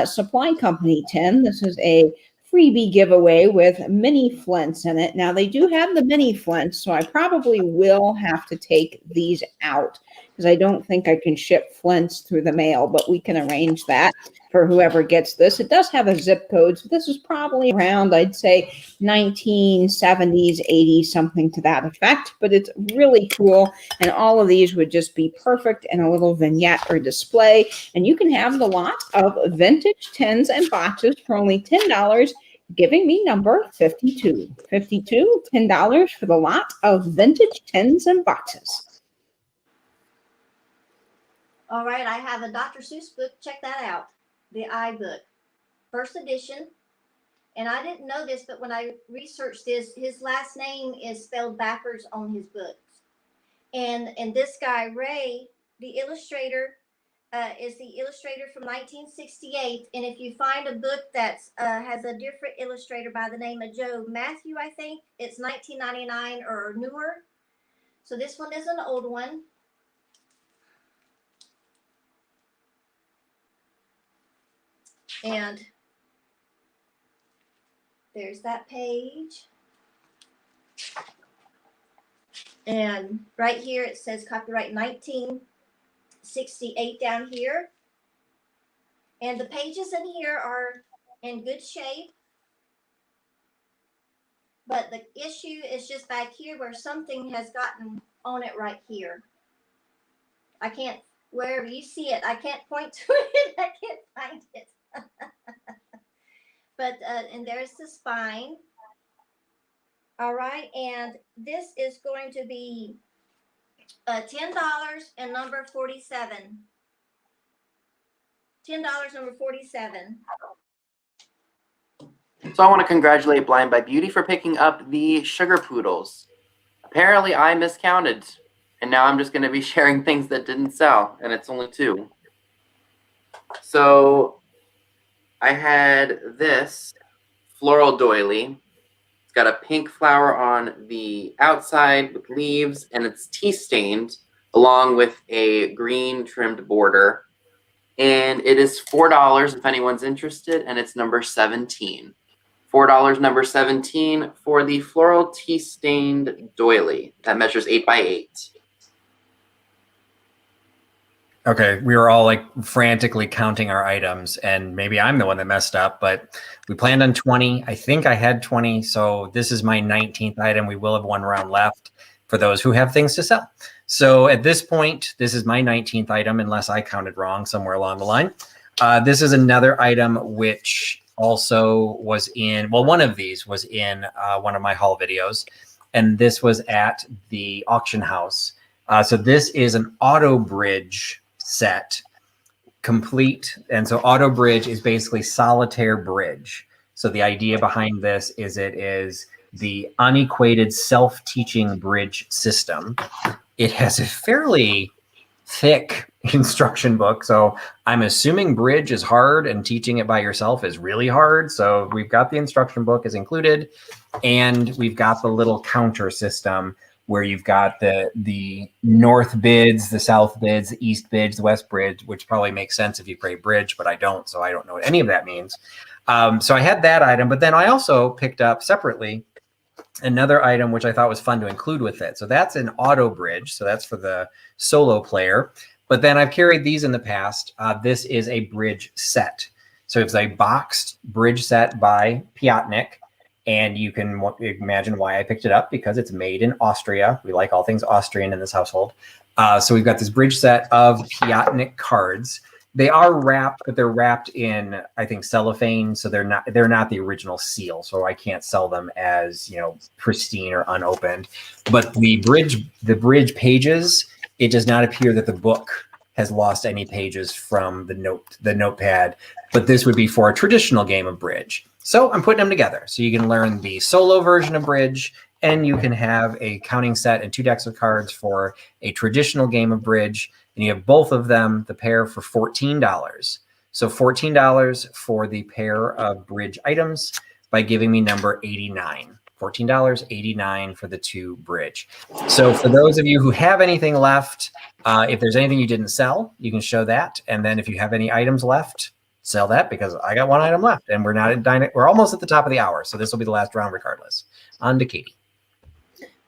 Supply Company tin. This is a freebie giveaway with mini flints in it. Now, they do have the mini flints, so I probably will have to take these out because I don't think I can ship flints through the mail, but we can arrange that for whoever gets this. It does have a zip code, so this is probably around, I'd say, 1970s, 80s, something to that effect, but it's really cool, and all of these would just be perfect in a little vignette or display, and you can have the lot of vintage tins and boxes for only $10, giving me number 52. 52, $10 for the lot of vintage tins and boxes. All right, I have a Dr. Seuss book. Check that out. The iBook, first edition. And I didn't know this, but when I researched this, his last name is spelled backwards on his books. And this guy, Ray, the illustrator, is the illustrator from 1968. And if you find a book that has a different illustrator by the name of Joe Matthew, I think, it's 1999 or newer. So this one is an old one. And there's that page. And right here it says copyright 1968 down here. And the pages in here are in good shape. But the issue is just back here where something has gotten on it right here. I can't, wherever you see it, I can't point to it. I can't find it. But and there's the spine. All right, and this is going to be $10 and number 47. $10, number 47. So I want to congratulate Blind by Beauty for picking up the Sugar Poodles. Apparently I miscounted, and now I'm just going to be sharing things that didn't sell, and it's only 2. So I had this Floral Doily. It's got a pink flower on the outside with leaves, and it's tea stained along with a green trimmed border. And it is $4 if anyone's interested, and it's number 17. $4, number 17 for the floral tea stained doily that measures 8 by 8. Okay, we were all like frantically counting our items, and maybe I'm the one that messed up, but we planned on 20. I think I had 20, so this is my 19th item. We will have one round left for those who have things to sell. So at this point, this is my 19th item, unless I counted wrong somewhere along the line. This is another item which also was in, well, one of these was in one of my haul videos, and this was at the auction house. So this is an auto bridge set, complete. And so auto bridge is basically solitaire bridge. So the idea behind this is it is the unequated self-teaching bridge system. It has a fairly thick instruction book. So I'm assuming bridge is hard and teaching it by yourself is really hard. So we've got the instruction book is included, and we've got the little counter system where you've got the north bids, the south bids, the east bids, the west bridge, which probably makes sense if you play bridge, but I don't. So I don't know what any of that means. So I had that item, but then I also picked up separately another item which I thought was fun to include with it. So that's an auto bridge. So that's for the solo player. But then I've carried these in the past. This is a bridge set. So it's a boxed bridge set by Piotnik. And you can imagine why I picked it up, because it's made in Austria. We like all things Austrian in this household. So we've got this bridge set of Piotnik cards. They are wrapped, but they're wrapped in, I think, cellophane. So they're not the original seal. So I can't sell them as, you know, pristine or unopened. But the bridge pages, it does not appear that the book has lost any pages from the notepad. But this would be for a traditional game of bridge. So I'm putting them together. So you can learn the solo version of bridge, and you can have a counting set and 2 decks of cards for a traditional game of bridge. And you have both of them, the pair, for $14. So $14 for the pair of bridge items by giving me number 89. $14.89 for the 2 bridge. So for those of you who have anything left, if there's anything you didn't sell, you can show that. And then if you have any items left, sell that, because I got 1 item left, and we're almost at the top of the hour. So this will be the last round regardless. On to Katie.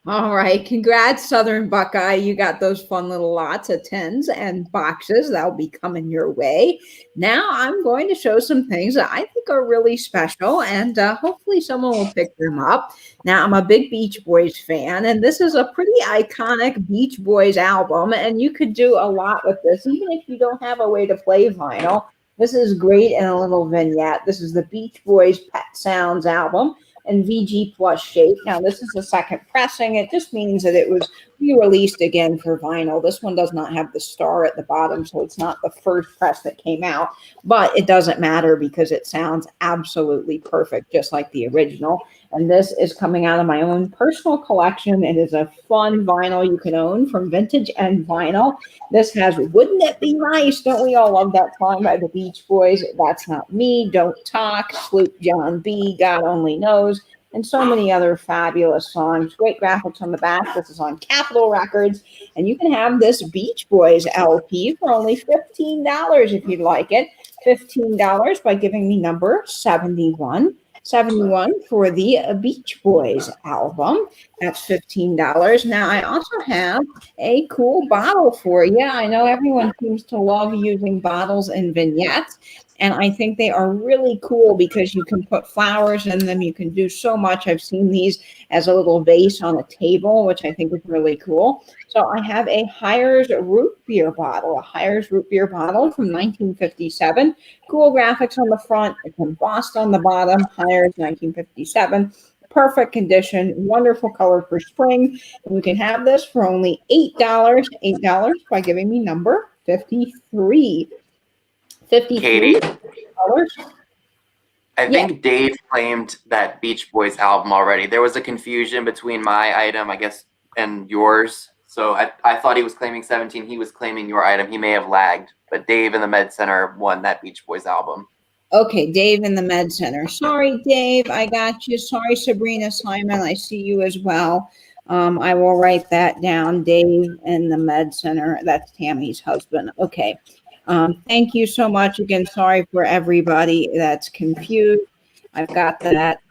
All right. Congrats, Southern Buckeye. You got those fun little lots of tins and boxes that'll be coming your way. Now I'm going to show some things that I think are really special, and hopefully someone will pick them up. Now, I'm a big Beach Boys fan, and this is a pretty iconic Beach Boys album, and you could do a lot with this, even if you don't have a way to play vinyl. This is great in a little vignette. This is the Beach Boys Pet Sounds album in VG Plus shape. Now, this is the second pressing. It just means that it was re-released again for vinyl. This one does not have the star at the bottom, so it's not the first press that came out, but it doesn't matter because it sounds absolutely perfect, just like the original. And this is coming out of my own personal collection. It is a fun vinyl you can own from Vintage and Vinyl. This has Wouldn't It Be Nice? Don't we all love that song by the Beach Boys? That's Not Me, Don't Talk, Sloop John B, God Only Knows, and so many other fabulous songs. Great graphics on the back. This is on Capitol Records. And you can have this Beach Boys LP for only $15 if you'd like it. $15 by giving me number 71. 71 for the Beach Boys album. That's $15. Now, I also have a cool bottle for you. I know everyone seems to love using bottles and vignettes, and I think they are really cool because you can put flowers in them. You can do so much. I've seen these as a little vase on a table, which I think is really cool. So I have a Hires root beer bottle, from 1957. Cool graphics on the front. It's embossed on the bottom. Hires 1957. Perfect condition. Wonderful color for spring. And you can have this for only $8. $8 by giving me number 53. Katie, $53. I think Dave claimed that Beach Boys album already. There was a confusion between my item, I guess, and yours. So I thought he was claiming 17. He was claiming your item. He may have lagged. But Dave in the Med Center won that Beach Boys album. Okay, Dave in the Med Center. Sorry, Dave. I got you. Sorry, Sabrina Simon. I see you as well. I will write that down. Dave in the Med Center. That's Tammy's husband. Okay. Thank you so much. Again, sorry for everybody that's confused. I've got that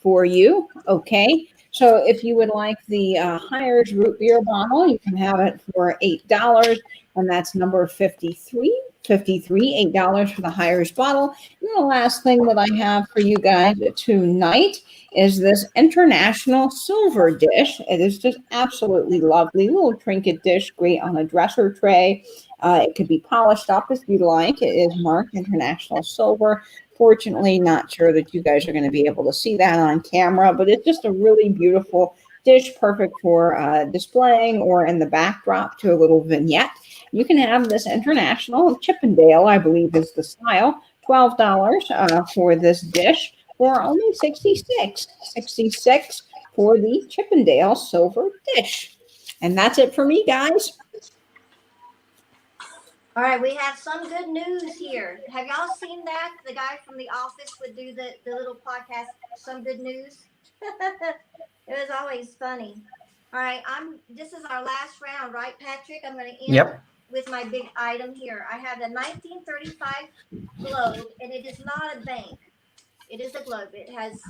for you. Okay. So if you would like the Hires root beer bottle, you can have it for $8, and that's number 53. $8 for the Hires bottle. And the last thing that I have for you guys tonight is this international silver dish. It is just absolutely lovely. Little trinket dish, great on a dresser tray. It could be polished up if you like. It is marked international silver. Fortunately, not sure that you guys are going to be able to see that on camera, but it's just a really beautiful dish, perfect for displaying or in the backdrop to a little vignette. You can have this international Chippendale, I believe is the style, $12 for this dish. For only $66 for the Chippendale silver dish. And that's it for me, guys. All right, we have some good news here. Have y'all seen that? The guy from The Office would do the little podcast, Some Good News. It was always funny. All right, this is our last round, right, Patrick? I'm going to end with my big item here. I have the 1935 globe, and it is not a bank. It is a globe. It has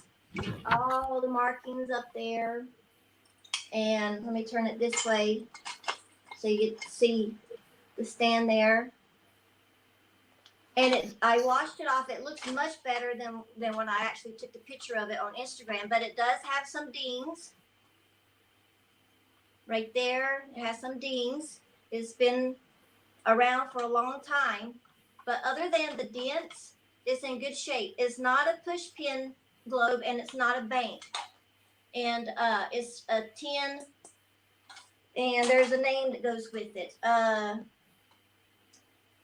all the markings up there. And let me turn it this way so you get to see the stand there. And I washed it off. It looks much better than when I actually took the picture of it on Instagram, but it does have some dings. Right there, it has some dings. It's been around for a long time, but other than the dents, it's in good shape. It's not a push pin globe, and it's not a bank. And it's a tin, and there's a name that goes with it.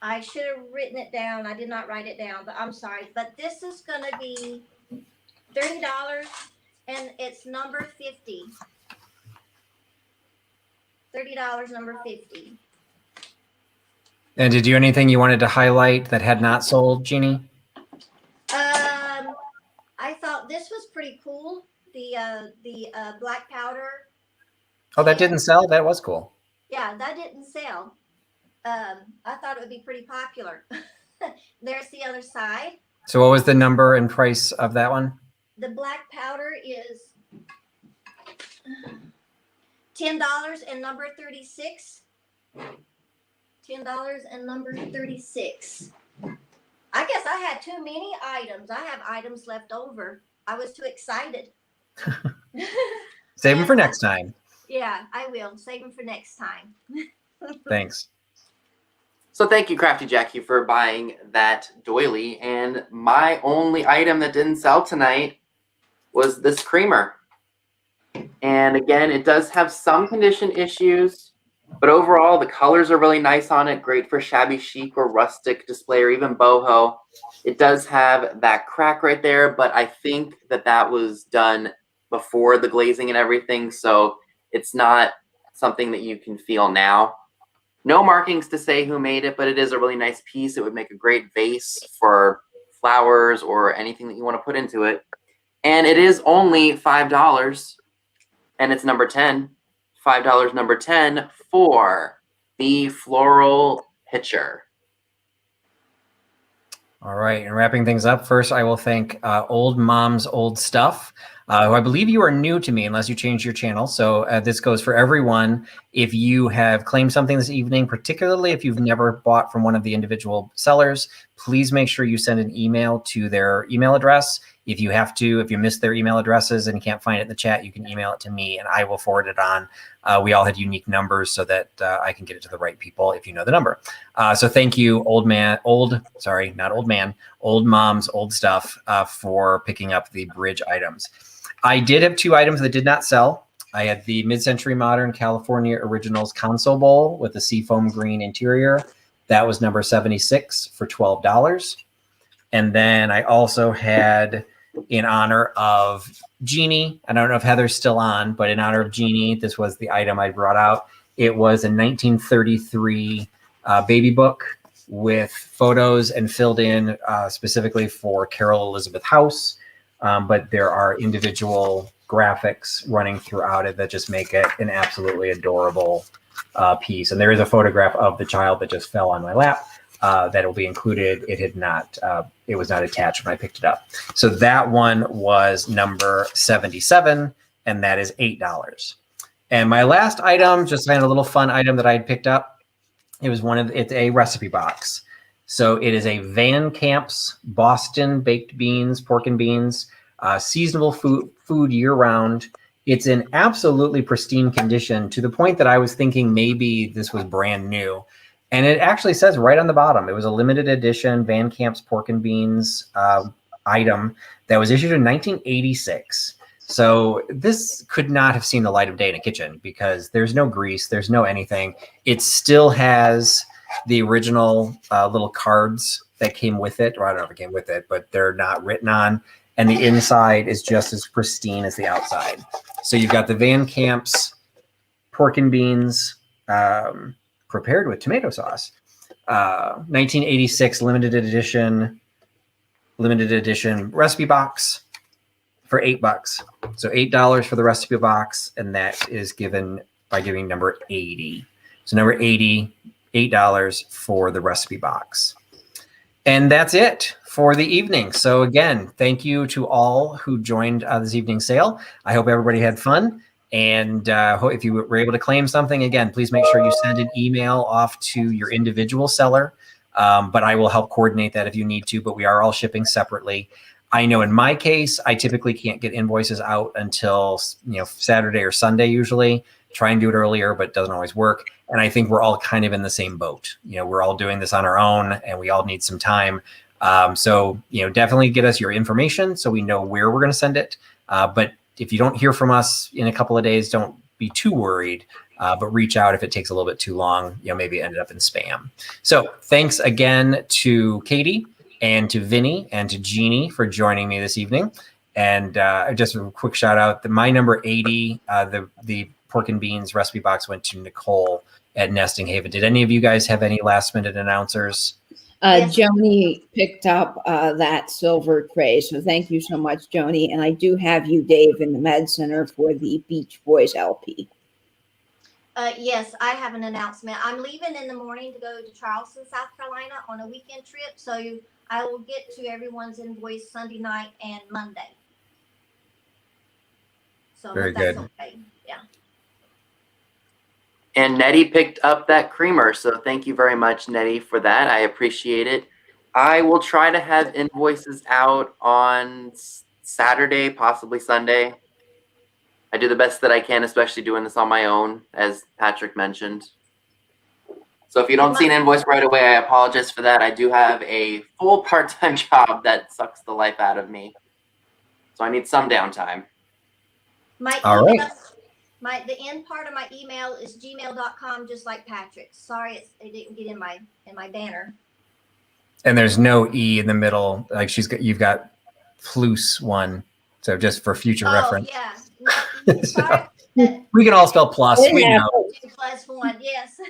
I should have written it down. I did not write it down, but I'm sorry. But this is going to be $30, and it's number 50. $30, number 50. And did you anything you wanted to highlight that had not sold, Jeannie? I thought this was pretty cool. The black powder. Oh, that didn't sell? That was cool. Yeah, that didn't sell. I thought it would be pretty popular. There's the other side. So what was the number and price of that one? The black powder is $10 and number 36. $10 and number 36. I guess I had too many items. I have items left over. I was too excited. Save them for next time. Yeah, I will. Save them for next time. Thanks. So thank you, Crafty Jackie, for buying that doily. And my only item that didn't sell tonight was this creamer. And again, it does have some condition issues, but overall the colors are really nice on it. Great for shabby chic or rustic display or even boho. It does have that crack right there, but I think that was done before the glazing and everything. So it's not something that you can feel now. No markings to say who made it, but it is a really nice piece. It would make a great vase for flowers or anything that you want to put into it. And it is only $5, and it's number 10. $5, number 10 for the floral pitcher. All right, and wrapping things up, first I will thank Old Mom's Old Stuff, who I believe you are new to me unless you changed your channel. So this goes for everyone. If you have claimed something this evening, particularly if you've never bought from one of the individual sellers, please make sure you send an email to their email address. If you have to, if you missed their email addresses and you can't find it in the chat, you can email it to me and I will forward it on. We all had unique numbers so that I can get it to the right people if you know the number. So thank you, Old Mom's Old Stuff for picking up the bridge items. I did have two items that did not sell. I had the Mid-Century Modern California Originals console bowl with the seafoam green interior. That was number 76 for $12. And then I also had, in honor of Jeannie, I don't know if Heather's still on, but in honor of Jeannie, this was the item I brought out. It was a 1933 baby book with photos and filled in specifically for Carol Elizabeth House. But there are individual graphics running throughout it that just make it an absolutely adorable piece. And there is a photograph of the child that just fell on my lap. That will be included. It was not attached when I picked it up. So that one was number 77, and that is $8. And my last item, just kind of a little fun item that I had picked up. It's a recipe box. So it is a Van Camp's Boston baked beans, pork and beans, seasonable food year round. It's in absolutely pristine condition to the point that I was thinking maybe this was brand new. And it actually says right on the bottom, it was a limited edition Van Camp's pork and beans item that was issued in 1986. So this could not have seen the light of day in a kitchen because there's no grease, there's no anything. It still has the original little cards that came with it, or I don't know if it came with it, but they're not written on. And the inside is just as pristine as the outside. So you've got the Van Camp's pork and beans prepared with tomato sauce. 1986 limited edition recipe box for $8. So $8 for the recipe box, and that is given by giving number 80. So number 80, $8 for the recipe box. And that's it for the evening. So again, thank you to all who joined this evening's sale. I hope everybody had fun. And if you were able to claim something, again, please make sure you send an email off to your individual seller. But I will help coordinate that if you need to, but we are all shipping separately. I know in my case, I typically can't get invoices out until Saturday or Sunday usually. Try and do it earlier, but it doesn't always work. And I think we're all kind of in the same boat. We're all doing this on our own and we all need some time. So definitely get us your information so we know where we're going to send it. But if you don't hear from us in a couple of days, don't be too worried, but reach out if it takes a little bit too long. Maybe it ended up in spam. So thanks again to Katie and to Vinny and to Jeannie for joining me this evening. And just a quick shout out, my number 80, the pork and beans recipe box went to Nicole at Nesting Haven. Did any of you guys have any last minute announcers? Yes. Joni picked up that silver tray. So thank you so much, Joni. And I do have you, Dave, in the Med Center for the Beach Boys LP. Yes, I have an announcement. I'm leaving in the morning to go to Charleston, South Carolina on a weekend trip. So I will get to everyone's invoice Sunday night and Monday. So Very that's good. Okay. Yeah. And Nettie picked up that creamer. So thank you very much, Nettie, for that. I appreciate it. I will try to have invoices out on Saturday, possibly Sunday. I do the best that I can, especially doing this on my own, as Patrick mentioned. So if you don't see an invoice right away, I apologize for that. I do have a full part-time job that sucks the life out of me. So I need some downtime. All right. The end part of my email is gmail.com, just like Patrick's. Sorry, it didn't get in my banner. And there's no E in the middle. Like you've got plus one. So just for future reference. Yeah. No, sorry. We can all spell plus. We know. 2+1, yes.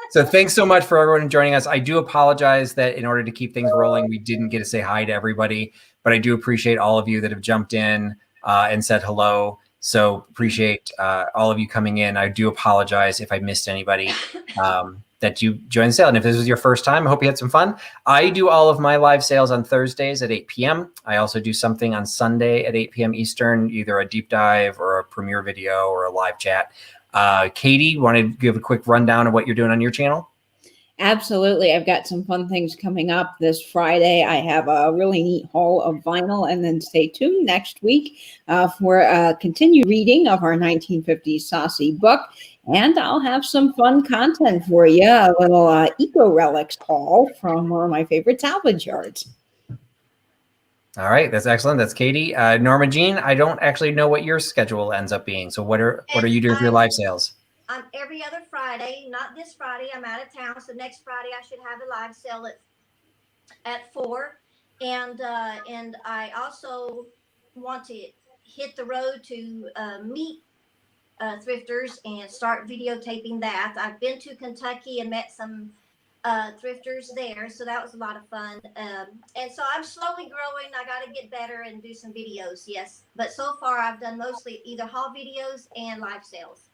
So thanks so much for everyone joining us. I do apologize that in order to keep things rolling, we didn't get to say hi to everybody, but I do appreciate all of you that have jumped in and said hello. So appreciate all of you coming in. I do apologize if I missed anybody that you joined the sale. And if this was your first time, I hope you had some fun. I do all of my live sales on Thursdays at 8 p.m. I also do something on Sunday at 8 p.m. Eastern, either a deep dive or a premiere video or a live chat. Katie, want to give a quick rundown of what you're doing on your channel? Absolutely. I've got some fun things coming up this Friday. I have a really neat haul of vinyl, and then stay tuned next week for a continued reading of our 1950s Saucy book. And I'll have some fun content for you, a little eco relics haul from one of my favorite salvage yards. All right, that's excellent. That's Katie. Norma Jean, I don't actually know what your schedule ends up being. So what are you doing for your live sales? Every other Friday, not this Friday. I'm out of town, so next Friday I should have a live sale at 4. And I also want to hit the road to meet thrifters and start videotaping that. I've been to Kentucky and met some thrifters there, so that was a lot of fun. And so I'm slowly growing. I got to get better and do some videos, yes. But so far I've done mostly either haul videos and live sales.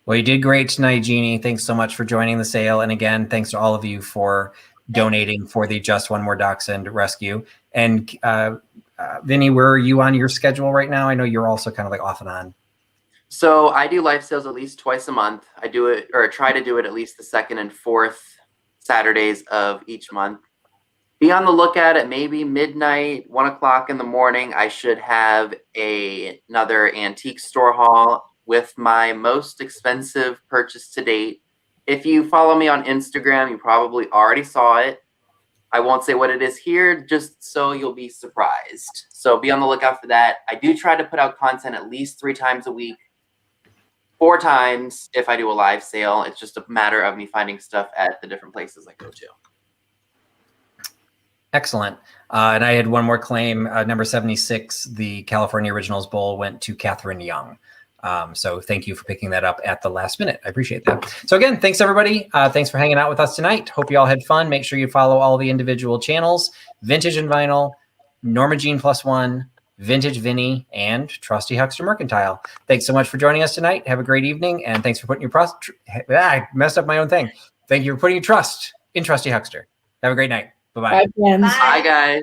Well, you did great tonight, Jeannie. Thanks so much for joining the sale. And again, thanks to all of you for donating for the Just One More Dachshund rescue. And Vinny, where are you on your schedule right now? I know you're also kind of like off and on. So I do live sales at least twice a month. I do it, or try to do it at least the second and fourth Saturdays of each month. Be on the lookout at maybe midnight, 1 o'clock in the morning. I should have another antique store haul with my most expensive purchase to date. If you follow me on Instagram, you probably already saw it. I won't say what it is here, just so you'll be surprised. So be on the lookout for that. I do try to put out content at least 3 times a week, 4 times if I do a live sale. It's just a matter of me finding stuff at the different places I go to. Excellent. And I had one more claim. Number 76, the California Originals Bowl went to Catherine Young. So thank you for picking that up at the last minute. I appreciate that. So again, thanks everybody. Thanks for hanging out with us tonight. Hope you all had fun. Make sure you follow all the individual channels, Vintage and Vinyl, Norma Jean +1, Vintage Vinny, and Trusty Huckster Mercantile. Thanks so much for joining us tonight. Have a great evening, and thanks for putting your I messed up my own thing. Thank you for putting your trust in Trusty Huckster. Have a great night. Bye-bye. Bye, friends. Bye. Bye, guys.